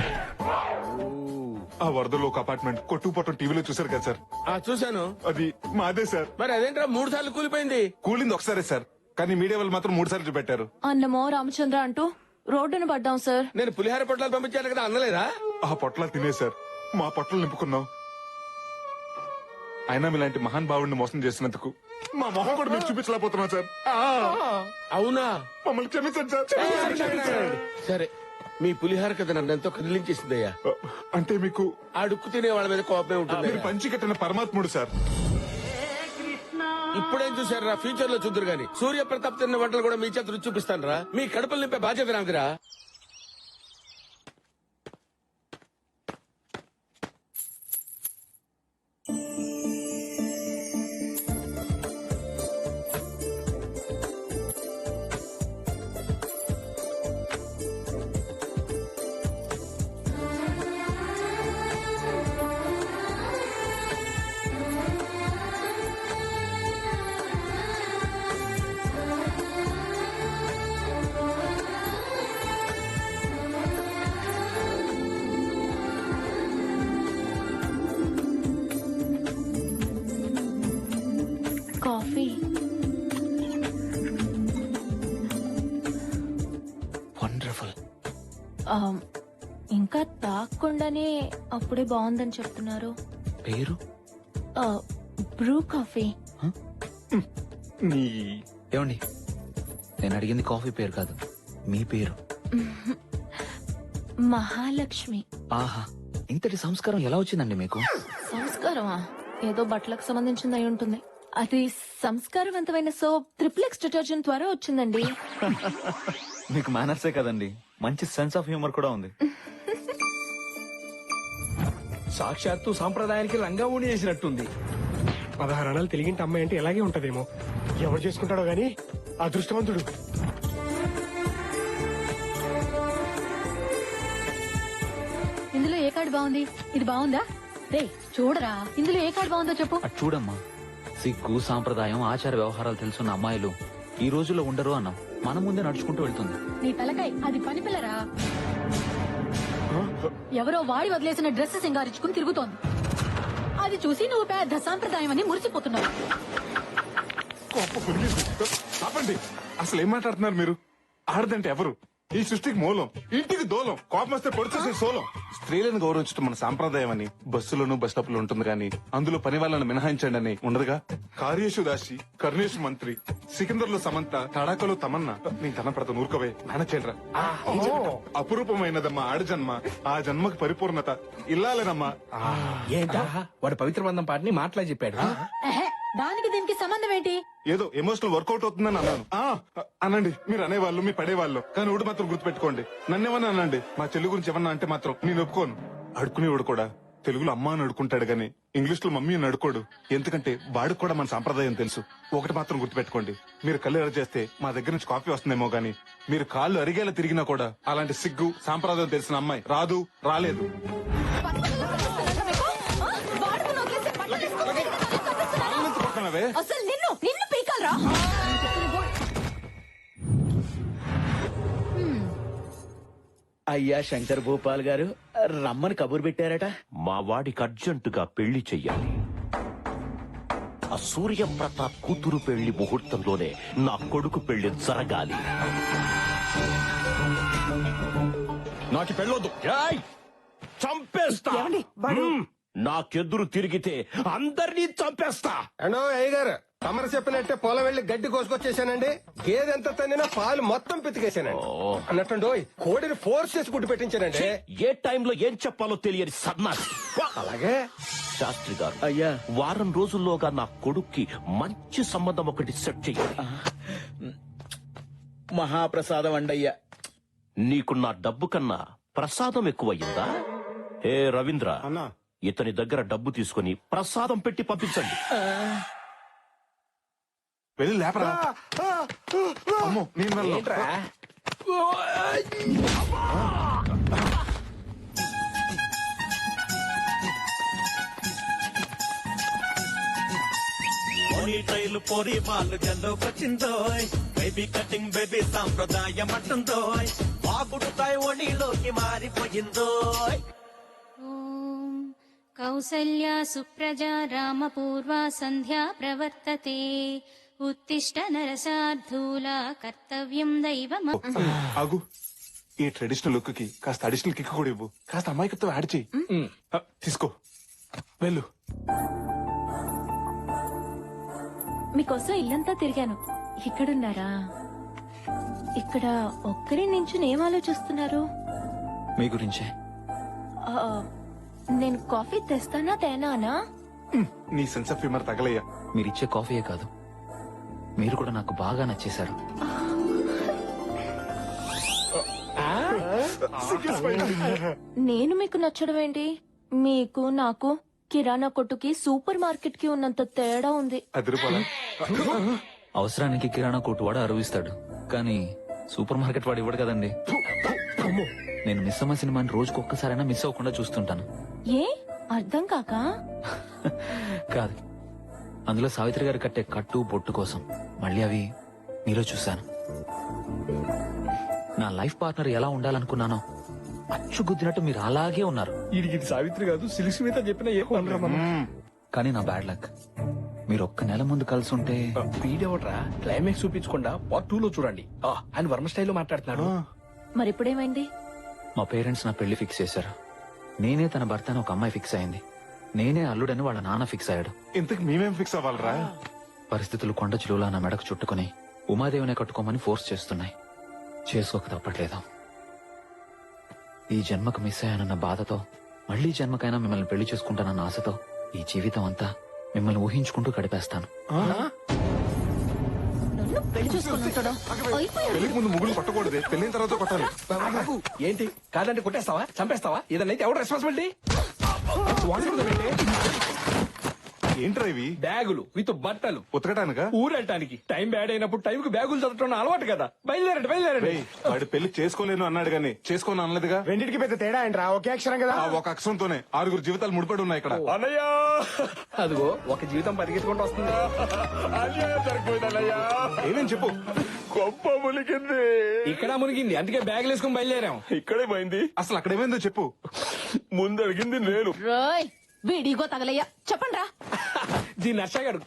ఆ వరదలో ఒక అపార్ట్మెంట్ కొట్టుకుపోవటం టీవీలో చూసారు కదా సార్? చూశాను. అది మాదే సార్. మరి అదేంట్రా 3 సార్లు కూలిపోయింది? కూలింది ఒకసారే సార్, కానీ మీడియా వాళ్ళు మాత్రం 3 సార్లు చూపెట్టారు. అన్నమో రామచంద్ర అంటూ రోడ్డును పడ్డాం సార్. నేను పులిహార పొట్లాలు పంపించాను కదా, అందలేదా? ఆ పొట్లాలు తినేశారు, మా పొట్టలు నింపుకున్నాం. అయినా మీలాంటి మహాన్ భావుడిని మోసం చేసినందుకు మా మొహం కూడా మీకు చూపించలేకపోతున్నాం సార్. అవునా? మమ్మల్ని క్షమించండి సార్. సరే, మీ పులిహార కథ నన్ను ఎంతో కదిలించేసిందయ్యా. అంటే మీకు అడుక్కు తినే వాళ్ళ మీద కోపమే ఉంటుంది. మీరు పంచి కట్టిన పరమాత్ముడు సార్. ఇప్పుడేం చూసారా? ఫ్యూచర్ లో చూద్దరు గాని సూర్యప్రతాప్ తిన్న వంటలు కూడా మీ చేత రుచి చూపిస్తాను రా. మీ కడుపులు నింపే బాధ్యత నాకురా. కాఫీ. వండర్ఫుల్. ఇంకా తాగకుండానే అప్పుడే బాగుందని చెప్తున్నారు. పేరు? Bru coffee. ఏమండి, నేను అడిగింది కాఫీ పేరు కాదు, మీ పేరు. మహాలక్ష్మి. ఆహా, ఇంతటి సంస్కారం ఎలా వచ్చిందండి మీకు? సంస్కారమా? ఏదో బట్టలకు సంబంధించింది అయి ఉంటుంది. అది సంస్కారవంతమైన సోప్ ట్రిప్లెక్స్ డిటర్జెంట్ ద్వారా వచ్చిందండి. మీకు మేనర్సే కదండి, మంచి సెన్స్ ఆఫ్ హ్యూమర్ కూడా ఉంది. సాక్షాత్తు సాంప్రదాయానికి రంగా ఊడి చేసినట్టుంది. 16 అనాలు తెలిగింటి అమ్మాయి అంటే ఇలాగే ఉంటదేమో. ఎవరు చేసుకుంటాడో గాని అదృష్టవంతుడు. ఇందులో ఏ కార్డు బాగుంది? ఇది బాగుందా? రే చూడరా, ఇందులో ఏ కార్డు బాగుందో చెప్పు. అటు చూడమ్మా. సిగ్గు సాంప్రదాయం ఆచార వ్యవహారాలు తెలుసున్న అమ్మాయిలు ఈ రోజుల్లో ఉండరు అన్నాం. మన ముందే నడుచుకుంటూ వెళ్తుంది. నీ తలకాయ, అది పని పిల్లరా. ఎవరో వాడి వదిలేసిన డ్రెస్ సింగారించుకుని తిరుగుతోంది. అది చూసి నువ్వు పెద్ద సాంప్రదాయం అని మురిసిపోతున్నావు. ఆపండి, అసలు ఏం మాట్లాడుతున్నారు మీరు? ఆడదంటే ఎవరు? ఈ సృష్టికి మూలం, ఇంటికి దూలం, కోపం వస్తే పొడిచేసే సోలం. స్త్రీలను గౌరవించడం మన సాంప్రదాయం అని బస్సులోను బస్ స్టాప్ లో ఉంటుంది కానీ అందులో పని వాళ్ళని మినహాయించండి అని ఉండదుగా. కార్యేషు దాసి కర్ణేషు మంత్రి, సికిందర్ లో సమంత, తడాకలో తమన్నా. నేను తన ప్రత ఊరుకోవే నాన్న చేయరా. అపురూపమైనదమ్మా ఆడజన్మ, ఆ జన్మకి పరిపూర్ణత ఇల్లాలేనమ్మా. ఏంటా వాడు పవిత్ర బంధం పాటని మాటలా చెప్పాడు. దానికి దీనికి సంబంధం ఏంటి? ఏదో ఎమోషనల్ వర్కౌట్ అవుతుందని అన్నాను. అనండి, మీరు అనేవాళ్ళు మీ పడేవాళ్ళు, కానీ ఒకటి మాత్రం గుర్తుపెట్టుకోండి, నన్నేమన్నా అనండి, మా చెల్లి గురించి ఏమన్నా అంటే మాత్రం నేను ఒప్పుకోను. అడుకునేవాడు కూడా తెలుగులో అమ్మ అని అడుకుంటాడు గానీ ఇంగ్లీష్ లో మమ్మీ అని అడుకోడు. ఎందుకంటే వాడికి కూడా మన సాంప్రదాయం తెలుసు. ఒకటి మాత్రం గుర్తుపెట్టుకోండి, మీరు కళ్ళు ఎర్ర చేస్తే మా దగ్గర నుంచి కాఫీ వస్తుందేమో గానీ మీరు కాళ్ళు అరిగేలా తిరిగినా కూడా అలాంటి సిగ్గు సాంప్రదాయం తెలిసిన అమ్మాయి రాదు, రాలేదు. అసలు నిన్ను పీకాలరా? అయ్యా శంకర్ భూపాల్ గారు రమ్మని కబురు పెట్టారట. మా వాడికి అర్జెంటుగా పెళ్లి చెయ్యాలి. ఆ సూర్య ప్రతాప్ కూతురు పెళ్లి ముహూర్తంలోనే నా కొడుకు పెళ్లి జరగాలి. నాకు పెళ్ళొద్దు, చంపేస్తా. నాకెదురు తిరిగితే అందరినీ చంపేస్తా. అండో అయ్యగారు, తమరు చెప్పినట్టే పొలం వెళ్లి గడ్డి కోసుకొచ్చేసానండి. గేదెంత తన్నినా పాలు మొత్తం పితికేసానండి. అన్నట్టు కోడిని ఫోర్స్ చేసి గుడ్డు పెట్టించానండి. ఏ టైంలో ఏం చెప్పాలో తెలియని సన్నాసి. అలాగే శాస్త్రి గారు, అయ్యా వారం రోజుల్లోగా నా కొడుక్కి మంచి సంబంధం ఒకటి సెట్ చెయ్యాలి. మహాప్రసాదం అండయ్యా. నీకు నా డబ్బు కన్నా ప్రసాదం ఎక్కువయ్యిందా? ఏ రవీంద్ర, ఇతని దగ్గర డబ్బు తీసుకుని ప్రసాదం పెట్టి పంపించండి. వెళ్ళి లేపరా. అమ్మో, నేను టైర్లు పోరి వాళ్ళు జల్లోకొచ్చిందో, బేబీ కటింగ్ బేబీ సాంప్రదాయం అంటుందో, బాగుడుతాయి ఒడిలోకి మారిపోయిందో. కౌసల్యా సుప్రజా రామపూర్వా సంధ్యా ప్రవర్తతే, ఉత్తిష్ట నరసార్థూలా కర్తవ్యం దైవం. ఆగు, ఈ ట్రెడిషనల్ లుక్ కి కాస్త అడిషనల్ కిక్ కూడా ఇవ్వు. కాస్త అమాయకత్వం యాడ్ చెయ్యి. తీసుకో, వెళ్ళు. మీకోసం ఇల్లంతా తిరిగాను. ఇక్కడున్నారా? ఇక్కడ ఒక్కరి నుంచి ఏం ఆలోచిస్తున్నారు? మీ గురించే. నేను కాఫీ తెస్తానా తేనానా? నీ సెన్స్ ఆఫ్ హ్యూమర్ తగలయ్యా. మీరిచ్చే కాఫీయే కాదు, మీరు కూడా నాకు బాగా నచ్చేశారు. నేను మీకు నచ్చడం ఏంటి? మీకు నాకు కిరాణా కొట్టుకి సూపర్ మార్కెట్ కి ఉన్నంత తేడా ఉంది. అవసరానికి కిరాణా కొట్టు వాడు అరువిస్తాడు, కానీ సూపర్ మార్కెట్ వాడు ఇవ్వడు కదండి. నేను మిస్ అమ్మ సినిమాని రోజుకు ఒక్కసారైనా మిస్ అవ్వకుండా చూస్తుంటాను. ఏ అర్థం కాక కాదు, అందులో సావిత్రి గారు కట్టే కట్టు బొట్టు కోసం మళ్ళీ అవి మీలో చూశాను. నా లైఫ్ పార్ట్నర్ ఎలా ఉండాలనుకున్నానో అచ్చు గుద్దినట్టు మీరు అలాగే ఉన్నారు. ఇది సావిత్రి కాదు, సిలిసి మీద చెప్పిన ఏ కానీ నా బ్యాడ్ లక్, మీరు ఒక్క నెల ముందు కలిసి ఉంటే. వీడెవట్రా క్లైమాక్స్ చూపించకుండా పార్ట్ 2 లో చూడండి. ఆయన వర్మ స్టైల్లో మాట్లాడుతున్నాడు. మరి ఇప్పుడేమైంది? మా పేరెంట్స్ నా పెళ్లి ఫిక్స్ చేశారు. నేనే తన భర్త అని ఒక అమ్మాయి ఫిక్స్ అయింది. నేనే అల్లుడని వాళ్ళ నాన్న ఫిక్స్ అయ్యాడు. ఇంతకు మేమేం ఫిక్స్ అవ్వాలరా? పరిస్థితులు కొండ చిలువలా నా మెడకు చుట్టుకుని ఉమాదేవినే కట్టుకోమని ఫోర్స్ చేస్తున్నాయి. చేసుకోక తప్పట్లేదు. ఈ జన్మకు మిస్ అయ్యానన్న బాధతో, మళ్లీ జన్మకైనా మిమ్మల్ని పెళ్లి చేసుకుంటానన్న ఆశతో ఈ జీవితం అంతా మిమ్మల్ని ఊహించుకుంటూ గడిపేస్తాను. పెళ్లికి ముందు ముగ్గులు కొట్టకూడదు, పెళ్లిన తర్వాత కొట్టాలి. ఏంటి కాదంటే కొట్టేస్తావా, చంపేస్తావా? ఏదైనా ఎవరు రెస్పాన్సిబిలిటీ? ఏంట్రా ఇవి? బ్యాగులు విత్ బట్టలు ఉతకటానికా? ఊరెళ్ళటానికి. టైం బ్యాడ్ అయినప్పుడు టైంకి బ్యాగులు చదవటం అలవాటు కదా. బయలుదేరండి. వాడు పెళ్లి చేసుకోలేను అన్నాడు గానీ చేసుకోను అనలేదుగా. రెండింటికి పెద్ద తేడా ఏంట్రా? ఒకే అక్షరం కదా. ఒక అక్షరంతోనే 6 జీవితాలు ముడిపడి ఉన్నాయి ఇక్కడ. అన్నయ్యా, అదిగో ఒక జీవితం పరిగెత్తుకుంటూ వస్తుంది. ఏమేం చెప్పు. గొప్ప మునిగింది. ఇక్కడ మునిగింది, అందుకే బ్యాగులు వేసుకుని బయలుదేరాం. ఇక్కడే పోయింది. అసలు అక్కడేమైందో చెప్పు. ముందు అడిగింది నేను. వీడిగో తగలయ్యా, చెప్పండి రా. దీన్ని నచ్చగాడు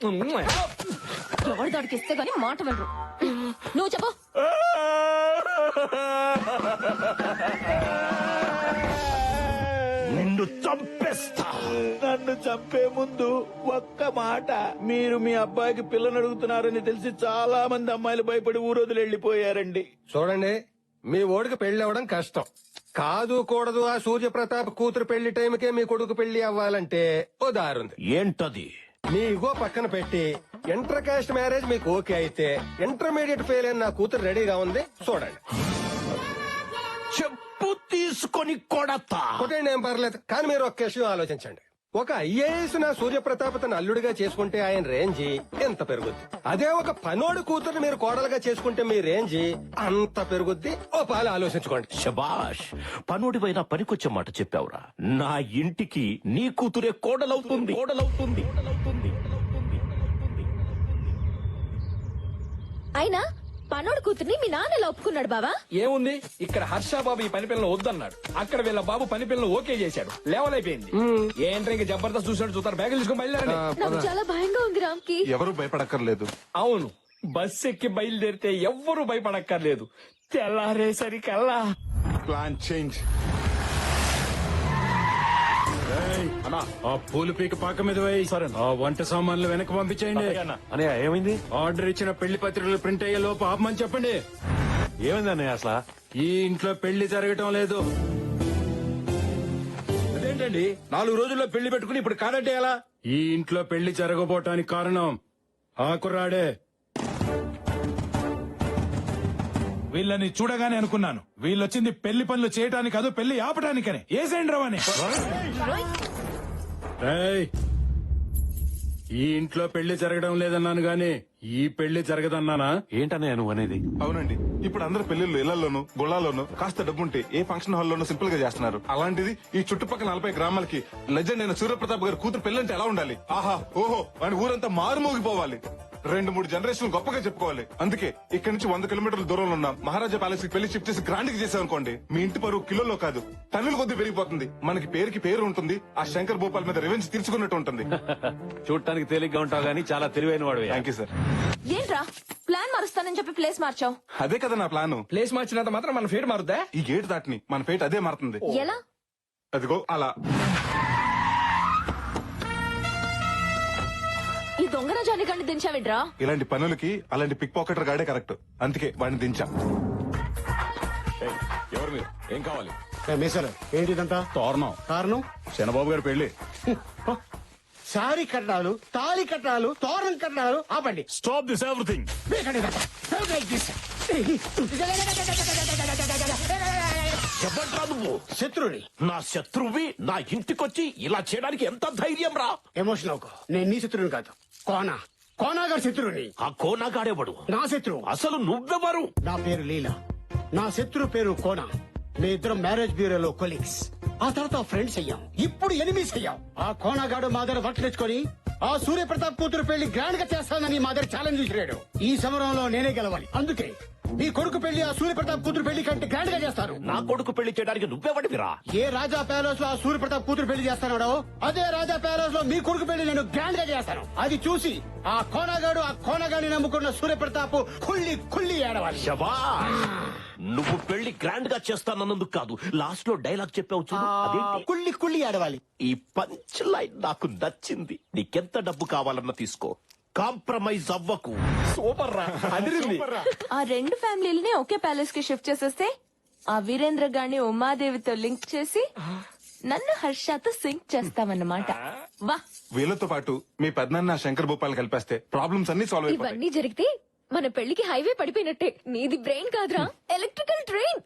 ఎవరి దాడికి ఇస్తే గానీ మాట వెళ్ళరు. నువ్వు చెప్పు. చంపేస్తా. నన్ను చంపే ముందు ఒక్క మాట, మీరు మీ అబ్బాయికి పిల్లని అడుగుతున్నారని తెలిసి చాలా మంది అమ్మాయిలు భయపడి ఊరోజులు వెళ్లిపోయారండి. చూడండి, మీ ఓడికి పెళ్లి అవ్వడం కష్టం కాదు కూడదు. ఆ సూర్యప్రతాప్ కూతురు పెళ్లి టైంకే మీ కొడుకు పెళ్లి అవ్వాలంటే ఓ దారుంది. ఏంటది? మీ ఇగో పక్కన పెట్టి ఇంటర్ కాస్ట్ మ్యారేజ్ మీకు ఓకే అయితే ఇంటర్మీడియట్ ఫెయిల్ అయిన నా కూతురు రెడీగా ఉంది, చూడండి. చెప్పు తీసుకొని కొడతా. కొట్టండి, ఏం పర్లేదు. కానీ మీరు ఒక్క విషయం ఆలోచించండి. ఒక ఐఏఎస్ నా సూర్యప్రతాప్ తన అల్లుడిగా చేసుకుంటే ఆయన రేంజి ఎంత పెరుగుద్ది. అదే ఒక పనోడు కూతురు మీరు కోడలుగా చేసుకుంటే మీ రేంజి అంత పెరుగుద్ది. ఓ పాలు ఆలోచించుకోండి. శబాష్, పనుడివైనా పనికొచ్చే మాట చెప్పావురా. నా ఇంటికి నీ కూతురే కోడలవుతుంది. అయినా పనోడు కూతుర్ని మీ నాన్న ఎలా ఒప్పుకున్నాడు బావా? ఏముంది, ఇక్కడ హర్ష బాబు ఈ పని పిల్లలు వద్దన్నాడు, అక్కడ వీళ్ళ బాబు పని పిల్లలు ఓకే చేశాడు, లేవలైపోయింది. ఏంట్రా ఇంకా జబర్దస్త్ చూసాడు, చూస్తారు, బ్యాగులు తీసుకుని బయలుదేరండి. నాకు చాలా భయంగా ఉంది రామ్కి. ఎవరు భయపడక్కర్లేదు. అవును, బస్ ఎక్కి బయలుదేరితే ఎవ్వరూ భయపడక్కర్లేదు. తెల్లారేసరికల్లా ప్లాన్ చేంజ్. ఆ పూలు పీక పాక మీద వేయి. ఆ వంట సామాన్లు వెనక్కి పంపించేయండి. ఏమైంది? ఆర్డర్ ఇచ్చిన పెళ్లి పత్రికలు ప్రింట్ అయ్యే లోపు ఆపమని చెప్పండి. ఏమైంది అన్నయ్య అసలు? ఈ ఇంట్లో పెళ్లి జరగటం లేదు. అదేంటండి 4 రోజుల్లో పెళ్లి పెట్టుకుని ఇప్పుడు కాదంటే ఎలా? ఈ ఇంట్లో పెళ్లి జరగబోటానికి కారణం ఆ కుర్రాడే. వీళ్ళని చూడగానే అనుకున్నాను, వీళ్ళొచ్చింది పెళ్లి పనులు చేయటానికి కాదు, పెళ్లి ఆపటానికని. ఏసేండి రవని. ఏయ్, ఈ ఇంట్లో పెళ్లి జరగడం లేదన్నాను గాని ఈ పెళ్లి జరగదన్నానా? ఏంటన్నయ్య నువ్వు అనేది? అవునండి, ఇప్పుడు అందరు పెళ్లిళ్ళు ఇళ్లలోను గుళ్ళాల్లోనూ కాస్త డబ్బుంటే ఏ ఫంక్షన్ హాల్లోనూ సింపుల్ గా చేస్తున్నారు. అలాంటిది ఈ చుట్టుపక్కల 40 గ్రామాలకి లెజెండ్ అయిన సూర్యప్రతాప్ గారి కూతురు పెళ్లంటే ఎలా ఉండాలి? ఆహా ఓహో అని ఊరంతా మారుమోగిపోవాలి. 2-3 జనరేషన్ గొప్పగా చెప్పుకోవాలి. అందుకే ఇక్కడి నుంచి 100 కిలోమీటర్ల దూరంలో ఉన్న మహారాజా ప్యాలెస్ కి పెళ్లి షిఫ్ట్ చేసి గ్రాండ్ కి చేసామనుకోండి, మీ ఇంటి పరువు కిలోలో కాదు టన్నుల కొద్ది పెరిగిపోతుంది. మనకి పేరుకి పేరు ఉంటుంది. ఆ శంకర్ భూపాల్ మీద రివెంజ్ తీర్చుకున్నట్టు ఉంటుంది. చూడటానికి తేలిగ్గా ఉంటావు గానీ చాలా తెలివైన వాడు. Thank you sir. ఏంట్రా ప్లాన్ మారుస్తానని చెప్పి ప్లేస్ మార్చావు? అదే కదా నా ప్లాన్. ప్లేస్ మార్చినంత మాత్రం మన ఫేట్ మారుద్దా? ఈ గేట్ దాటిని మన ఫేట్ అదే మారుతుంది. ఎలా? అదిగో అలా. ఈ దొంగన జానిగాన్ని దించావిడ్రా? ఇలాంటి పనులకి అలాంటి పిక్ పాకెటర్ గాడే కరెక్ట్. అందుకే వాడిని దించా. ఎవరు మీరు? ఏం కావాలి? మేసర్ ఏంటిదంతా? తోరణం. కారణం చంద్రబాబు గారి పెళ్లి. సారీ కట్టాలు, తాళి కట్టాలు, తోరణం కట్టాలు. ఆపండి. Stop this everything. ఎవడ్రా నువ్వు? శత్రుని. నా శత్రువి నా ఇంటికొచ్చి ఇలా చేయడానికి ఎంత ధైర్యం రా? ఎమోషన్ అవుకో. నేను నీ శత్రువుని కాదు, కోనాగారి శత్రువుని. ఆ కోనాగాడేవాడు నా శత్రువు. అసలు నువ్వెవరు? నా పేరు లీలా, నా శత్రువు పేరు కోనా. మీ ఇద్దరం మ్యారేజ్ బ్యూరోలో కొలీగ్స్, ఆ తర్వాత ఫ్రెండ్స్ అయ్యాం, ఇప్పుడు ఎనిమీస్ అయ్యాం. ఆ కోనాగాడు మా దగ్గర వర్క్ తెచ్చుకొని ఆ సూర్యప్రతాప్ కూతురు పెళ్లి గ్రాండ్ గా చేస్తానని మా దగ్గర ఛాలెంజ్ విసిరాడు. ఈ సమరంలో నేనే గెలవాలి. అందుకే నీ కొడుకు పెళ్లి ఆ సూర్యప్రతాప్ కూతురు పెళ్లి కంటే గ్రాండ్ గా చేస్తాను. నా కొడుకు పెళ్లి చేయడానికి నువ్వెవడివిరా? ఏ రాజా ప్యాలెస్ లో ఆ సూర్యప్రతాప్ కూతురు పెళ్లి చేస్తానో అదే రాజా ప్యాలెస్ లో మీ కొడుకు పెళ్లి నేను గ్రాండ్ గా చేస్తాను. అది చూసి ఆ కోనగాడిని నమ్ముకున్న సూర్యప్రతాప్ కుళ్ళి ఏడవాలి. నువ్వు పెళ్లి గ్రాండ్ గా చేస్తానన్నందుకు కాదు, లాస్ట్ లో డైలాగ్ చెప్పావు చూడు, అదేంటి? కుళ్ళి ఏడవాలి. ఈ పంచ్ లైన్ నాకు నచ్చింది. నీకెంత డబ్బు కావాలన్నా తీసుకో, కాంప్రమైజ్ అవ్వకు. సూపర్ రా, అదిరింది. ఆ 2 ఫ్యామిలీలని ఒకే ప్యాలెస్ కి షిఫ్ట్ చేసేస్తే ఆ వీరేంద్ర గారిని ఉమాదేవితో లింక్ చేసి నన్ను హర్షతో సింక్ చేస్తామన్నమాట. వా, వీళ్ళతో పాటు మీ పెద్దనాన్న శంకర్ భూపాల్ కలిపేస్తే ప్రాబ్లమ్స్ అన్ని సాల్వ్ అయిపోతాయి. ఇవన్నీ జరిగితే మన పెళ్లికి హైవే పడిపోయినట్టే. నీది బ్రెయిన్ కాదురా, ఎలక్ట్రికల్ ట్రైన్.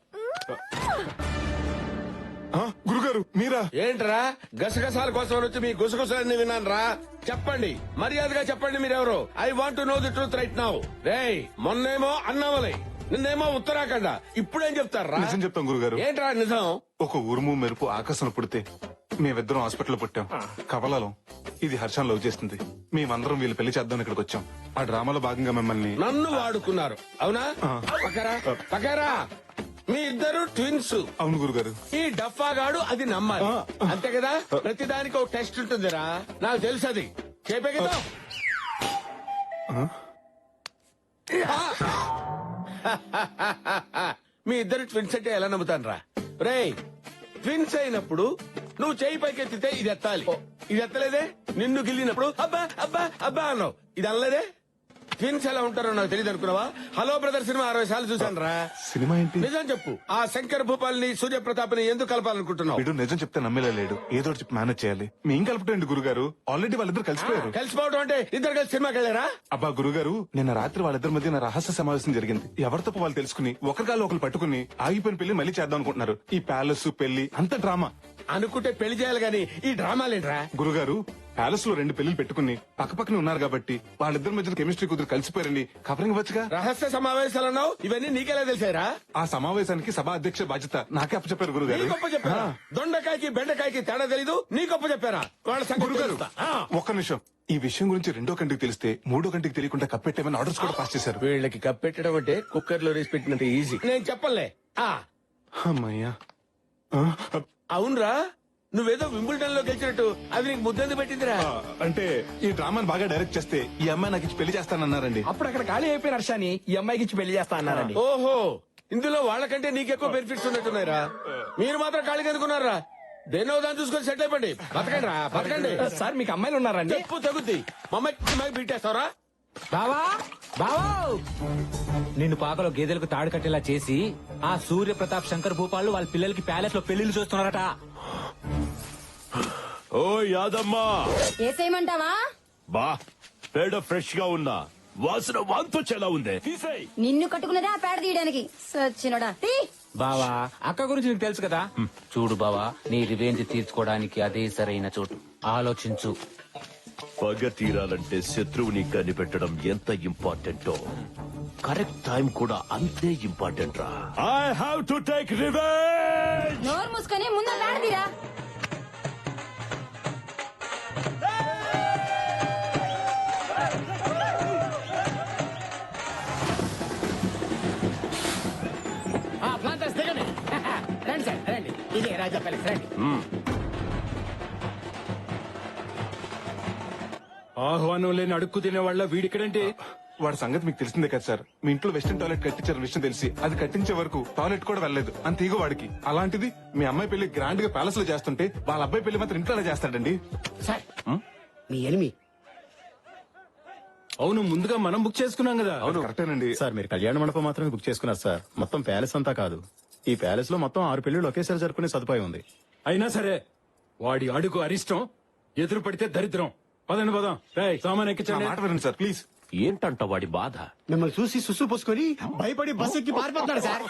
గురుగారు మీరా? ఏంట్రా గసగసాల కోసం వచ్చి మీ గుసగుసలన్నీ విన్నాను రా. చెప్పండి, మర్యాదగా చెప్పండి మీరెవరు. I want to know the truth right now. రేయ్, మొన్నేమో అన్నామలై, నిన్నేమో ఉత్తరాఖండ, ఇప్పుడేం చెప్తారా? నిజం చెప్తాం గురుగారు. ఏంట్రా నిజం? ఒక ఉరుము మెరుపు ఆకాశంలో పుడితే మేమిద్దరం హాస్పిటల్ పుట్టాం. కవలలో ఇది హర్షం లవ్ చేస్తుంది. మేమందరం వీళ్ళు పెళ్లి చేద్దాం ఇక్కడికి వచ్చాం. ఆ డ్రామాలో భాగంగా మిమ్మల్ని నన్ను వాడుకున్నారు అవునా? పకారా మీ ఇద్దరు ట్విన్స్. అవును గురుగారు. ఈ డఫాగాడు అది నమ్మాలి, అంతే కదా? ప్రతిదానికి ఒక టెస్ట్ ఉంటుందిరా, నాకు తెలుసు. అది చెప్పే కదా. మీ ఇద్దరు ట్విన్స్ అంటే ఎలా నమ్ముతాను రా? రేయ్, ట్విన్స్ అయినప్పుడు నువ్వు చేయి పైకి ఎత్తితే ఇది ఎత్తాలి. ఇది ఎత్తలేదే? నిన్ను గిల్లినప్పుడు అబ్బా అబ్బా అబ్బా అన్నావు. ఇది అనలేదే? ట్విన్స్ ఎలా ఉంటారో నాకు తెలియదు అనుకున్నావా? హలో బ్రదర్ సినిమా 60 సార్లు చూశాను రా. సినిమా ఏంటి? నిజం చెప్పు, ఆ శంకర్ భూపాల్ని సూర్యప్రతాప్ని ఎందుకు కలపాలనుకుంటున్నావు? వీడు నిజం చెప్తే నమ్మేలా లేడు. ఏదో ఒకటి చెప్పి మేనేజ్ చేయాలి. మేం కలుపుటండి గురుగారు. ఆల్రెడీ వాళ్ళిద్దరు కలిసిపోయారు. కలిసిపోవడం అంటే ఇద్దరు కలిసి సినిమాకి వెళ్ళారా? అబ్బా గురుగారు, నిన్న రాత్రి వాళ్ళిద్దరి మధ్య నా రహస్య సమావేశం జరిగింది. ఎవరి తప్ప వాళ్ళు తెలుసుకుని ఒకరికాలు ఒకరు పట్టుకుని ఆగిపోయిన పెళ్లి మళ్ళీ చేద్దాం అనుకుంటున్నారు. ఈ ప్యాలెస్ పెళ్లి అంత డ్రామా. అనుకుంటే పెళ్లి చేయాలి గాని ఈ డ్రామాలేంట్రా? గురుగారు, ప్యాలెస్ లో 2 పెళ్లిలు పెట్టుకుని పక్కపక్కనే ఉన్నారు కాబట్టి వాళ్ళిద్దరి మధ్య కెమిస్ట్రీ కుదిరి కలిసిపోయారని కవరింగ్ వచ్చుగా. రహస్య సమావేశాలన్నావు, ఇవన్నీ నీకెలా తెలిసారా? ఆ సమావేశానికి సభా అధ్యక్ష బాధ్యత నాకే అప్పచెప్పారు గురుగారు. నీ గొప్ప చెప్పారా? దొండకాయకి బెండకాయకి తేడా తెలీదు, నీ గొప్ప చెప్పారా? వాళ్ళ సంగతి గురుగారు తెలుస్తా. ఒక్క నిమిషం. ఈ విషయం గురించి 2వ కంటికి తెలిస్తే 3వ కంటికి తెలియకుండా కప్పెట్టేమని ఆర్డర్స్ కూడా పాస్ చేశారు. వీళ్ళకి కప్పెట్టడం అంటే కుక్కర్ లో రేసి పెట్టినంత ఈజీ. నేను చెప్పలే. అమ్మయ్యా. అవునరా, నువ్వేదో వింబుల్టన్ లో గెలిచినట్టు అది నీకు ముద్దంది పెట్టిందిరా. అంటే ఈ డ్రామాని బాగా డైరెక్ట్ చేస్తే ఈ అమ్మాయి నాకు ఇచ్చి పెళ్లి చేస్తానన్నారండి. అప్పుడు అక్కడ ఖాళీ అయిపోయిన హర్షాని ఈ అమ్మాయికి ఇచ్చి పెళ్లి చేస్తా అన్నారండి. ఓహో, ఇందులో వాళ్ళకంటే నీకెక్కువ బెనిఫిట్స్ ఉన్నట్టున్నాయిరా. మీరు మాత్రం ఖాళీగా ఎందుకున్నారా? దేనో దాన్ని చూసుకొని సెట్ అయిపోండి. బతకండి రా, బతకండి. సార్ మీకు అమ్మాయిలు ఉన్నారండి? చెప్పు తగ్గుద్ది. మమ్మకి బీటేస్తావరా? బావా బావా, నిన్ను పాకలో గేదెలకు తాడు కట్టేలా చేసి ఆ సూర్య ప్రతాప్ శంకర్ భూపాలు వాళ్ళ పిల్లలకి ప్యాలెస్ లో పెళ్లిళ్ళు చూస్తున్నారట. ఓ యాదమ్మా, ఏసేయమంటావా? బా పేడ ఫ్రెష్ గా ఉన్నా, వాసన వాంతొచ్చేలా ఉంది. తీసేయ్. నిన్ను కట్టుకున్నదా పేడ తీయడానికి సచ్చినోడా. తీ. బావా, అక్క గురించి నీకు తెలుసు కదా. చూడు బావా, నీ రివెంజ్ తీర్చుకోవడానికి అదే సరైన చోటు. ఆలోచించు. పగ తీరాలంటే శత్రువుని కనిపెట్టడం ఎంత ఇంపార్టెంటో కరెక్ట్ టైం కూడా అంతే ఇంపార్టెంట్ రా. I have to take revenge. నోరు మూసుకొని ముందు పేడ తీరా. ప్లాంటర్స్ దిగండి. రండి సార్ రండి. ఇదే రాజా ప్యాలెస్, రండి. ఆహ్వానం లేని అడుక్కు తినే వాళ్ళ వీడిక్కడంటే వాడి సంగతి మీకు తెలిసిందే కదా సార్. మీ ఇంట్లో వెస్టర్న్ టాయిలెట్ కట్టించారు విషయం తెలిసి అది కట్టించే వరకు టాయిలెట్ కూడా వెళ్ళలేదు. అంత ఈగో వాడికి. అలాంటిది మీ అమ్మాయి పెళ్లి గ్రాండ్ గా ప్యాలెస్ లో చేస్తుంటే వాళ్ళ అబ్బాయి పెళ్లి మాత్రం ఇంట్లోనే చేస్తాడండి. సార్ మీ ఎనిమి. అవును, ముందుగా మనం బుక్ చేసుకున్నాం కదా. అవును కరెక్టేనండి సార్. మీరు కళ్యాణ మండపం మాత్రమే బుక్ చేసుకున్నారు సార్. మొత్తం ప్యాలెస్ అంతా కాదు. ఈ ప్యాలెస్ లో మొత్తం 6 పెళ్లిళ్ళు ఒకేసారి జరుపుకునే సదుపాయం ఉంది. అయినా సరే వాడి అడుగు అరిష్టం, ఎదురు పడితే దరిద్రం. పదండి పదం. సామాన్ ఎక్కించండి. మాట వినండి సార్ ప్లీజ్. ఏంటంట వాడి బాధ? మిమ్మల్ని చూసి సుసు పోసుకొని భయపడి బస్ ఎక్కి పారిపోతున్నాడు సార్.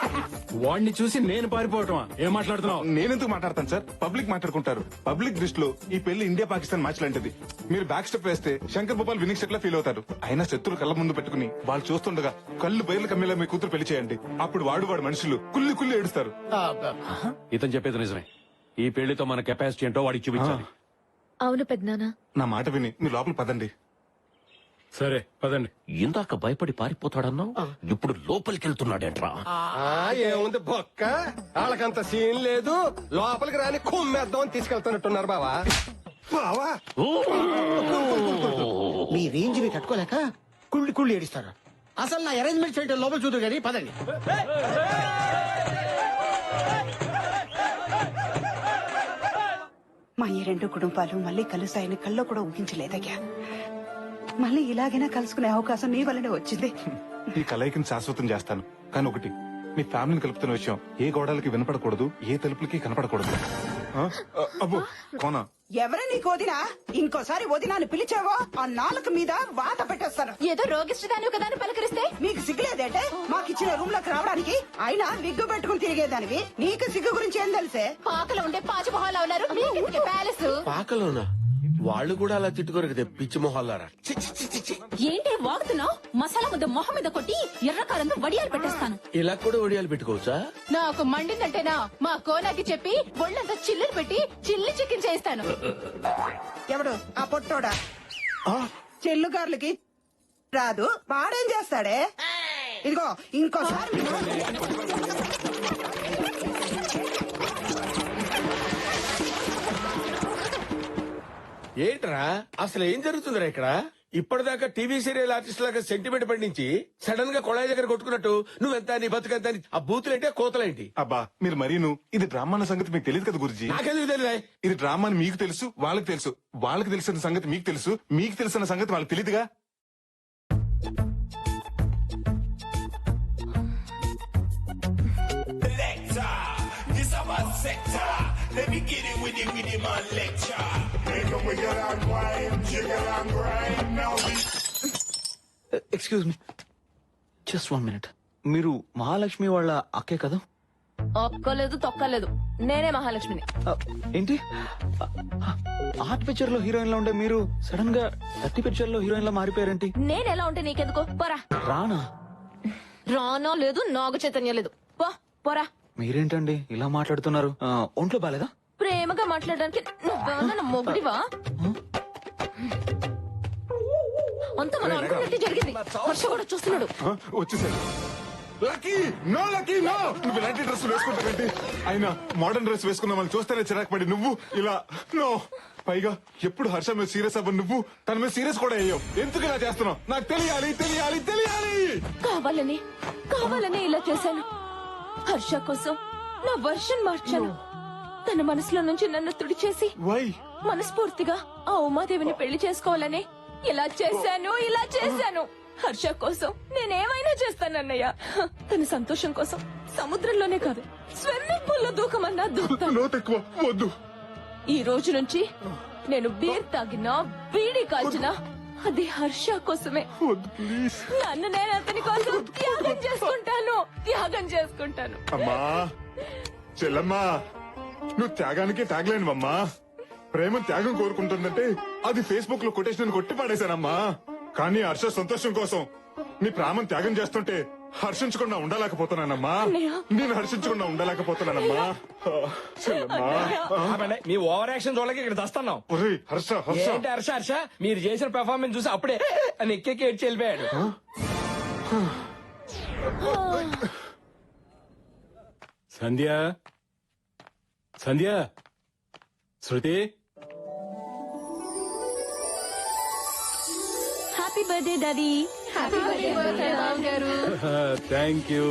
వాడిని చూసి నేను పారిపోవటమా? ఏం మాట్లాడుతున్నావు? నేనెందుకు మాట్లాడతాను సార్? పబ్లిక్ మాట్లాడుకుంటారు. పబ్లిక్ దృష్టిలో ఈ పెళ్లి ఇండియా పాకిస్తాన్ మ్యాచ్ లాంటిది. మీరు బ్యాక్ స్టెప్ వేస్తే శంకర్ భూపాల్ వినింగ్ స్టెప్ లా ఫీల్ అవుతారు. అయినా శత్రులు కళ్ళ ముందు పెట్టుకుని వాళ్ళు చూస్తుండగా కళ్ళు బయర్లు కమ్మేలా మీ కూతురు పెళ్లి చేయండి. అప్పుడు వాడు మనుషులు కుల్లి కుల్లి ఏడుస్తారు. ఇతను చెప్పేది నిజమే. ఈ పెళ్లితో మన కెపాసిటీ ఏంటో వాడికి చూపించాలి. అవును పెద్దనాన్న. నా మాట విని మీ లోపల పదండి. సరే పదండి. ఇందాక భయపడి పారిపోతాడన్నావు, ఇప్పుడు లోపలికి వెళ్తున్నాడేంట్రా? ఏముంది బొక్క, వాళ్ళకంత సీన్ లేదు. లోపలికి రాని కుమ్మేద్దాం అని తీసుకెళ్తున్నట్టున్నారు బావా. బావా మీ రేంజ్ ని తట్టుకోలేక కుళ్ళి కుళ్ళి ఏడిస్తారు. అసలు నా అరేంజ్మెంట్స్ ఏంటో లోపల చూద్దు కానీ పదండి. మా ఈ 2 కుటుంబాలు మళ్ళీ కలుస్తాయని కల్లో కూడా ఊహించలేదయ్యా. మళ్ళీ ఇలాగైనా కలుసుకునే అవకాశం నీ వల్లనే వచ్చింది. ఈ కలయికని శాశ్వతం చేస్తాను. కానీ ఒకటి, మీ ఫ్యామిలీని కలుపుతున్న విషయం ఏ గోడలకి వినపడకూడదు, ఏ తలుపులకి కనపడకూడదు. అబ్బో కోనా, ఎవరు నీకు వదినా? ఇంకోసారి వదినాన్ని పిలిచావో ఆ నాలుక మీద వాత పెట్టేస్తాను. ఏదో రోగిష్టదాని కదా అని పలకరిస్తే నీకు సిగ్గులేదంటే మాకిచ్చిన రూమ్ లోకి రావడానికి? అయినా విగ్గు పెట్టుకుని తిరిగేదానివి, నీకు సిగ్గు గురించి ఏం తెలిసే? పాకలో ఉండే పాచిమొహాలు ఉన్నారు. మీకెందుకు ప్యాలెస్? పాకలోనా? వాళ్ళు కూడా అలా తిట్టుకోరు కదా పిచ్చి మొహాలారా. ఏంటి వాగుతున్నావు? మసాలా ముద్ద మొహం మీద కొట్టి ఎర్రకారంతో వడియాలు పెట్టేస్తాను. ఇలా కూడా ఒడియాలు పెట్టుకోవచ్చా? నాకు మండిందంటేనా మా కోనాకి చెప్పి ఒళ్ళంతా చిల్లులు పెట్టి చిల్లి చికెన్ చేస్తాను. ఎవడు ఆ పొట్టోడా? చెల్లుగార్లకి రాదు, వాడేం చేస్తాడే? ఇదిగో ఇంకోసారి ఏంట్రా అసలు ఏం జరుగుతుందిరా ఇక్కడ? ఇప్పటిదాకా టీవీ సీరియల్ ఆర్టిస్ట్ లాగా సెంటిమెంట్ పండించి సడన్ గా కొళాయి దగ్గర కొట్టుకున్నట్టు నువ్వెంత నీ బతుకెంత అని ఆ బూతులేంటి కోతలేంటి? అబ్బా మీరు మరీను ఇది డ్రామా అన్న సంగతి మీకు తెలియదు కదా గురుజీ. నాకెందుకు తెలియదా? ఇది డ్రామా అని మీకు తెలుసు, వాళ్ళకి తెలుసు. వాళ్ళకి తెలిసిన సంగతి మీకు తెలుసు, మీకు తెలిసిన సంగతి వాళ్ళకి తెలియదుగా. Excuse me, just 1 minute. మీరు మహాలక్ష్మి వాళ్ళ అక్కే కదా? ఒక్కలేదు తొక్కలేదు, నేనే మహాలక్ష్మిని. ఏంటి ఆర్ట్ పిక్చర్ లో హీరోయిన్ లా ఉండే మీరు సడన్ గా 30 పిక్చర్ లో హీరోయిన్ లా మారిపోయారేంటి? నేనెలా ఉంటే నీకెందుకు? పోరా. రానా? రానో లేదు, నాగ చైతన్యం లేదు. పోరా. మీరేంటండి ఇలా మాట్లాడుతున్నారు? ఒంట్లో బాలేదా? ప్రేమగా మాట్లాడడానికి నువ్వేమన్నా మొగుడివా? అంత మనం అనుకున్నట్టు జరిగింది. హర్ష కూడా చూస్తున్నాడు. వచ్చేసాడు. Lucky no, lucky no. నువ్వు ఇలాంటి డ్రెస్ వేసుకుంటావేంటి? అయినా మోడర్న్ డ్రెస్ వేసుకున్న వాళ్ళు చూస్తేనే చిరాకు పడి నువ్వు ఇలా నో. పైగా ఎప్పుడు హర్ష మీద సీరియస్ అవ్వ నువ్వు తన మీద సీరియస్ కూడా అయ్యావు. ఎందుకు ఇలా చేస్తున్నావు? నాకు తెలియాలి తెలియాలి తెలియాలి. కావాలని ఇలా చేశాను. హర్ష కోసం నా వర్షన్ మార్చాను. తన మనసులో నుంచి నన్ను తుడిచేసి మనస్ఫూర్తిగా ఆ ఉమాదేవిని పెళ్లి చేసుకోవాలని ఇలా చేశాను. హర్ష కోసం నేనేమైనా చేస్తానన్నయ్య. తన సంతోషం కోసం సముద్రంలోనే కాదు, స్విమ్మింగ్ పూల్ లో దూకమన్నా వద్దు. ఈ రోజు నుంచి నేను బీర్ తాగినా బీడీ కాల్చినా అది హర్ష కోసమే. నన్ను నేను అతని కోసం త్యాగం చేసుకుంటాను. అమ్మా చెల్లమ్మా, నువ్వు త్యాగానికి త్యాగలేనువమ్మా. ప్రేమ త్యాగం కోరుకుంటుందంటే అది ఫేస్బుక్ లో కొటేషన్ కొట్టి పాడేశానమ్మా. కానీ హర్ష సంతోషం కోసం నీ ప్రాణం త్యాగం చేస్తుంటే హర్షించకుండా ఉండలేకపోతున్నానమ్మా. నేను హర్షించకుండా ఉండలేకపోతున్నానమ్మా. మీ ఓవర్ యాక్షన్ చూడలేక ఇక్కడ దస్తున్నాం. హర్ష హర్ష మీరు చేసిన పెర్ఫార్మెన్స్ చూసి అప్పుడే అని ఎక్కేకి ఏడ్చి వెళ్ళిపోయాడు. Sandhya, Shruti, happy birthday daddy. Happy birthday గారు. Thank you.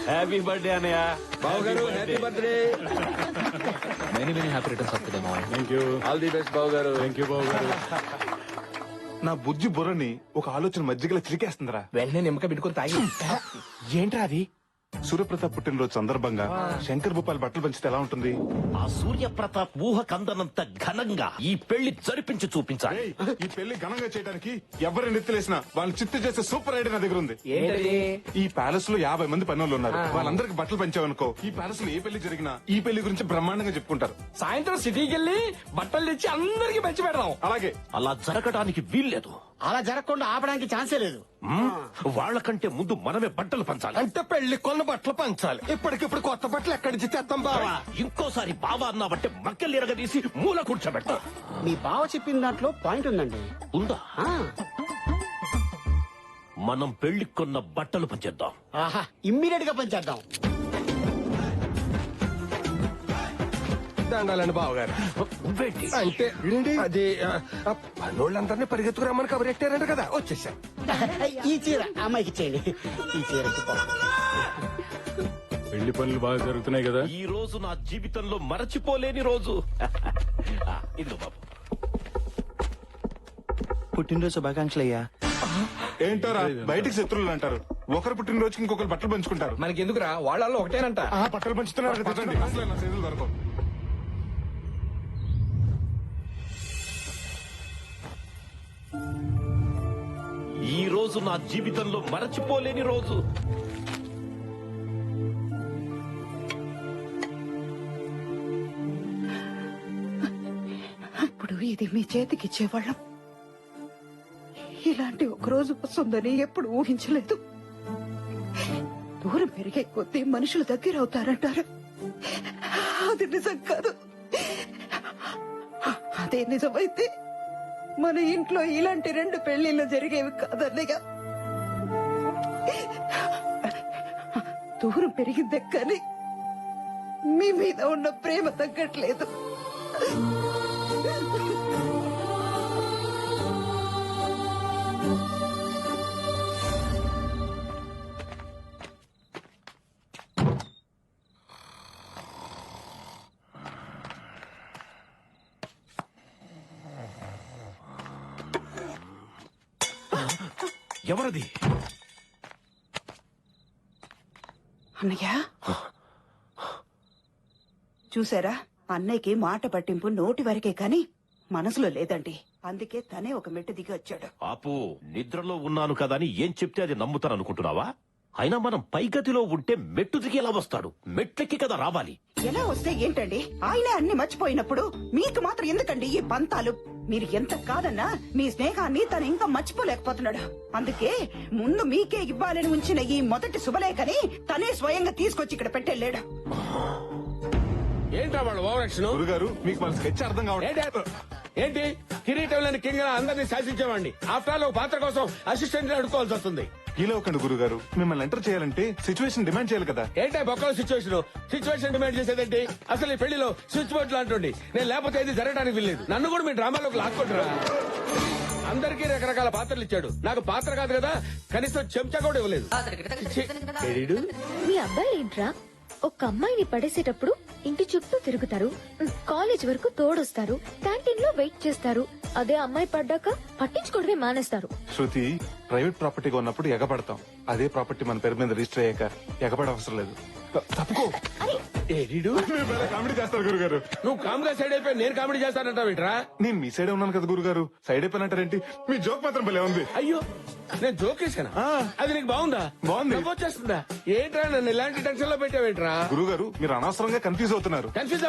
హ్యాపీ బర్త్డే అన్నయ్య. బావగారు happy birthday. Many happy returns of the day మావయ్య. Thank you. All the best బావగారు. థ్యాంక్ యూ బావగారు. నా బుజ్జి బుర్రని ఒక ఆలోచన మధ్యగల చిరికేస్తుందిరా. వెంటనే నిమ్మక పెట్టుకుని తాగి. ఏంట్రా అది? సూర్యప్రతాప్ పుట్టినరోజు సందర్భంగా శంకర్ భూపాల్ బట్టలు పంచితే ఎలా ఉంటుంది? ఆ సూర్యప్రతాప్ ఊహ కందనంత ఘనంగా ఈ పెళ్లి జరిపించి చూపించాలి. ఈ పెళ్లి ఘనంగా చేయడానికి ఎవరిని నెత్తిలేసినా వాళ్ళని చిత్తు చేసే సూపర్ ఐడియా నా దగ్గర ఉంది. ఈ ప్యాలెస్ లో 50 మంది పనులు ఉన్నారు. వాళ్ళందరికి బట్టలు పంచావనుకో, ఈ ప్యాలెస్ లో ఏ పెళ్లి జరిగినా ఈ పెళ్లి గురించి బ్రహ్మాండంగా చెప్పుకుంటారు. సాయంత్రం సిటీకి వెళ్ళి బట్టలు తెచ్చి అందరికి పంచి పెడదాం. అలాగే. అలా జరగడానికి వీల్లేదు. అలా జరగకుండా ఆపడానికి ఛాన్సే లేదు. వాళ్ళకంటే ముందు మనమే బట్టలు పంచాలి. అంటే పెళ్లి కొన్న బట్టలు పంచాలి. ఇప్పటికిప్పుడు కొత్త బట్టలు ఎక్కడి నుంచి తెస్తాం బావా? ఇంకోసారి బావా అన్నావంటే మక్కలు ఎరగదీసి మూల కూర్చోబెడతా. మీ బావ చెప్పిన దాంట్లో పాయింట్ ఉందండి. ఉందా? మనం పెళ్లి కొన్న బట్టలు పంచేద్దాం. ఆహా, ఇమ్మీడియట్ గా పంచేద్దాం. దండాలండి బావగారు. అంటే అది పనోళ్ళందరినీ పరిగెత్తుకురమ్మని కబురెట్టారంట కదా, వచ్చేసాం. ఈ చీర అమ్మాయికి ఇచ్చేయండి. ఈ చీర పెళ్లి పనులు బాగా జరుగుతున్నాయి కదా? ఈ రోజు నా జీవితంలో మరచిపోలేని రోజు. ఇదిగో బాబు. పుట్టినరోజు శుభాకాంక్షలు అయ్యా. ఏంటారా బయటికి శత్రువులు అంటారు. ఒకరు పుట్టినరోజుకి ఇంకొకరు బట్టలు పంచుకుంటారు. మనకి ఎందుకురా, వాళ్ళల్లో ఒకటేనంట. బట్టలు పంచుతున్నారు కదా. దొరకవు. ఈ రోజు నా జీవితంలో మరచిపోలేని రోజు. ఇప్పుడు ఇది మీ చేతికిచ్చేవాళ్ళం. ఇలాంటి ఒక రోజు వస్తుందని ఎప్పుడు ఊహించలేదు. దూరం పెరిగే కొద్దీ మనుషులు దగ్గర అవుతారంటారు. అది నిజం కాదు. అదే నిజమైతే మన ఇంట్లో ఇలాంటి 2 పెళ్లిళ్ళు జరిగేవి కాదన్నయ్య. దూరం పెరిగిందే కానీ మీ మీద ఉన్న ప్రేమ తగ్గట్లేదు. ఎవరది? అన్నయ్య చూసారా, అన్నయ్యకి మాట పట్టింపు నోటి వరకే కాని మనసులో లేదండి. అందుకే తనే ఒక మెట్టు దిగి వచ్చాడు. పాపు, నిద్రలో ఉన్నాను కదా అని ఏం చెప్తే అది నమ్ముతాను అనుకుంటున్నావా? అయినా మనం పై గదిలో ఉంటే మెట్టు దిగి ఎలా వస్తాడు? మెట్లెక్కి కదా రావాలి. ఎలా వస్తే ఏంటండి, ఆయనే అన్ని మర్చిపోయినప్పుడు మీకు మాత్రం ఎందుకండి ఈ పంతాలు? మీరు ఎంత కాదన్నా మీ స్నేహాన్ని తను ఇంకా మర్చిపోలేకపోతున్నాడు. అందుకే ముందు మీకే ఇవ్వాలని ఉంచిన ఈ మొదటి శుభలేఖని తనే స్వయంగా తీసుకొచ్చి ఇక్కడ పెట్టెళ్ళాడు. ఏంటా వాళ్ళు ఓవరాక్షన్? గురుగారు మీకు మన స్కెచ్ అర్థం కావట్లేదు. ఏంటి కిరీటం లేని కింగ్ అందరినీ శాసించేవాడిని. ఆఫ్టర్ ఆల్ ఒక పాత్ర కోసం అసిస్టెంట్ అడుకోవాల్సి వస్తుంది. ఇలా ఒకండి గురుగారు, మిమ్మల్ని ఎంటర్ చేయాలంటే సిచ్యువేషన్ డిమాండ్ చేయాలి కదా. ఏంటా బొక్కల సిచ్యువేషన్ డిమాండ్ చేసేదేంటి? అసలు ఈ పెళ్లిలో స్విచ్ బోర్డు లాంటి నేను లేకపోతే ఏది జరగడానికి వీల్లేదు. నన్ను కూడా మీ డ్రామాలోకి లాక్కుంటారా? అందరికీ రకరకాల పాత్రలు ఇచ్చాడు, నాకు పాత్ర కాదు కదా, కనీసం చెంచా కూడా ఇవ్వలేదు. మీ అబ్బాయి ఏంట్రా, ఒక అమ్మాయిని పడేసేటప్పుడు ఇంటి చుట్టూ తిరుగుతారు, కాలేజ్ వరకు తోడొస్తారు, క్యాంటీన్ లో వెయిట్ చేస్తారు. అదే అమ్మాయి పడ్డాక పట్టించుకోవడమే మానేస్తారు. శృతి, ప్రైవేట్ ప్రాపర్టీగా ఉన్నప్పుడు ఎగబడతాం. అదే ప్రాపర్టీ మన పేరు మీద రిజిస్టర్ అయ్యాక ఎగబడ అవసరం లేదు. తప్పుకో. కామెడీ చేస్తారు గురుగారు. నువ్వు కామ్గా సైడ్ అయిపోయి నేను కామెడీ చేస్తానంటావేంట్రా? నేను మీ సైడే ఉన్నాను కదా గురుగారు, సైడ్ అయిపోయినంటారేంటి? మీ జోక్ మాత్రం భలే ఉంది. అయ్యో, నేను జోక్ వేసానా? అది నీకు బాగుందా? బాగుంది. వచ్చేస్తుందా? ఏంట్రా నన్ను ఇలాంటి టెన్షన్ లో పెట్టావేంట్రా? గురుగారు మీరు అనవసరంగా కన్ఫ్యూజ్ అవుతున్నారు. కన్ఫ్యూజ్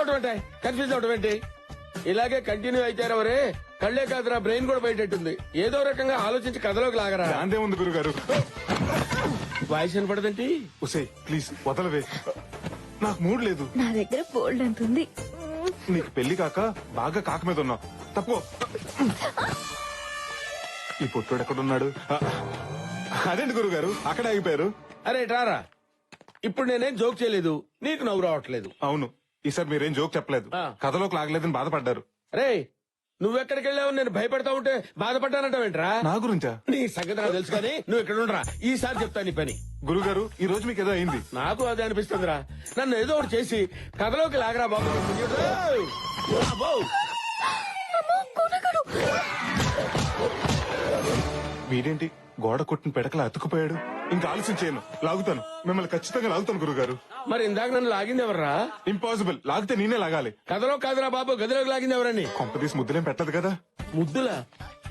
అవడం ఏంటి? ఇలాగే కంటిన్యూ అయితే ఎవరే కళ్లే కాదురా, బ్రెయిన్ కూడా బయటెట్టుంది. ఏదో రకంగా ఆలోచించి కథలోకి లాగరా. అంతే ఉంది గురుగారు. వాయిస్ వినపడదేంటి? ఉసే ప్లీజ్ వదలవే, నాకు మూడ్ లేదు. నా దగ్గర బోల్డ్ అంత ఉంది. నీకు పెళ్లి కాక బాగా కాక మీద ఉన్నావు. తప్పు. ఈ పుట్టుడు ఎక్కడున్నాడు? అదేంటి గురుగారు అక్కడ ఆగిపోయారు? అరే రారా, ఇప్పుడు నేనేం జోక్ చేయలేదు, నీకు నవ్వు రావట్లేదు. అవును, ఈసారి మీరేం జోక్ చెప్పలేదు, కథలోకి లాగలేదని బాధపడ్డారు. రే, నువ్వెక్కడికి వెళ్ళావు నేను భయపడతా ఉంటే బాధపడ్డానంటావేంట్రా? నా గురించా? నీ సంగతి నాకు తెలుసు కానీ నువ్వు ఇక్కడ ఉండరా, ఈసారి చెప్తా నీ పని. గురుగారు ఈ రోజు మీకు ఏదో అయింది. నాకు అదే అనిపిస్తుందిరా, నన్ను ఏదో ఒకటి చేసి కథలోకి లాగరా బాబు. వీడేంటి గోడ కొట్టిన పెడకలా అతుకుపోయాడు? ఇంకా ఆలస్యం చేయను, లాగుతాను, మిమ్మల్ని ఖచ్చితంగా లాగుతాను గురుగారు. మరి ఇందాక నన్ను లాగింది ఎవర్రా? ఇంపాసిబుల్, లాగితే నేనే లాగాలి. కథలో కాదురా బాబు, గదిలోకి లాగింది ఎవరని? కొంపదీసి ముద్దులేం పెట్టదు కదా. ముద్దులా?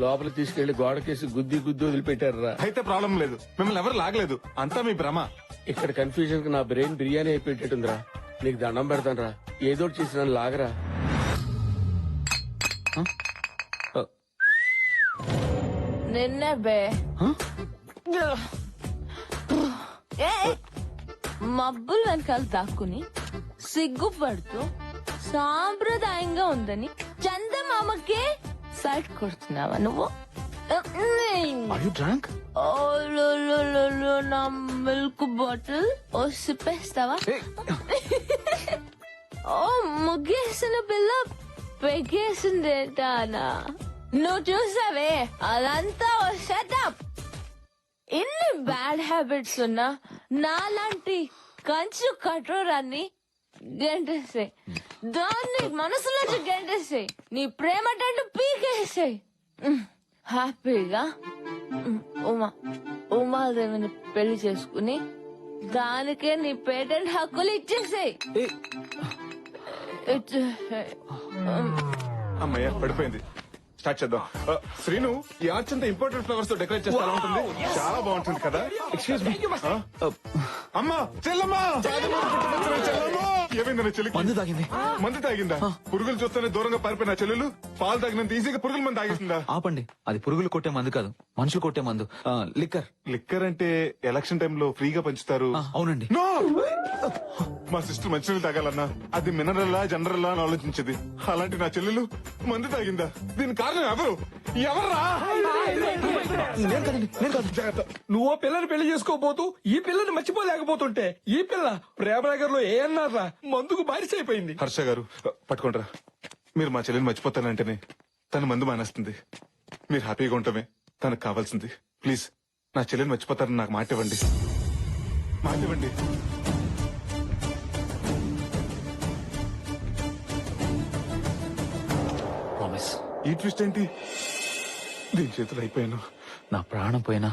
లోపల తీసుకెళ్లి గోడకేసి గుద్ది వదిలిపెట్టారా? అయితే ప్రాబ్లం లేదు, మిమ్మల్ని ఎవరు లాగలేదు, అంతా మీ భ్రమ. ఇక్కడ కన్ఫ్యూజన్ కి నా బ్రెయిన్ బిర్యానీ అయిపోయేటట్టుందిరా. నీకు దండం పెడతాను రా, ఏదో చేసి నన్ను లాగరా. నిన్నే బే మబ్బులు వెనకాల దాక్కుని సిగ్గుపడుతూ సాంప్రదాయంగా ఉందని చందమామకే సైట్ కొడుతున్నావా నువ్వు? నా మిల్క్ బాటిల్ ఓ సిప్పేస్తావా? ఓ ముగ్గేసిన పిల్ల పెగేసిందేటానా? నువ్వు చూసావే అదంతా ఓ సెటప్. ఇన్ని బ్యాడ్ హ్యాబిట్స్ ఉన్నా నాలాంటి కంచు కఠోరాన్ని గెంటేసాయి, దాన్ని మనసులోంచి గెంటేసాయి, నీ ప్రేమ టంటు పీకేసాయి. హ్యాపీగా ఉమాదేవిని పెళ్లి చేసుకుని దానికే నీ పేటెంట్ హక్కులు ఇచ్చేసాయి. అమ్మయ్య పడిపోయింది. స్టార్ట్ చేద్దాం. శ్రీను, ఈ ఆర్చ్ అంతా ఇంపార్టెంట్ ఫ్లవర్స్ తో డెకరేట్ చేస్తే ఎలా ఉంటుంది? చాలా బాగుంటుంది కదా. Excuse me. అమ్మా, చెల్లమ్మా, ఏమైంది? చెల్లి మందు తాగింది. మందు తాగిందా? పురుగులు చూస్తేనే దూరంగా పారిపోయిన చెల్లెలు పాలు తాగినంత ఈజీగా పురుగుల మంది తాగేసిందా? ఆపండి, అది పురుగులు కొట్టే మందు కాదు, మనుషులు కొట్టే మందు. లిక్కర్. లిక్కర్ అంటే ఎలక్షన్ టైంలో ఫ్రీగా పంచుతారు. అవునండి. మా సిస్టర్ మంచినీళ్ళు తాగాలన్నా అది మినరల్లా జనరల్లా అని ఆలోచించేది. అలాంటి నా చెల్లెలు మందు తాగిందా? దీని కారణం ఎవరు? ఎవర్రా? నువ్వు పిల్లని పెళ్లి చేసుకోబోతూ ఈ పిల్లని మర్చిపోలేకపోతుంటే ఈ పిల్ల ప్రేమనగర్ లో ఏ అన్నారా మందుకు బారిస అయిపోయింది. హర్ష గారు పట్టుకుంటారా? మీరు మా చెల్లెని మర్చిపోతానంటేనే తన మందు మానేస్తుంది. మీరు హ్యాపీగా ఉండటమే తనకు కావాల్సింది. ప్లీజ్ నా చెల్లెని మర్చిపోతారని నాకు మాట ఇవ్వండి. మాట ఇవ్వండి. ప్రామిస్. ఈ ట్విస్ట్ ఏంటి? దీని చేతులు అయిపోయాను. నా ప్రాణం పోయినా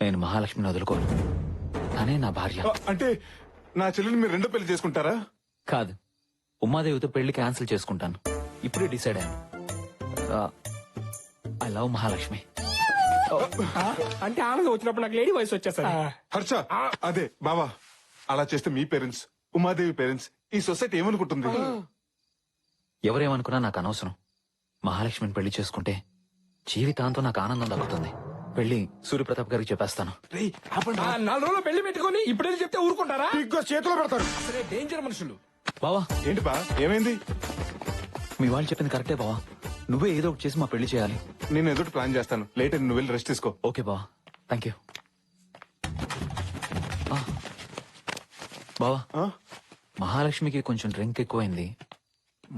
నేను మహాలక్ష్మిని వదులుకోను. తనే నా భార్య. అంటే నా చెల్లెని మీరు రెండో పెళ్లి చేసుకుంటారా? కాదు, ఉమాదేవితో పెళ్లి క్యాన్సిల్ చేసుకుంటాను. ఇప్పుడే డిసైడ్ అయ్యాను. I love Mahalakshmi. అంటే ఆనందం వచ్చినప్పుడు నాకు లేడీ వయసు వచ్చేసరి. హర్ష, అదే బావా, అలా చేస్తే మీ పేరెంట్స్, ఉమాదేవి పేరెంట్స్, ఈ సొసైటీ ఏమనుకుంటుంది? ఎవరేమనుకున్నా నాకు అనవసరం. మహాలక్ష్మిని పెళ్లి చేసుకుంటే జీవితాంతం నాకు ఆనందం దక్కుతుంది. పెళ్లి సూర్యప్రతాప్ గారికి చెప్పేస్తాను. 4 రోజులు పెళ్లి పెట్టుకుని ఇప్పుడే చెప్తే ఊరుకుంటారా? చేతిలో పెడతారు. అసలే డేంజర్ మనుషులు. బావా, ఏంటి బా, ఏమైంది? మీ వాళ్ళు చెప్పింది కరెక్టే బావా. నువ్వే ఏదో ఒకటి చేసి మా పెళ్లి చేయాలి. నేను ఏదో ప్లాన్ చేస్తాను. లేట్ అయింది, నువ్వు వెళ్ళి రెస్ట్ తీసుకో. ఓకే బావా, థ్యాంక్ యూ. బావా, మహాలక్ష్మికి కొంచెం డ్రింక్ ఎక్కువైంది,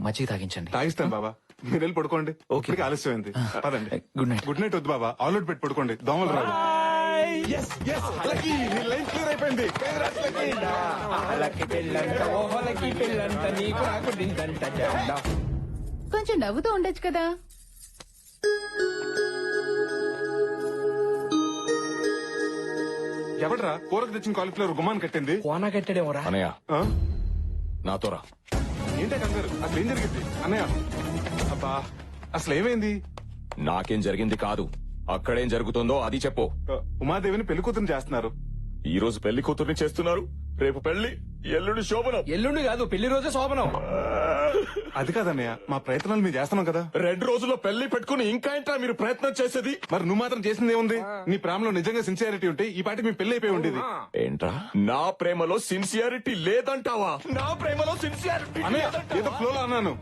మజ్జిగ తాగించండి. తాగిస్తాను బాబా, మీరు వెళ్ళి పడుకోండి. ఓకే, ఆలస్యమైంది. పదండి. Good night. గుడ్ నైట్ వద్దు బాబా, ఆల్అౌట్ పెట్టి పడుకోండి, దోమలు రావు. అయిపోయింది. కొంచెం నవ్వుతూ ఉండొచ్చు కదా. ఎవడరా కూరకు తెచ్చిన కాలిఫ్లవర్ గుమ్మాన్ని కట్టింది? కోనా కట్టాడేమోరా. అనయ్య, నాతో రా. ఏంటే కంగారు? అసలు ఏం జరిగింది అన్నయ్య? అబ్బా, అసలు ఏమైంది? నాకేం జరిగింది కాదు, అక్కడేం జరుగుతుందో అది చెప్పు. ఉమాదేవిని పెళ్లి కూతురు చేస్తున్నారు. ఈ రోజు పెళ్లి కూతుర్ని చేస్తున్నారు, రేపు పెళ్లి, ఎల్లుండి శోభనం. ఎల్లుండి కాదు, పెళ్లి రోజే శోభనం. అది కాదన్నయ్య, మా ప్రయత్నాలు మీరు చేస్తున్నాం కదా. 2 రోజుల్లో పెళ్లి పెట్టుకుని ఇంకా ఏంట్రా మీరు ప్రయత్నం చేసేది? మరి నువ్వు మాత్రం చేసింది ఏముంది? నీ ప్రేమలో నిజంగా సిన్సియారిటీ ఉంటే ఈ పాటికి మీ పెళ్లి అయిపోయి ఉండేది. ఏంట్రా, నా ప్రేమలో సిన్సియారిటీ లేదంటావా? నా ప్రేమలో సిన్సియారిటీ ఏదో ఫ్లోలో అన్నాను.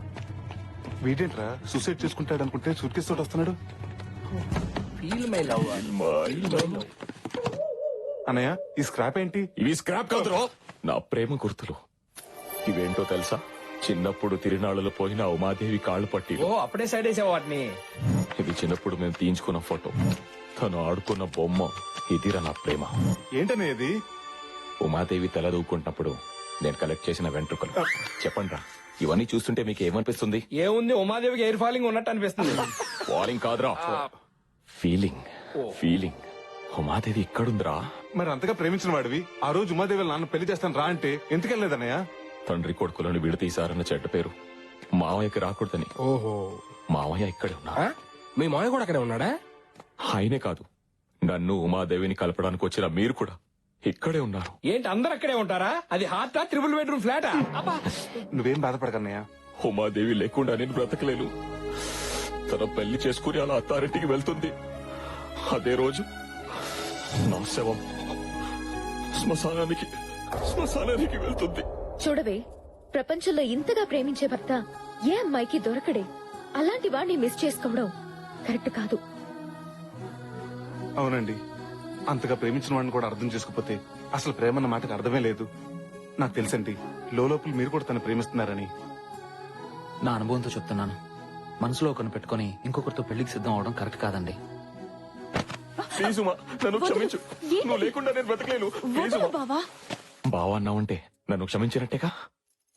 వీడేంట్రా సూసైడ్ చేసుకుంటాడు అనుకుంటే సూట్ కేసు తోటి వస్తున్నాడు. అన్నయ్య, ఈ స్క్రాప్ ఏంటి? ఇవి స్క్రాప్ కాదురా, నా ప్రేమ గుర్తులు. ఇవేంటో తెలుసా? చిన్నప్పుడు తిరునాళ్ళలో పోయిన ఉమాదేవి కాళ్ళు పట్టి. ఓ, అప్పుడే సైడ్ వేసావు వాటిని. ఇది చిన్నప్పుడు మేము తీయించుకున్న ఫోటో, తను ఆడుకున్న బొమ్మ. ఇదిరా నా ప్రేమ. ఏంటనే ఇది? ఉమాదేవి తల దూకుంటున్నప్పుడు నేను కలెక్ట్ చేసిన వెంట్రుకలు. చెప్పండి రా, ఇవన్నీ చూస్తుంటే మీకు ఏమనిపిస్తుంది? ఏముంది, ఉమాదేవికి ఎయిర్ ఫాలింగ్ ఉన్నట్టు అనిపిస్తుంది. ఫాలింగ్ కాదురా, ఫీలింగ్. ఫీలింగ్. ఉమాదేవి ఇక్కడుందిరా. మరి అంతగా ప్రేమించిన వాడివి ఆ రోజు ఉమాదేవి నాన్న పెళ్లి చేస్తాను రా అంటే ఎందుకెళ్ళలేదన్నయ్య? తండ్రి కొడుకులను విడతీశారన్న చెడ్డ పేరు మావయ్యకి రాకూడదని. ఓహో, మావయ్య ఇక్కడే ఉన్నా. మీ మావయ్య కూడా అక్కడే ఉన్నాడా? ఆయనే కాదు, నన్ను ఉమాదేవిని కలపడానికి వచ్చిన మీరు కూడా ఇక్కడే ఉన్నారు. ఏంటి, అందరు అక్కడే ఉంటారా? అది హార్టా, 3 బెడ్రూమ్ ఫ్లాటా? నువ్వేం బాధపడకన్నయ్య, ఉమాదేవి లేకుండా నేను బ్రతకలేను. తన పెళ్లి చేసుకుని అలా అత్తారింటికి వెళ్తుంది. అదే రోజు నా శవం శ్మశానానికి వెళ్తుంది. చూడవే, ప్రపంచంలో ఇంతగా ప్రేమించే భర్త ఏ అమ్మాయికి దొరకడే. అలాంటి వాడిని మిస్ చేసుకోవడం కరెక్ట్ కాదు. అవునండి, అంతగా ప్రేమించిన వాడిని కూడా అర్థం చేసుకోకపోతే అసలు ప్రేమ అన్న మాటకు అర్థమే లేదు. నాకు తెలుసండి, లోపల మీరు కూడా తను ప్రేమిస్తున్నారని. నా అనుభవంతో చెప్తున్నాను. మనసులో ఒకరిని పెట్టుకుని ఇంకొకరితో పెళ్లికి సిద్ధం అవడం కరెక్ట్ కాదండి. ప్లీజ్ ఉమా, నన్ను క్షమించు. నువ్వు లేకుండా నేను బ్రతకలేను. ప్లీజ్ ఉమా. బావా అన్నావంటే నన్ను క్షమించినట్టేగా.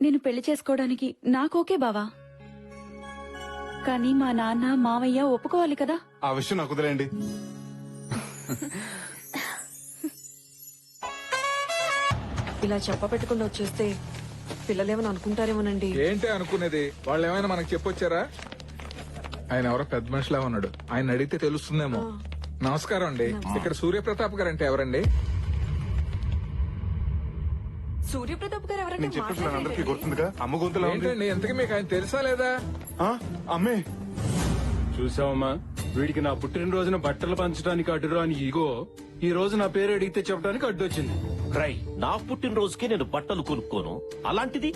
నేను పెళ్లి చేసుకోవడానికి నాకోకే బావా, కానీ మా నాన్న మావయ్య ఒప్పుకోవాలి కదా. ఆ విషయం నాకు వదిలేండి. ఇలా చెప్ప పెట్టుకుని వచ్చేస్తే పిల్లలేమని అనుకుంటారేమోనండి. ఏంటి అనుకునేది? వాళ్ళు ఏమైనా మనకు చెప్పొచ్చారా? ఆయన ఎవరో పెద్ద మనిషిలా ఉన్నాడు, ఆయన అడిగితే తెలుస్తుందేమో. నమస్కారం అండి, ఇక్కడ సూర్యప్రతాప్ గారు అంటే ఎవరండి? సూర్యప్రతాప్ గారు ఎవరంటే నేను చెప్పిన అందరికీ గుర్తుందిగా, అమ్మ గొంతులా ఉంది. ఏంటండి, ఎంతకీ మీకు ఆయన తెలుసా లేదా? అమ్మే, చూసావమ్మా, వీడికి నా పుట్టినరోజున బట్టలు పంచడానికి అడ్డురాని ఈగో ఈ రోజు నా పేరు అడిగితే చెప్పడానికి అడ్డొచ్చింది. రై, నా పుట్టినరోజుకి నేను బట్టలు కొనుక్కోను, అలాంటిది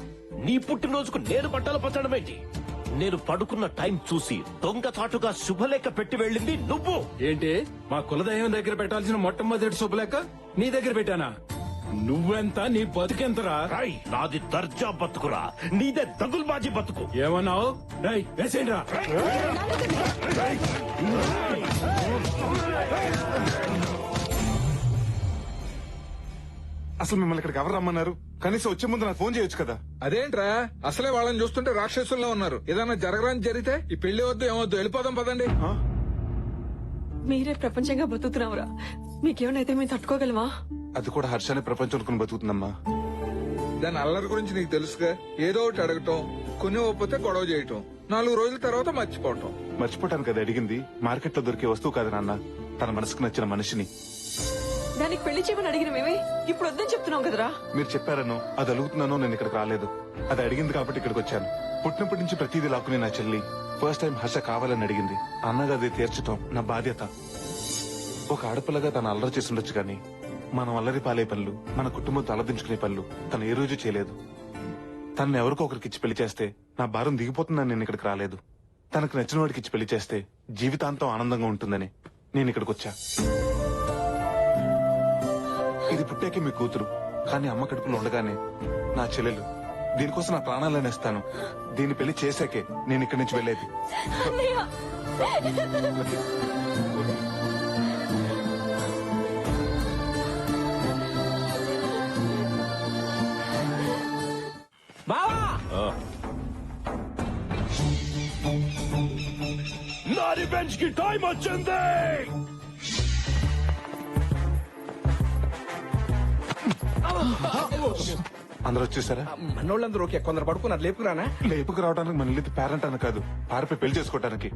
నీ పుట్టినరోజుకు నేను బట్టలు పంచడం ఏంటి? నేను పడుకున్న టైం చూసి దొంగచాటుగా శుభలేఖ పెట్టి వెళ్ళింది నువ్వు. ఏంటి, మా కులదైవం దగ్గర పెట్టాల్సిన మొట్టమొదటి శుభలేఖ నీ దగ్గర పెట్టానా? నువ్వెంత, నీ బతుకెంతరా? నాది దర్జా బతుకురా, నీదే దగుల్బాజీ బతుకు. ఏమన్నావు? రై, వేసేయండిరా. అసలు మిమ్మల్ని ఇక్కడికి ఎవరు రమ్మన్నారు? కనీసం వచ్చే ముందు నాకు ఫోన్ చేయొచ్చు కదా. అదేంట్రా, అసలే వాళ్ళని చూస్తుంటే రాక్షసుల్లో ఉన్నారు. ఏదైనా జరగరాని జరిగితే ఈ పెళ్లి వద్దు ఏమొద్దు, వెళ్ళిపోదాం పదండి. మీరే ప్రపంచంగా బతుకుతున్నావురా. మీకేమైనా మేము తట్టుకోగలమా? అది కూడా హర్షాన్ని ప్రపంచం అనుకుని బతుకుతుందమ్మా. దాని అల్లరి గురించి నీకు తెలుసుగా. ఏదో ఒకటి అడగటం, కొన్ని ఒప్పితే గొడవ చేయటం, 4 రోజుల తర్వాత మర్చిపోవటం. మర్చిపోవటానికి అది అడిగింది మార్కెట్ లో దొరికే వస్తువు కాదు నాన్న, తన మనసుకు నచ్చిన మనిషిని. దానికి పెళ్లి చేయమని అడిగిన మేమే ఇప్పుడు వద్దని చెప్తున్నాం కదరా. మీరు చెప్పారనో అది అడుగుతున్నానో నేను ఇక్కడికి రాలేదు. అది అడిగింది కాబట్టి ఇక్కడికి వచ్చాను. పుట్టినప్పటి నుంచి ప్రతిదీ లాక్కునే నా చెల్లి ఫస్ట్ టైం హర్ష కావాలని అడిగింది. అన్నగా అది తీర్చడం నా బాధ్యత. ఒక ఆడపిల్లగా తను అల్లరి చేసి ఉండొచ్చు కానీ మనం అల్లరి పాలే పనులు, మన కుటుంబంతో అలదించుకునే పనులు తను ఏ రోజు చేయలేదు. తనను ఎవరికో ఒకరికి ఇచ్చి పెళ్లి చేస్తే నా భారం దిగిపోతుందని నేను ఇక్కడికి రాలేదు. తనకు నచ్చిన వాడికి ఇచ్చి పెళ్లి చేస్తే జీవితాంతం ఆనందంగా ఉంటుందని నేను ఇక్కడికి వచ్చా. ఇది పుట్టాకే మీ కూతురు, కానీ అమ్మ కడుపులో ఉండగానే నా చెల్లెలు. దీనికోసం నా ప్రాణాలను ఇస్తాను. దీన్ని పెళ్లి చేశాకే నేను ఇక్కడి నుంచి వెళ్ళేది. బావా నా రివెంజ్ కి టైం వచ్చింది. అందరూ వచ్చేసారా? మనోళ్ళందరూ ఓకే, కొందరు పడుకున్నారు. లేపుకురానా? లేపుకు రావడానికి మన ఇల్లు పేరెంట్ అని కాదు, పారిపోయి పెళ్లి చేసుకోవడానికి.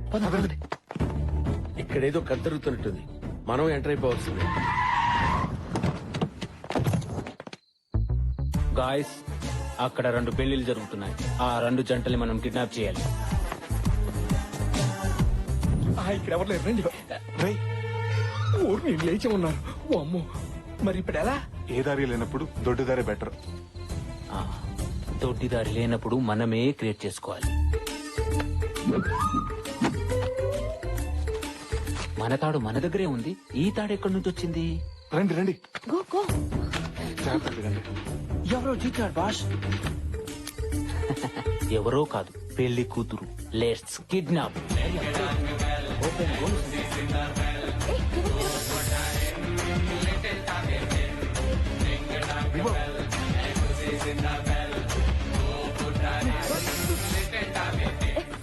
ఇక్కడేదో కద్దరుగుతున్నట్టుంది. మనం ఎంటర్ అయిపోవాల్సిందే. గాయస్, అక్కడ 2 పెళ్లిళ్ళు జరుగుతున్నాయి. ఆ 2 జంటల్ని మనం కిడ్నాప్ చేయాలి. ఇక్కడ ఎవరు లేరు, రండి. ఊరు నేను లేచి ఉన్నారు. ఓ అమ్మో, మరి ఇప్పుడు ఎలా? ఏ దారి లేనప్పుడు దొడ్డిదారే బెటర్. దొడ్డిదారి లేనప్పుడు మనమే క్రియేట్ చేసుకోవాలి. మన తాడు మన దగ్గరే ఉంది. ఈ తాడు ఎక్కడి నుంచి వచ్చింది? రండి రండి. ఎవరో జీతాడు బాస్. ఎవరో కాదు, పెళ్లి కూతురు. Let's kidnap.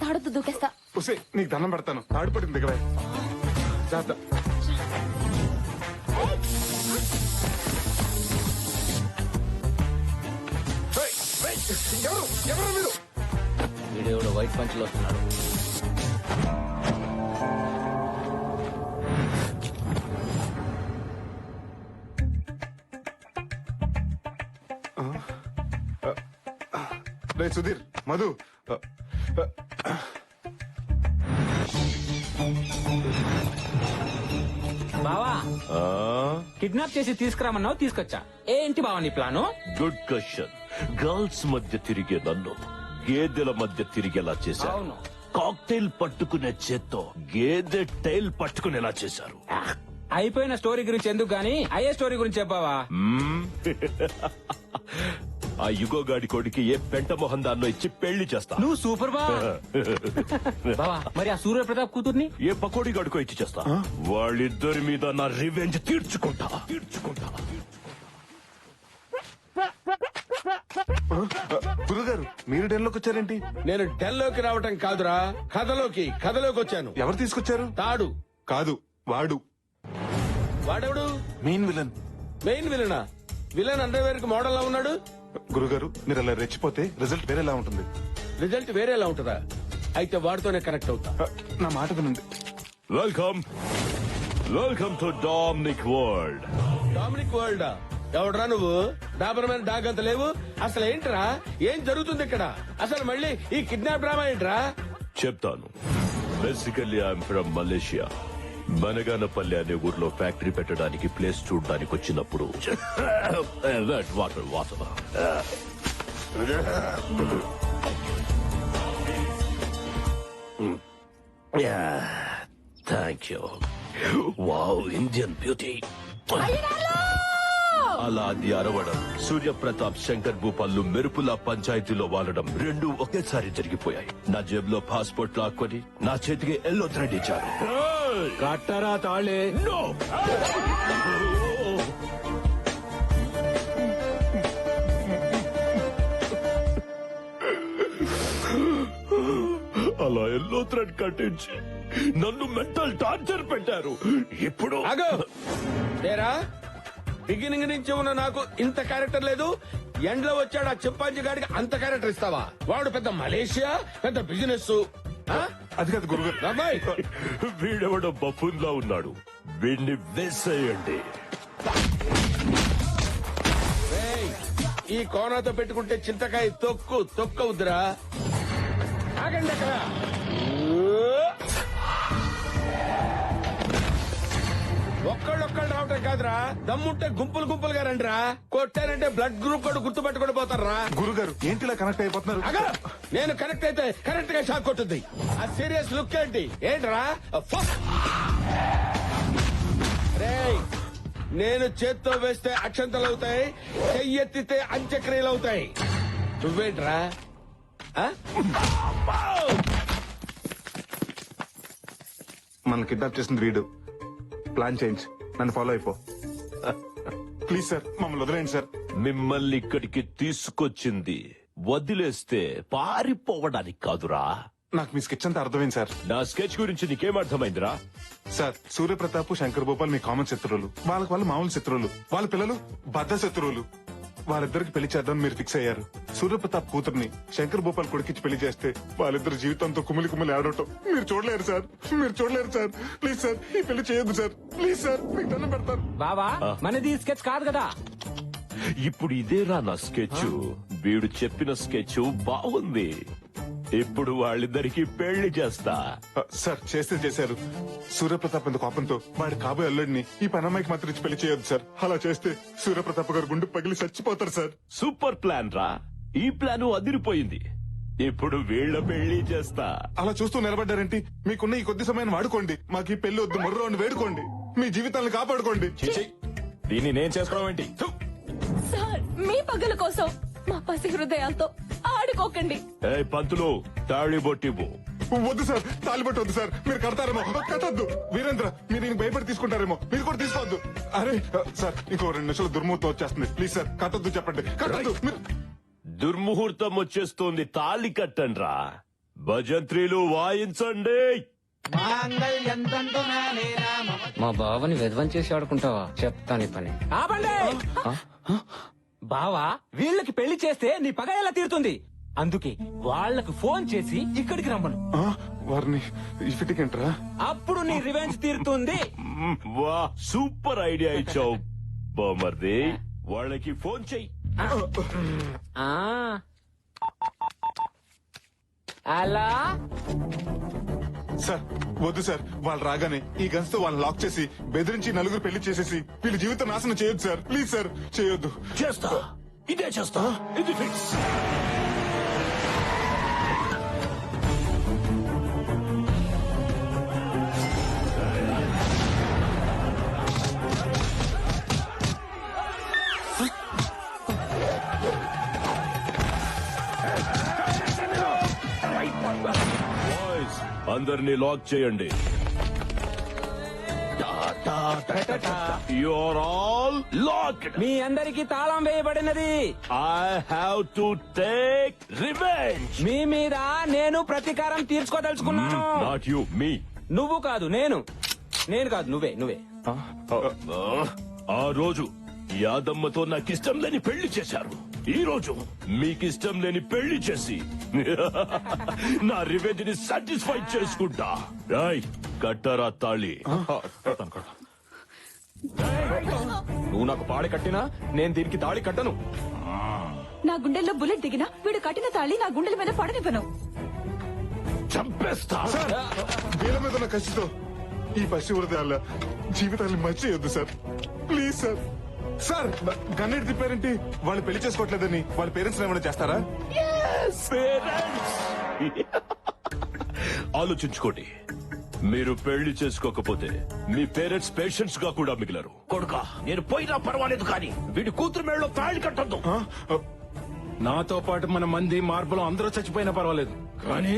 తాడుతూ దూకేస్తా. నీకు దండం పెడతాను, తాడు పడింది దగ్గర. ఎవరు మీరు? వీడియోలో వైట్ పంచులు వస్తున్నాడు. సుధీర్, మధు, బావా కిడ్నాప్ చేసి తీసుకురామన్నావు, తీసుకొచ్చా. ఏంటి బావా నీ ప్లాను? Good question. గర్ల్స్ మధ్య తిరిగే నన్ను గేదెల మధ్య తిరిగేలా చేశారు. కాక్టైల్ పట్టుకునే చేత్తో గేదె టైల్ పట్టుకునేలా చేశారు. అయిపోయిన స్టోరీ గురించి ఎందుకు గానీ అయ్యే స్టోరీ గురించి చెప్పావా? ఆ యుగోగాడి కొడుకి ఏ పెంట మొహం దాన్నో ఇచ్చి పెళ్లి చేస్తా. నువ్వు సూపర్ బావా. మరి ఆ సూర్య ప్రతాప్ కూతుర్ని ఏ పకోడీ గడుకో ఇచ్చి చేస్తా. వాళ్ళిద్దరి మీద నా రివెంజ్ తీర్చుకుంటా. గురుగారు, మీరు డెన్లోకి వచ్చారేంటి? నేను డెన్లోకి రావటం కాదురా, కథలోకి వచ్చాను. ఎవరు తీసుకొచ్చారు? తాడు కాదు, వాడు. వాడెవడు? Main villain. మెయిన్ విలనా? విలన్ అండర్వేర్ కి మోడల్ లా ఉన్నాడు. గురుగారు, మీరు అలా రెచ్చిపోతే రిజల్ట్ వేరేలా ఉంటుంది. రిజల్ట్ వేరేలా ఉంటుందా? అయితే వాడితోనే కనెక్ట్ అవుతా. నా మాట వినండి. Welcome to Dominic world. Dominic world? ఎవడరా నువ్వు? డాబర్మైన డాగ్ అంత లేవు. అసలు ఏంట్రా, ఏం జరుగుతుంది ఇక్కడ? అసలు మళ్ళీ ఈ కిడ్నాప్ డ్రామా ఏంట్రా? చెప్తాను. Basically I'm from Malaysia. Banaganapalli అనే ఊర్లో ఫ్యాక్టరీ పెట్టడానికి ప్లేస్ చూడడానికి వచ్చినప్పుడు water thank you. Wow, Indian beauty. అలా అది అరవడం, సూర్యప్రతాప్ శంకర్ భూపాల్లు మెరుపుల పంచాయతీలో వాలడం రెండు ఒకేసారి జరిగిపోయాయి. నా జేబులో పాస్పోర్ట్ లాక్కొని నా చేతికి ఎల్లో థ్రెడ్ ఇచ్చారు. కట్టరా తాళే. నో, అలా ఎల్లో థ్రెడ్ కట్టించి నన్ను మెంటల్ టార్చర్ పెట్టారు. ఇప్పుడు తేరా బిగినింగ్ నుంచి ఉన్న నాకు ఇంత క్యారెక్టర్ లేదు, ఎండ్లో వచ్చాడు ఆ చింపాంజీ గాడికి అంత క్యారెక్టర్ ఇస్తావా? వాడు పెద్ద మలేషియా, పెద్ద బిజినెస్. అది కాదు గురుగారు. వీడెవడో బఫూన్లా ఉన్నాడు, వీడిని వేసేయండి. ఈ కోనాతో పెట్టుకుంటే చింతకాయ తొక్కవుద్దురా. ఆగండి అక్కడ. ఒక్కళ్ళొక్కళ్ళు రావటం కాదురా, దమ్ముంటే గుంపులుగా రండిరా. కొట్టారంటే బ్లడ్ గ్రూప్ కూడా గుర్తుపెట్టుకుని పోతారా. గురుగారు ఏంటిలా కనెక్ట్ అయిపోతున్నారు? నేను కనెక్ట్ అయితే కరెక్ట్ గా షాక్ కొట్టుద్ది. ఆ సీరియస్ లుక్ ఏంట్రా? రేయ్, నేను చేత్తో వేస్తే అక్షంతలు అవుతాయి, చెయ్యెత్తితే అంత్యక్రియలు అవుతాయి. నువ్వేంట్రా? మన కిడ్నాప్ చేసింది వీడు. ప్లాన్ చేంజ్, నన్ను ఫాలో అయిపో. ప్లీజ్ సార్, మమ్మల్ని వదిలేండి సార్. మిమ్మల్ని ఇక్కడికి తీసుకొచ్చింది వదిలేస్తే పారిపోవడానికి కాదురా. నాకు మీ స్కెచ్ అంతా అర్థమైంది సార్. నా స్కెచ్ గురించి నీకేం అర్థమైందిరా? సార్, సూర్యప్రతాప్, శంకర్ భూపాల్ మీ కామన్ శత్రువులు. వాళ్ళు మామూలు శత్రువులు. వాళ్ళ పిల్లలు బద్ద శత్రువులు. వాళ్ళిద్దరికి పెళ్లి చేద్దామని మీరు ఫిక్స్ అయ్యారు. సూర్యప్రతాప్ కూతుర్ని శంకర్ భూపాల్ కొడుకిచ్చి పెళ్లి చేస్తే వాళ్ళిద్దరు జీవితంతో కుమిలి ఆడటం మీరు చూడలేరు సార్. ప్లీజ్ సార్, ఈ పెళ్లి చేయొద్దు సార్. ప్లీజ్ సార్, మీకు దండం పెడతారు. బావా, మనది స్కెచ్ కాదు కదా. ఇప్పుడు ఇదేరా నా స్కెచ్. వీడు చెప్పిన స్కెచ్ బాగుంది. ఇప్పుడు వాళ్ళిద్దరికి పెళ్లి చేస్తా. సార్, చేశారు. సూర్యప్రతాప్ ఎంత కోపంతో వాడి కాబోయే అల్లుడిని ఈ పనమ్మాయికి మాత్రం ఇచ్చి పెళ్లి చేయొద్దు సార్. అలా చేస్తే సూర్యప్రతాప్ గారు గుండు పగిలి చచ్చిపోతారు సార్. సూపర్ ప్లాన్ రా. ఈ ప్లాన్ అదిరిపోయింది. ఇప్పుడు వీళ్ళ పెళ్లి చేస్తా. అలా చూస్తూ నిలబడ్డారేంటి? మీకున్న ఈ కొద్ది సమయాన్ని వాడుకోండి. మాకు ఈ పెళ్లి వద్దు, మొర్రని వేడుకోండి. మీ జీవితాలను కాపాడుకోండి. దీన్ని నేను చేసుకోవడం ఏంటి? సార్, మీ పగల కోసం మా పసి హృదయాలతో ఆడుకోకండి. పంతులు, తాళి బొట్టివ్వు. వద్దు సార్, తాలిబట్టు వద్దు సార్. మీరు కడతారేమో. కట్టద్దు. వీరేంద్ర, మీరు దీనికి భయపడి తీసుకుంటారేమో. మీరు కూడా తీసుకోవద్దు. అరే సార్, ఇంకో 2 నిమిషాలు దుర్ముహూర్తం వచ్చేస్తుంది. ప్లీజ్ సార్, కట్టద్దు. చెప్పండి, కట్టద్దు. దుర్ముహూర్తం వచ్చేస్తోంది, తాళి కట్టండ్రా. భజంత్రీలు వాయించండి. మా బావని విధ్వం చేసి ఆడుకుంటావా? చెప్తాను పని. బావా, వీళ్ళకి పెళ్లి చేస్తే నీ పగ ఎలా తీరుతుంది? అందుకే వాళ్ళకు ఫోన్ చేసి ఇక్కడికి రమ్మను. వారిని ఇఫిటికంట్రా, అప్పుడు నీ రివెంజ్ తీరుతుంది. వా, సూపర్ ఐడియా ఇచ్చావు బామర్ది. వాళ్ళకి ఫోన్ చెయ్యి. అలా సార్, వద్దు సార్. వాళ్ళు రాగానే ఈ గన్స్ తో వాళ్ళని లాక్ చేసి బెదిరించి నలుగురు పెళ్లి చేసేసి వీళ్ళ జీవితం నాశనం చేయొద్దు సార్. ప్లీజ్ సార్, చేయొద్దు. చేస్తా, ఇదే చేస్తా. ఇది ఫిక్స్. అందరినీ లాక్ చేయండి. You're all locked. మీ అందరికి తాళం వేయబడినది. I have to take revenge. మీ మీద నేను ప్రతీకారం తీర్చుకోదలుచుకున్నాను. నాట్ యు, మీ. నువ్వు కాదు, నేను కాదు, నువ్వే. ఆ రోజు యాదమ్మతో నాకిష్టం లేని పెళ్లి చేశారు. ఈ రోజు మీకిష్టం లేని పెళ్లి చేసి నా రివెంజ్ ని సాటిస్ఫై చేసుకుంటా. రాయ్, కట్టరా తాళి. నువ్వు నాకు పాడి కట్టినా నేను దీనికి తాళి కట్టను. నా గుండెల్లో బుల్లెట్ దిగినా వీడు కట్టిన తాళి నా గుండెల మీద పడనివ్వను. చంపేస్తా. వీళ్ళ మీద ఉన్న కసితో ఈ పసి హృదయాల జీవితాన్ని మర్చియొద్దు సార్. Please sir. సార్, గన్నెట్ తిప్పారేంటి? వాళ్ళు పెళ్లి చేసుకోవట్లేదని వాళ్ళ పేరెంట్స్ ఏమైనా చేస్తారా? ఆలోచించుకోండి. మీరు పెళ్లి చేసుకోకపోతే మీ పేరెంట్స్ పేషెంట్స్ గా కూడా మిగిలరు. కొడుకా, నేను పోయినా పర్వాలేదు, కానీ వీడి కూతురు మేడలో తాళి కట్టద్దు. నాతో పాటు మన మంది మార్పులు అందరూ చచ్చిపోయినా పర్వాలేదు, కానీ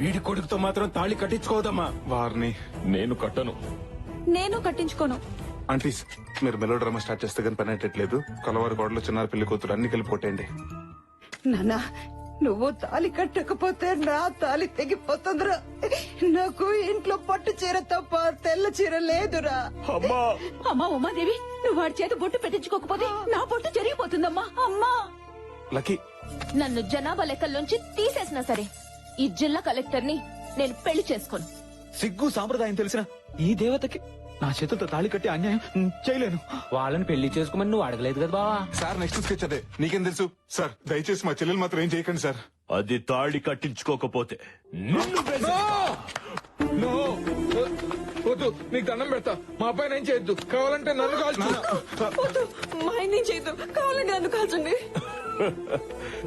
వీడి కొడుకుతో మాత్రం తాళి కట్టించుకోదమ్మా. వారిని నేను కట్టను. నేను కట్టించుకోను. ఆంటీస్, మీరు మెలో డ్రామా స్టార్ట్ చేస్తే కానీ పని అయ్యట్లేదు. కలవారి గోడలో చిన్నారు పెళ్లి కూతురు అన్ని కలిపి కొట్టేయండి. నాన్న, నువ్వు తాలి కట్టకపోతే నా తాలి తెగిపోతుందిరా. నాకు ఇంట్లో పట్టు చీర తప్ప తెల్ల చీర లేదురా. అమ్మా ఉమాదేవి, నువ్వు వాడి చేత బొట్టు పెట్టించుకోకపోతే నా బొట్టు జరిగిపోతుందమ్మా. అమ్మా లక్కీ, నన్ను జనాభా లెక్కల్లోంచి తీసేసినా సరే ఈ జిల్లా కలెక్టర్ ని నేను పెళ్లి చేసుకోను. సిగ్గు సాంప్రదాయం తెలిసిన ఈ దేవతకి నా చేతులతో తాళి కట్టి అన్యాయం చేయలేను. వాళ్ళని పెళ్లి చేసుకోమని నువ్వు అడగలేదు కదా బావా. సార్ నెక్స్ట్ స్కెచ్ అదే, నీకేం తెలుసు? సార్ దయచేసి మా చెల్లెలు మాత్రం ఏం చేయకండి సార్. అది తాళి కట్టించుకోకపోతే నిన్ను నో, వద్దు, నీకు దండం పెడతా. మా అబ్బాయి ఏం చేయొద్దు, కావాలంటే నన్ను కాల్చు. మా ఆయన చేయొద్దు, కావాలంటే నన్ను కాల్చండి.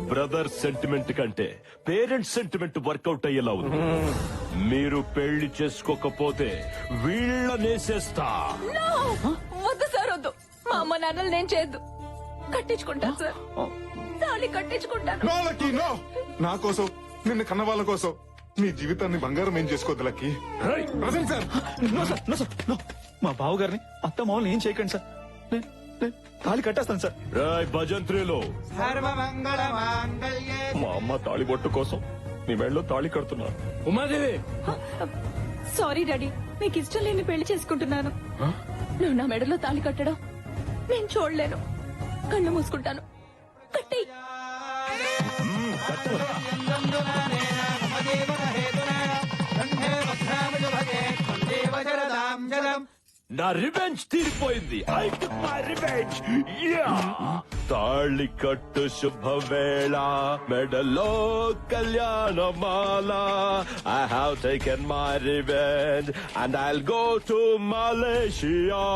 బ్రదర్ సెంటిమెంట్ కంటే పేరెంట్స్ సెంటిమెంట్ వర్కౌట్ అయ్యేలా ఉంది. మీరు పెళ్లి చేసుకోకపోతే వీళ్ళనేసేస్తా. No! వద్దు సార్, వద్దు. మా అమ్మ నాన్నలు నేను చేయొద్దు. కట్టించుకుంటాను సార్, తాళి కట్టించుకుంటాను. No lucky, no. నా కోసం, నిన్ను కన్న వాళ్ళ కోసం నీ జీవితాన్ని బంగారం ఏం చేసుకోవద్దు lucky. Present sir. No sir, no sir, no. మా బావగారిని అత్త మామూలు ఏం చేయకండి సార్. నేను తాళి కట్టేస్తాను సార్. రాయ్ భజంత్రిలో మా అమ్మ తాళి బొట్టు కోసం నీ మెళ్ళలో తాళి కడుతున్నా. ఉమాదేవి, సారీ డాడీ, మీకు ఇష్టం లేని పెళ్లి చేసుకుంటున్నాను. నువ్వు నా మెడలో తాళి కట్టడం నేను చూడలేను. కళ్ళు మూసుకుంటాను. కట్టి నా రివెంజ్ తీరిపోయింది. I took my revenge. తాళి కట్టు శుభవేళ, మెడలో కళ్యాణమాల. I have taken my revenge and I'll go to Malaysia.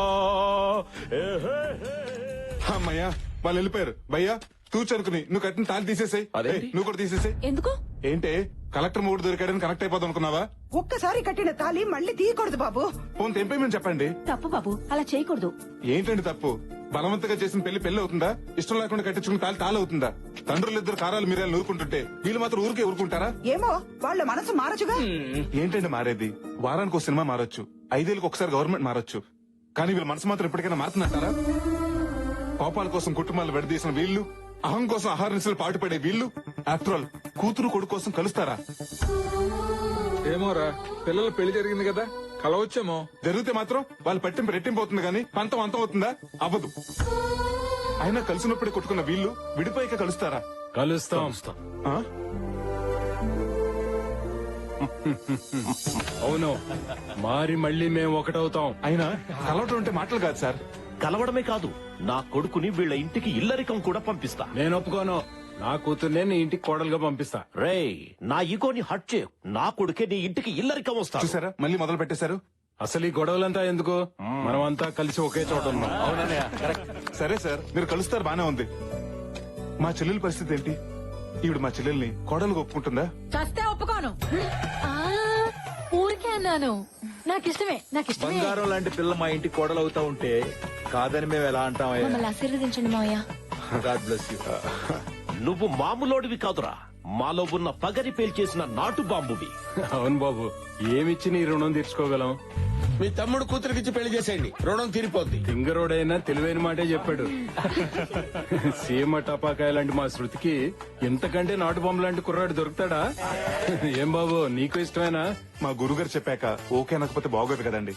అమ్మయ్యా, వాళ్ళు వెళ్ళిపోయారు. భయ్యా తూచనుకుని నువ్వు కట్టిన తాళి తీసేసాయి. నువ్వు కూడా తీసేసాయి. ఎందుకు? ఏంటే కలెక్టర్ మూడు దొరికాడని కనెక్ట్ అయిపోదాం అనుకున్నావా? ఒక్కసారి కట్టిన తాలి మళ్ళీ తీయకూడదు బాబు. ఫోన్ తెంపేమని చెప్పండి. తప్పు బాబు, అలా చేయకూడదు. ఏంటండి తప్పు? బలవంతంగా చేసిన పెళ్లి అవుతుందా? ఇష్టం లేకుండా కట్టించుకున్న తాళి తాళవుతుందా? తండ్రులిద్దరు కారాలు మీరేళ్ళు నూరుకుంటుంటే వీళ్ళు మాత్రం ఊరికే ఊరుకుంటారా? ఏమో వాళ్ళ మనసు మారచుగా. ఏంటండి మారేది? వారానికి ఒక సినిమా మారొచ్చు, 5 ఏళ్ళకి ఒకసారి గవర్నమెంట్ మారొచ్చు, కానీ వీళ్ళ మనసు మాత్రం ఎప్పటికైనా మారుతుందంటారా? కోపాల కోసం కుటుంబాలు విడదీసిన వీళ్ళు, అహం కోసం ఆహార నిశలు పాటుపడే వీళ్ళు, ఆఫ్టర్ ఆల్ కూతురు కొడుకు కోసం కలుస్తారా? ఏమోరా, పిల్లల పెళ్లి జరిగింది కదా, కలవచ్చేమో. జరిగితే మాత్రం వాళ్ళు పట్టింపు రెట్టింపు అవుతుంది కానీ పంతం అంతం అవుతుందా? అవ్వదు. అయినా కలిసినప్పుడే కొట్టుకున్న వీళ్ళు విడిపోయాక కలుస్తారా? కలుస్తాం. ఆ? అవును, మారి మళ్ళీ మేము ఒకటవుతాం. అయినా కలవటం అంటే మాటలు కాదు సార్. కలవడమే కాదు, నా కొడుకుని వీళ్ళ ఇంటికి ఇల్లరికం కూడా పంపిస్తా. నేను ఒప్పుకోను. నా కూతుర్నే నీ ఇంటికి కోడలుగా పంపిస్తా. రేయ్, నా ఈగోని హట్ చేయు. నా కొడుకే నీ ఇంటికి ఇల్లరికం వస్తా. చూసారా, మళ్ళీ మొదలు పెట్టేశారు. అసలు ఈ గొడవలంతా ఎందుకు? మనమంతా కలిసి ఒకే చోట ఉన్నాం. సరే సార్, మీరు కలుస్తారు బానే ఉంది. మా చెల్లెల పరిస్థితి ఏంటి? ఈవిడ మా చెల్లెల్ని కోడలుగా ఒప్పుకుంటుందా? చస్తే ఒప్పుకోను. ఊరికే అన్నాను. నాకిష్టమే. బంగారం లాంటి పిల్ల మా ఇంటికి కోడలవుతా ఉంటే కాదని మేము ఎలా అంటామయ్యా? మమ్మల్ని ఆశీర్వదించండి మావయ్య. God bless you. నువ్వు మామూలోడివి కాదురా, మాలో ఉన్న పగరి పేల్చేసిన నాటు బాంబువి. అవును బాబు, ఏమిచ్చి నీ రుణం తీర్చుకోగలం? మీ తమ్ముడు కూతురికిచ్చి పెళ్లి చేసేయండి, రుణం తీరిపోద్ది. సింగరోడైనా తెలివైన మాటే చెప్పాడు. సీమ టపాకాయ లాంటి మా శృతికి ఇంతకంటే నాటు బొమ్మ లాంటి కుర్రాడు దొరుకుతాడా? ఏం బాబు, నీకు ఇష్టమేనా? మా గురుగారు చెప్పాక ఓకే అనకపోతే బాగోదు కదండి.